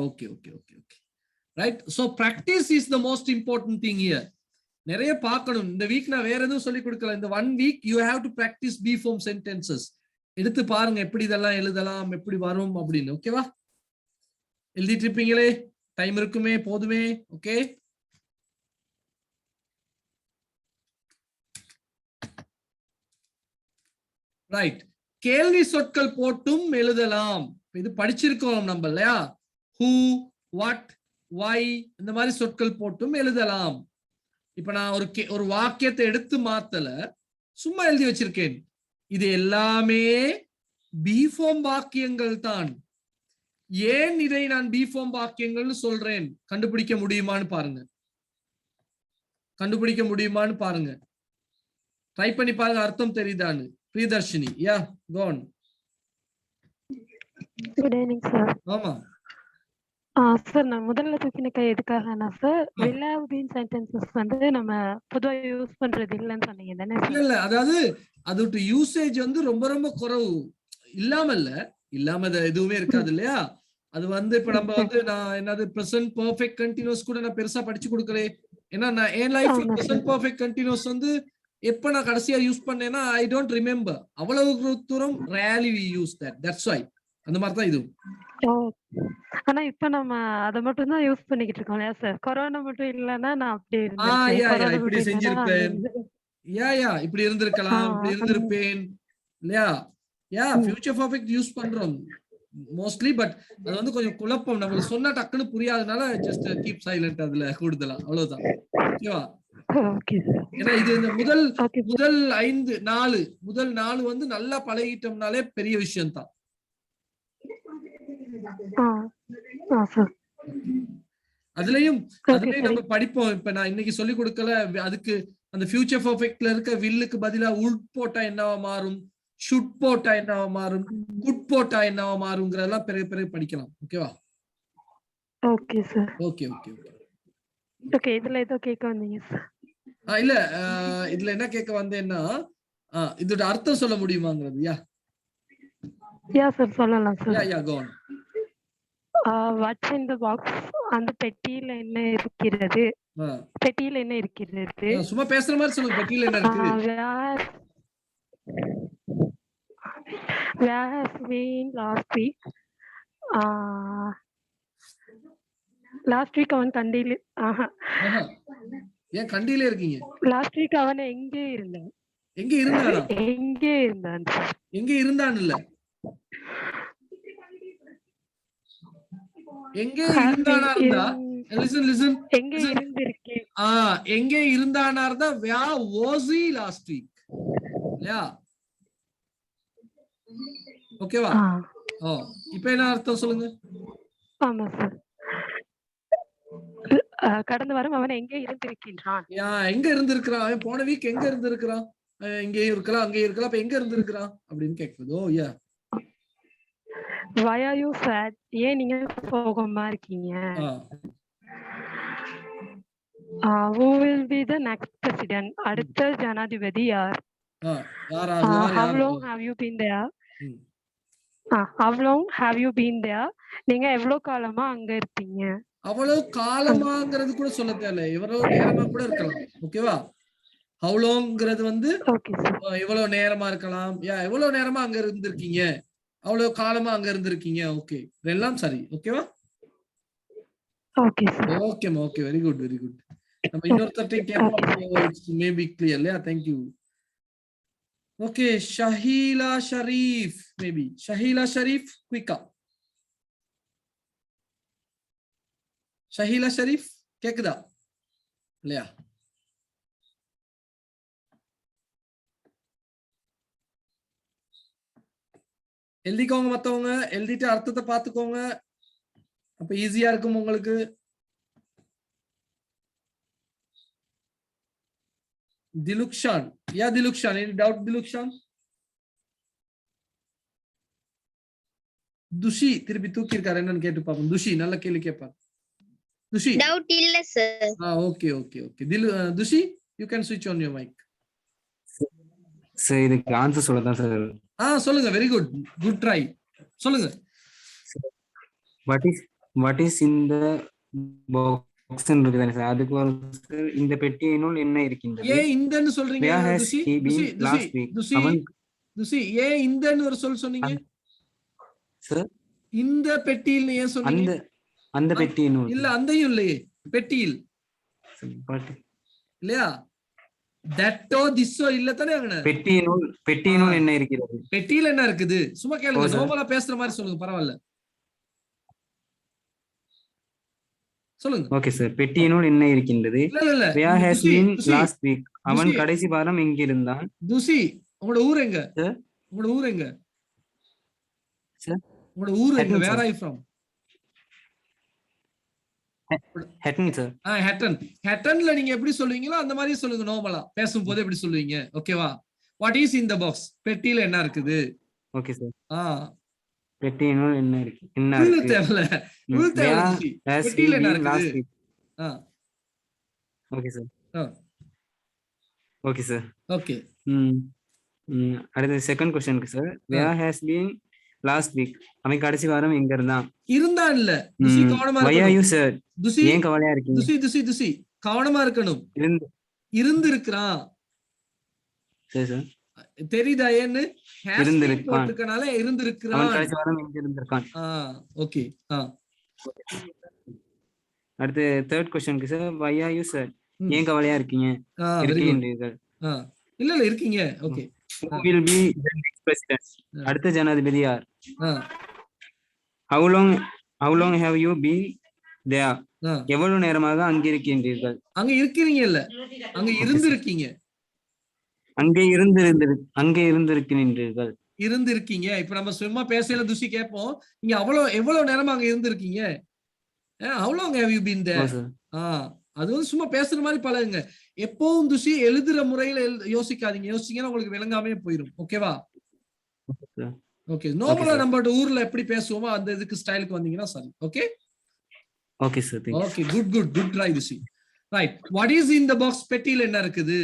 Okay. Right, so practice is the most important thing here. நிறைய பார்க்கணும். இந்த வீக் நான் வேற எதுவும் சொல்லி கொடுக்கல. இந்த 1 week you have to practice be form sentences. எடுத்து பாருங்க எப்படி இதெல்லாம் எழுதலாம், எப்படி வரும் அப்படின்னு. ஓகேவா? எழுதிட்டு இருப்பீங்களே, டைம் இருக்குமே, போதுமே. Okay, right. கேள்வி சொற்கள் போட்டும் எழுதலாம். இது படிச்சிருக்கோம் நம்ம இல்லையா? who, what, why இந்த மாதிரி சொற்கள் போட்டும் எழுதலாம். இப்ப நான் ஒரு வாக்கியத்தை எடுத்து மாத்தல, சும்மா எழுதி வச்சிருக்கேன். இது எல்லாமே பி ஃபார்ம் வாக்கியங்கள் தான். ஏன் இதை நான் பி ஃபார்ம் வாக்கியங்கள்னு சொல்றேன்? கண்டுபிடிக்க முடியுமான்னு பாருங்க. ட்ரை பண்ணி பாருங்க, அர்த்தம் தெரியுதான்னு. Priyadarshini, yeah go on. Good evening sir. ஆமா சார், நான் முதல்ல தூக்கின கை எதுக்காகனா sir, will have been sentences வந்து நம்ம பொதுவா யூஸ் பண்றது இல்லன்னு சொன்னீங்க தானே சார்? இல்ல, அதாவது அதோட யூசேஜ் வந்து ரொம்ப ரொம்ப குறைவு. இல்லாம எதுவுமே இருக்காது இல்லையா? அது வந்து இப்ப நம்ம வந்து நான் என்னது பிரசன்ட் பெர்ஃபெக்ட் கண்டினியூஸ் கூட நான் பெருசா படிச்சு கொடுக்கல. ஏன்னா நான் என் லைஃப்ல பிரசன்ட் பெர்ஃபெக்ட் கண்டினியூஸ் வந்து எப்ப நான் கடைசியா யூஸ் பண்ணேன்னா ஐ டோன்ட் ரிமெம்பர். அவ்வளவு தூரம் rarely we use that's why. அந்த மாதிரி தான் இது. ஆனா இப்ப நம்ம அத மட்டும் தான் யூஸ் பண்ணிக்கிட்டு இருக்கோம் இல்லையா சார்? கொரோனா மட்டும் இல்லன்னா நான் அப்படியே இப்படி செஞ்சிருப்பேன், இப்படி இருந்திருக்கலாம், இப்படி இருந்திருப்பேன் இல்லையா? ஃபியூச்சர் பெர்ஃபெக்ட் யூஸ் பண்றோம் மோஸ்ட்லி. பட் அது வந்து கொஞ்சம் குழப்பம். நம்மளுக்கு சொன்னா டக்குன்னு புரியாதனால ஜஸ்ட் கீப் சைலண்ட் அதுல கூடுதலா, அவ்வளவுதான். ஓகேவா? ஏன்னா இது இந்த முதல் 4 வந்து நல்லா பழகிட்டோம்னாலே பெரிய விஷயம் தான். அதுலயும் நம்ம படிப்போம். இப்ப நான் இன்னைக்கு சொல்லி கொடுக்கல, அதுக்கு அந்த ஃபியூச்சர் பெர்ஃபெக்ட்ல இருக்க வில்லுக்கு பதிலா உட் போட்டா என்னவா மாறும், ஷுட் போட்டா என்னவா மாறும், குட் போட்டா என்னவா மாறும்ங்கறதெல்லாம் பிறகு படிக்கலாம். ஓகேவா? Okay sir. ஓகே, இதுல ஏதோ கேட்க வந்தீங்க சார்? இல்ல, இதுல என்ன கேட்க வந்தேன்னா இதோட அர்த்தம் சொல்ல முடியுமாங்கிறது. யா சார், சொல்லலாம் sir. Yeah go on. What's in the box? அந்த பெட்டியில என்ன இருக்கிறது? சும்மா பேசுற மாதிரி சொல்லுங்க. பெட்டியில என்ன இருக்கு? Where has been last week? Last week அவன் கண்டியில. ஏன் கண்டியில இருக்கீங்க? லாஸ்ட் வீக் அவன் எங்கே இருந்தான்? எங்க இருந்தானா? எங்கே இருந்தான் இல்ல, எங்கே இருந்தானா இருந்தா. லிசன், எங்கே இருந்திருக்கேன்? எங்கே இருந்தானா இருந்தா where was he last week? ஓகேவா? இப்போ என்ன அர்த்தம் சொல்லுங்க? ஆமா சார். கடந்த வாரம் அவன் எங்கே இருந்திருக்கிறான்? எங்க இருந்திருக்கிறான்? அவன் போன வீக் எங்க இருந்திருக்கிறான்? இங்கேயும் இருக்கலாம், அங்கேயும் இருக்கலாம். அப்ப எங்க இருந்திருக்கிறான் அப்படின்னு கேக்குது. ஓ யா. Why are you sad? ஏன் நீங்க சோகமா இருக்கீங்க? Who will be the next president? அடுத்த ஜனாதிபதி யார்? How long have you been there? how long have you been there? நீங்க எவ்வளவு காலமா அங்க இருப்பீங்க? அவ்வளவு காலமாங்கிறது கூட சொல்ல தேவையில்ல, எவ்வளவு நேரமா கூட இருக்கலாம். ஓகேவா? how longங்கிறது வந்து எவ்வளவு நேரமா இருக்கலாம், எவ்வளவு நேரமா அங்க இருந்திருக்கீங்க, அவ்வளவு காலமா அங்க இருந்திருக்கீங்க. ஓகே, இதெல்லாம் சரி. ஓகேவா? ஓகேமா, okay, very good, very good. நம்ம இன்னொருத்தர்ட்டையும் கேட்போம், மேபி கிளியர் இல்லையா? Thank you. Okay, Shaheela Sharif, maybe Shaheela Sharif, குயிக்கா. ஷஹீலா ஷரீஃப் கேக்குதா இல்லையா? எழுதிக்கோங்க, மத்தவங்க எழுதிட்டு அர்த்தத்தை பார்த்துக்கோங்க, அப்ப ஈஸியா இருக்கும் உங்களுக்கு. திலுக்ஷான், திலுக்ஷான், any doubt திலுக்ஷான்? துஷி திருப்பி தூக்கி இருக்காரு, என்னன்னு கேட்டு பாப்போம். துஷி நல்ல கேள்வி கேட்பாரு. துஷி டவுட் இல்ல sir. Okay okay okay. Thushi, you can switch on your mic. Sir இதுக்கு ஆன்சர் சொல்லதான் சார். சொல்லுங்க. Very good, good try. சொல்லுங்க. what is in the box இருக்குதானே சார், அதுக்கு சார் இந்த பெட்டியினுள் என்ன இருக்கின்றது? ஏன் இந்தன்னு சொல்றீங்க துஷி? துஷி ஏன் இந்தன்னு ஒரு சொல் சொன்னீங்க சார்? இந்த பெட்டியில் ஏன் சொன்னீங்க? அந்த பெட்டியினுள் இல்ல, அந்தையும் இல்லையே, பெட்டியில் இல்லையா? தட்டோ திஸ்ஸோ இல்ல தானே. பெட்டியினுள் என்ன இருக்கிறது? பெட்டியில என்ன இருக்குது? சும்மா கேளுங்க, நோமலா பேசுற மாதிரி சொல்லுங்க, பரவாயில்ல, சொல்லுங்க. ஓகே சார், பெட்டியினுள் என்ன இருக்கின்றது? where has been last week, அவன் கடைசி வாரம் எங்க இருந்தான்? துஷி, உங்களோட ஊர் எங்க? உங்களோட ஊர் எங்க சார்? உங்களோட ஊர் எங்க? where are you from? Hatton sir. Hatton. ஹட்டன்ல நீங்க எப்படி சொல்லுவீங்களோ அந்த மாதிரி சொல்லுங்க, நார்மலா பேசும்போது எப்படி சொல்லுவீங்க. ஓகேவா? What is in the box, பெட்டியில என்ன இருக்குது? Okay sir. பெட்டியினுள் என்ன இருக்கு? என்ன உள்ள தேவல, உள்ள தேவல, பெட்டியில என்ன இருக்குது? Okay sir. Okay sir. Okay. அடுத்த செகண்ட் क्वेश्चनக்கு sir, where has been last week, அவன் கடைசி வாரம் எங்க இருந்தான்? இருந்தான் இல்ல துஷி, கவனமா இருக்கணும். why are you sir, Thushi ஏன் கவலையா இருக்கீங்க? துஷி கவனமா இருக்கணும். இருந்திருக்கான். சரி சார், தெரியுதா? ஏன்னு போட்டுக்கனால இருந்திருக்கான். அவன் கடைசி வாரம் எங்க இருந்திருக்கான்? ஓகே. அடுத்து தேர்ட் क्वेश्चनக்கு sir, why are you sir, ஏன் கவலையா இருக்கீங்க? இருக்கீங்க இல்ல இருக்கீங்க. Okay. who will be the next president, அடுத்த ஜனாதிபதி யார்? how long have you been there, எவ்வளவு நேரமாக அங்க இருக்கின்றீர்கள்? அங்க இருக்கிறீங்க இல்ல, அங்க இருந்திருக்கீங்க. அங்கே இருந்திருக்கிறீர்கள். இருந்திருக்கீங்க. இப்ப நம்ம சும்மா பேசல துஷி கேட்போம், நீங்க எவ்வளவு நேரமா அங்க இருந்திருக்கீங்க? how long have you been there? அது வந்து சும்மா பேசுற மாதிரி பழகுங்க. எப்பவும் துஷி எழுதுற முறையில யோசிக்காதீங்க, யோசிச்சீங்கன்னா உங்களுக்கு விளங்காமே போயிடும். ஓகேவா? ஓகே. நார்மலா நம்ம ஊர்ல எப்படி பேசுவோமோ அந்த இதுக்கு ஸ்டைலுக்கு வந்தீங்கன்னா சரி. Okay okay sir. Okay, good try Thushi. Right. What is in the box, பெட்டியில என்ன இருக்குது?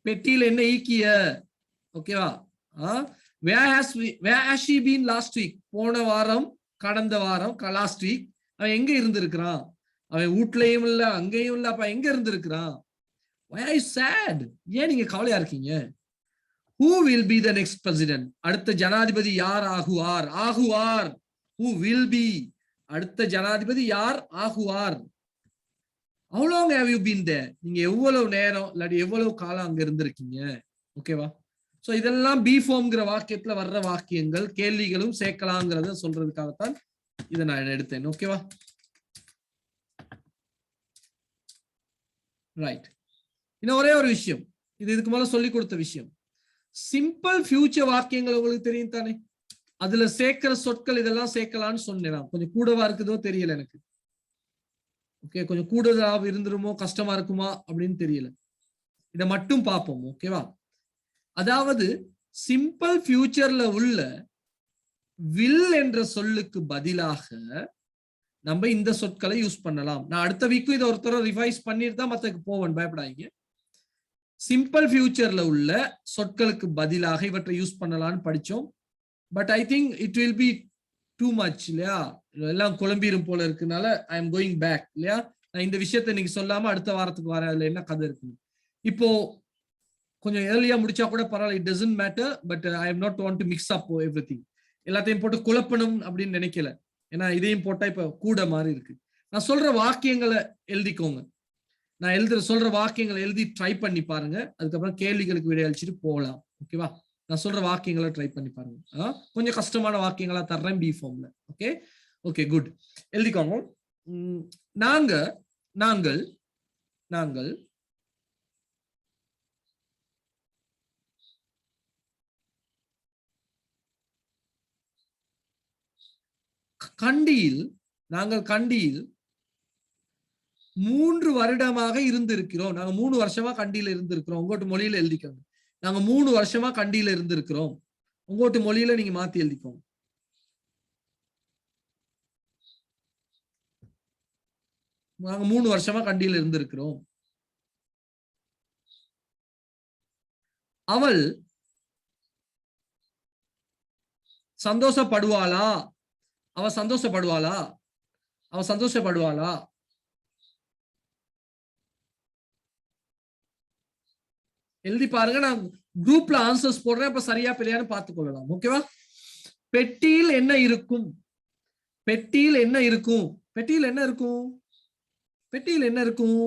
பெட்டியில என்ன ஈக்கிய? ஓகேவா? where has she been last week, போன வாரம், கடந்த வாரம், லாஸ்ட் வீக். அவன் எங்க இருந்திருக்கிறான்? அவன் வீட்லயும் இல்ல, அங்கேயும் இல்ல, அப்ப எங்க இருந்திருக்கிறான்? why are you sad, ஏன் நீங்க கவலையா இருக்கீங்க? who will be the next president, அடுத்த ஜனாதிபதி யார் ஆகுவார்? who will be, அடுத்த ஜனாதிபதி யார் ஆகுவார்? how long have you been there, நீங்க எவ்வளவு நேரம் இல்லாட்டி எவ்வளவு காலம் அங்க இருந்திருக்கீங்க? ஓகேவா? சோ இதெல்லாம் பி ஃபார்ம்ங்கிற வாக்கியத்துல வர்ற வாக்கியங்கள், கேள்விகளும் சேர்க்கலாங்கிறத சொல்றதுக்காகத்தான் இதை நான் எடுத்தேன். ஓகேவா? ரைட். இன்னும் ஒரே ஒரு விஷயம், இதுக்கு மேல சொல்லி கொடுத்த விஷயம், சிம்பிள் ஃபியூச்சர் வாக்கியங்கள் உங்களுக்கு தெரியும் தானே, அதுல சேர்க்கிற சொற்கள் இதெல்லாம் சேர்க்கலாம்னு சொன்னேன். கொஞ்சம் கூடவா இருக்குதோ தெரியல எனக்கு. ஓகே, கொஞ்சம் கூடுதலா இருந்துருமோ, கஷ்டமா இருக்குமா அப்படின்னு தெரியல. இதை மட்டும் பார்ப்போம். ஓகேவா? அதாவது சிம்பிள் ஃபியூச்சர்ல உள்ள வில் என்ற சொல்லுக்கு பதிலாக நம்ம இந்த சொற்களை யூஸ் பண்ணலாம். நான் அடுத்த வீக்கும் இதை ஒருத்தர ரிவைஸ் பண்ணிட்டு தான் மத்தக்கு போவேன், பயப்படாதீங்க. சிம்பிள் ஃபியூச்சர்ல உள்ள சொற்களுக்கு பதிலாக இவற்றை யூஸ் பண்ணலாம்னு படிச்சோம். But I think it will be too much இல்லையா, எல்லாம் குழம்பிரும் போல இருக்குனால ஐ எம் கோயிங் பேக் இல்லையா. நான் இந்த விஷயத்த நீங்க சொல்லாம அடுத்த வாரத்துக்கு வரேன், அதுல என்ன கதை இருக்கு. இப்போ கொஞ்சம் ஏர்லியா முடிச்சா கூட பரவாயில்ல, it doesn't matter. But I am not want to mix up everything, எல்லாத்தையும் போட்டு குழப்பணும் அப்படின்னு நினைக்கல. ஏன்னா இதையும் போட்டா இப்ப கூட மாதிரி இருக்கு. நான் சொல்ற வாக்கியங்களை எழுதிக்கோங்க, நான் சொல்ற வாக்கியங்களை எழுதி ட்ரை பண்ணி பாருங்க. அதுக்கப்புறம் கேள்விகளுக்கு விடையளிச்சுட்டு போகலாம். ஓகேவா? நான் சொல்ற வாக்கியங்களை ட்ரை பண்ணி பாருங்க. கொஞ்சம் கஷ்டமான வாக்கியங்களா தர்றேன் பி ஃபார்ம்ல. Okay okay good. எழுதிக்கோங்க. நாங்கள் நாங்கள் நாங்கள் கண்டியில் நாங்கள் கண்டியில் 3 வருடமாக இருந்திருக்கிறோம். நாங்க 3 வருஷமா கண்டியில இருந்திருக்கிறோம். உங்கோட்டு மொழியில எழுதிக்கோங்க. நாங்க 3 வருஷமா கண்டியில இருந்திருக்கிறோம். உங்கோட்டு மொழியில நீங்க மாத்தி எழுதிக்கோங்க. நாங்க 3 வருஷமா கண்டியில இருந்திருக்கிறோம். அவள் சந்தோஷப்படுவாளா? அவ சந்தோஷப்படுவாளா? அவ சந்தோஷப்படுவாளா? எழுதி பாருங்க. நான் குரூப்ல ஆன்சர்ஸ் போடுறேன், அப்ப சரியா பிள்ளையான்னு பார்த்துக்கொள்ளலாம். ஓகேவா? பெட்டியில் என்ன இருக்கும்? பெட்டியில் என்ன இருக்கும்? பெட்டியில் என்ன இருக்கும்? பெட்டியில் என்ன இருக்கும்?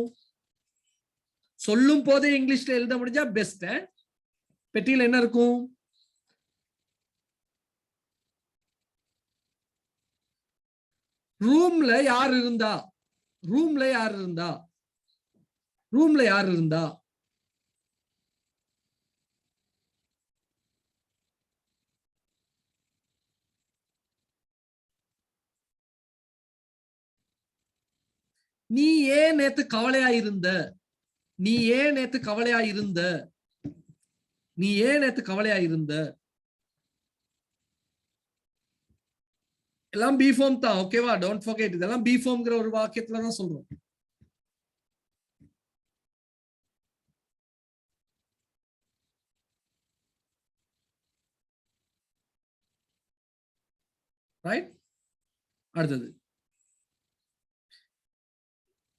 சொல்லும் போதே இங்கிலீஷ்ல எழுத முடிஞ்சா பெஸ்ட். பெட்டியில் என்ன இருக்கும்? ரூம்ல யார் இருந்தா? ரூம்ல யார் இருந்தா? ரூம்ல யார் இருந்தா? நீ ஏன் நேத்து கவலையா இருந்த? நீ ஏன் நேத்து கவலையா இருந்த? நீ ஏன் நேத்து கவலையா இருந்த? எல்லாம் பி ஃபார்ம் தான். ஓகேவா? டோன்ட் ஃபர்கெட், இதெல்லாம் பி ஃபார்ம்ங்கிற ஒரு வாக்கியத்துல தான் சொல்றோம். ரைட். அடுத்தது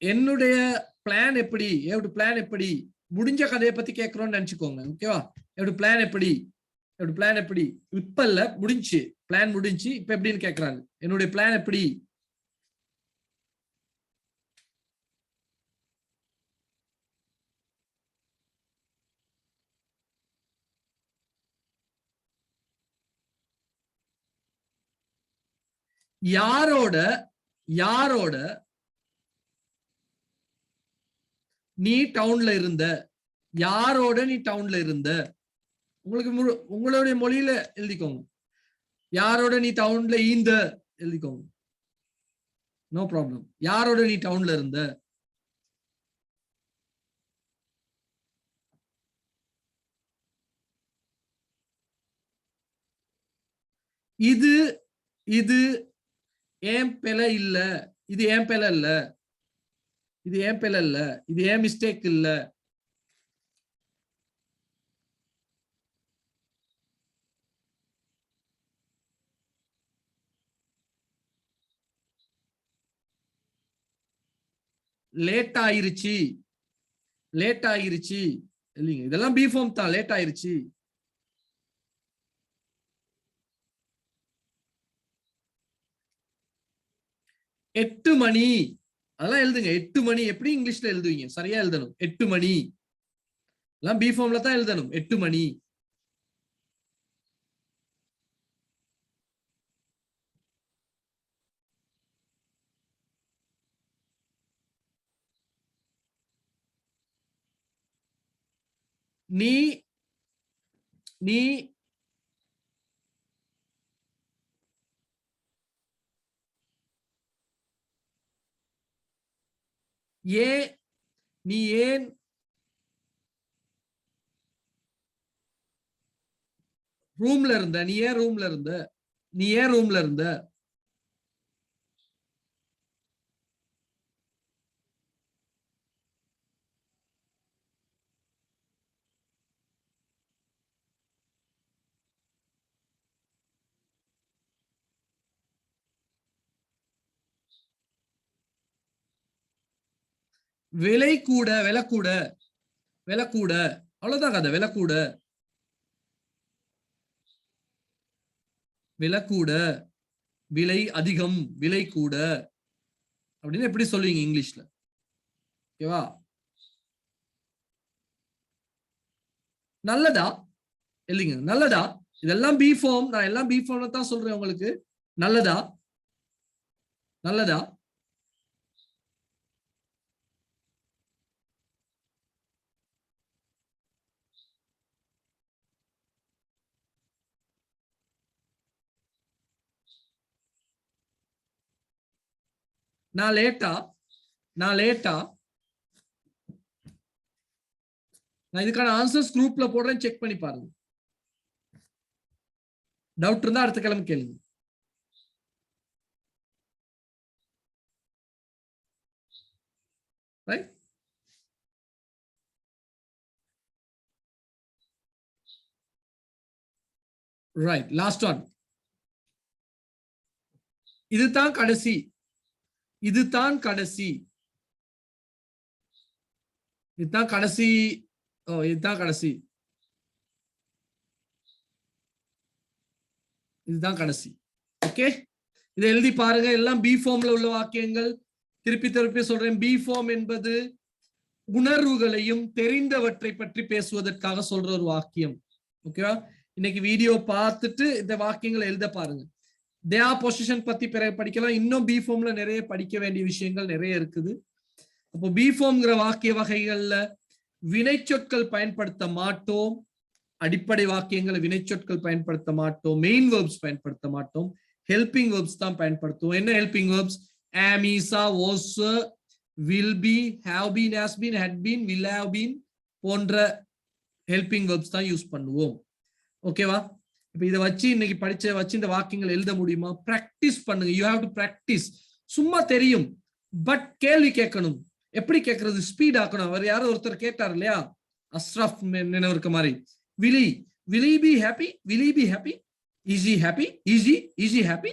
என்னுடைய பிளான் எப்படி? பிளான் எப்படி? முடிஞ்ச கதையை பத்தி கேட்கிறோம்னு நினைச்சுக்கோங்க. ஓகேவா? பிளான் எப்படி? பிளான் எப்படி? இப்ப இல்ல, முடிஞ்சு. பிளான் முடிஞ்சு, இப்ப எப்படின்னு கேக்குறாங்க. என்னுடைய பிளான் எப்படி? யாரோட யாரோட நீ டவுன்ல இருந்த? யாரோட நீ டவுன்ல இருந்த? உங்களுக்கு உங்களுடைய மொழியில எழுதிக்கோங்க. யாரோட நீ டவுன்ல ஈந்த எழுதிக்கோங்க. No problem. யாரோட நீ டவுன்ல இருந்த? இது இது ஏன் பிழை இல்ல, இது ஏன் பிழை இல்ல, இது ஏன் பிழை இல்ல, இது ஏன் மிஸ்டேக் இல்ல. லேட் ஆயிருச்சு, லேட் ஆயிருச்சு இல்லைங்க, இதெல்லாம் பி ஃபார்ம் தான். லேட் ஆயிருச்சு. எட்டு மணி, அதெல்லாம் எழுதுங்க. 8 மணி எப்படி இங்கிலீஷ்ல எழுதுவீங்க? சரியா எழுதணும். 8 மணி எல்லாம் பி ஃபார்ம்ல தான் எழுதணும். 8 மணி. நீ நீ ஏன் நீ ஏன் ரூம்ல இருந்த? நீ ஏன் ரூம்ல இருந்த? நீ ஏன் ரூம்ல இருந்த? விலை கூட, விலை கூட, விலை கூட, அவ்வளவுதான் கதை. விலை கூட, விலை கூட, விலை அதிகம், விலை கூட அப்படின்னு எப்படி சொல்லுவீங்க இங்கிலீஷ்ல? ஓகேவா? நல்லதா இல்லைங்க? நல்லதா? இதெல்லாம் பி ஃபார்ம். நான் எல்லாம் பி ஃபார்ம்ல தான் சொல்றேன் உங்களுக்கு. நல்லதா? நல்லதா? நான் லேட்டா நான் இதுக்கான ஆன்சர்ஸ் குரூப்ல போடுறேன், செக் பண்ணி பாருங்க. டவுட் இருந்தா அடுத்த கிழமை கேளுங்க. ரைட்? Right, last one. இதுதான் கடைசி, இதுதான் கடைசி, இதுதான் கடைசி. ஓ, இதுதான் கடைசி, இதுதான் கடைசி. ஓகே, இதை எழுதி பாருங்க. எல்லாம் பி ஃபார்ம்ல உள்ள வாக்கியங்கள். திருப்பி திருப்பி சொல்றேன், பி ஃபார்ம் என்பது உணர்வுகளையும் தெரிந்தவற்றை பற்றி பேசுவதற்காக சொல்ற ஒரு வாக்கியம். ஓகேவா? இன்னைக்கு வீடியோ பார்த்துட்டு இந்த வாக்கியங்களை எழுத பாருங்க. தேயா பொசிஷன் பத்தி பிறகு படிக்கலாம். இன்னும் பி ஃபார்ம்ல நிறைய படிக்க வேண்டிய விஷயங்கள் நிறைய இருக்குது. அப்போ பி ஃபார்ம்ங்கிற வாக்கிய வகைகள்ல வினைச்சொற்கள் பயன்படுத்த மாட்டோம். அடிப்படை வாக்கியங்களை வினைச்சொற்கள் பயன்படுத்த மாட்டோம். மெயின் வெர்ப்ஸ் பயன்படுத்த மாட்டோம். ஹெல்பிங் வெர்ப்ஸ் தான் பயன்படுத்துவோம். என்ன helping verbs? am, is, was, will be, have been, has been, had been, will have been போன்ற ஹெல்பிங் வெர்ப்ஸ் தான் யூஸ் பண்ணுவோம். ஓகேவா? இப்ப இதை வச்சு இன்னைக்கு வச்சு இந்த வாக்கியங்கள் எழுத முடியுமா? பிராக்டிஸ் பண்ணுங்க. You have to practise. சும்மா தெரியும், பட் கேள்வி கேட்கணும். எப்படி கேட்கறது? ஸ்பீட் ஆக்கணும். அவர் யாரோ ஒருத்தர் கேட்டார் இல்லையா, அஸ்ரஃப் நினைவிருக்க மாதிரி, will he be happy? Will he be happy? Is he happy? Is he happy?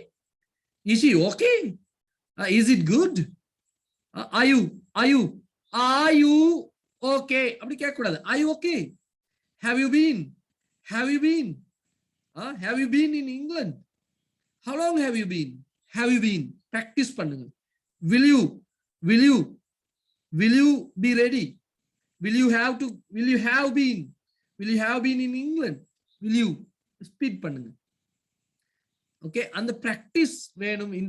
Is he okay? Is it good? Are you okay? அப்படி கேட்க கூடாது. Are you okay? Have you been have you been in England? How long have you been? Practice பண்ணுங்க. Will you be ready? Will you have been in England? Will you? Speed பண்ணுங்க. Okay, and the practice வேணும். in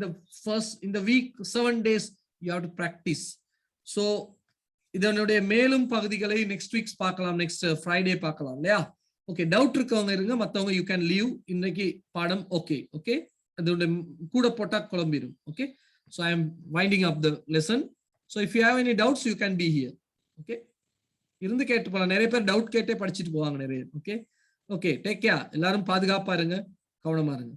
the week 7 days you have to practice. So இதனுடைய மேலும் பகுதிகளை next weeks பார்க்கலாம். Next Friday பார்க்கலாம் இல்லையா? Okay, doubt இருக்கவங்க இருங்க, மற்றவங்க யூ கேன் லீவ். இன்னைக்கு பாடம் ஓகே. ஓகே, அதோட கூட போட்டா குழம்பிடும். Okay, so I am winding up the lesson. So if you have any doubts you can be here. Okay, இருந்து கேட்டு போலாம். நிறைய பேர் டவுட் கேட்டே படிச்சுட்டு போவாங்க நிறைய. Okay, take care. எல்லாரும் பாதுகாப்பா இருங்க, கவனமா இருங்க.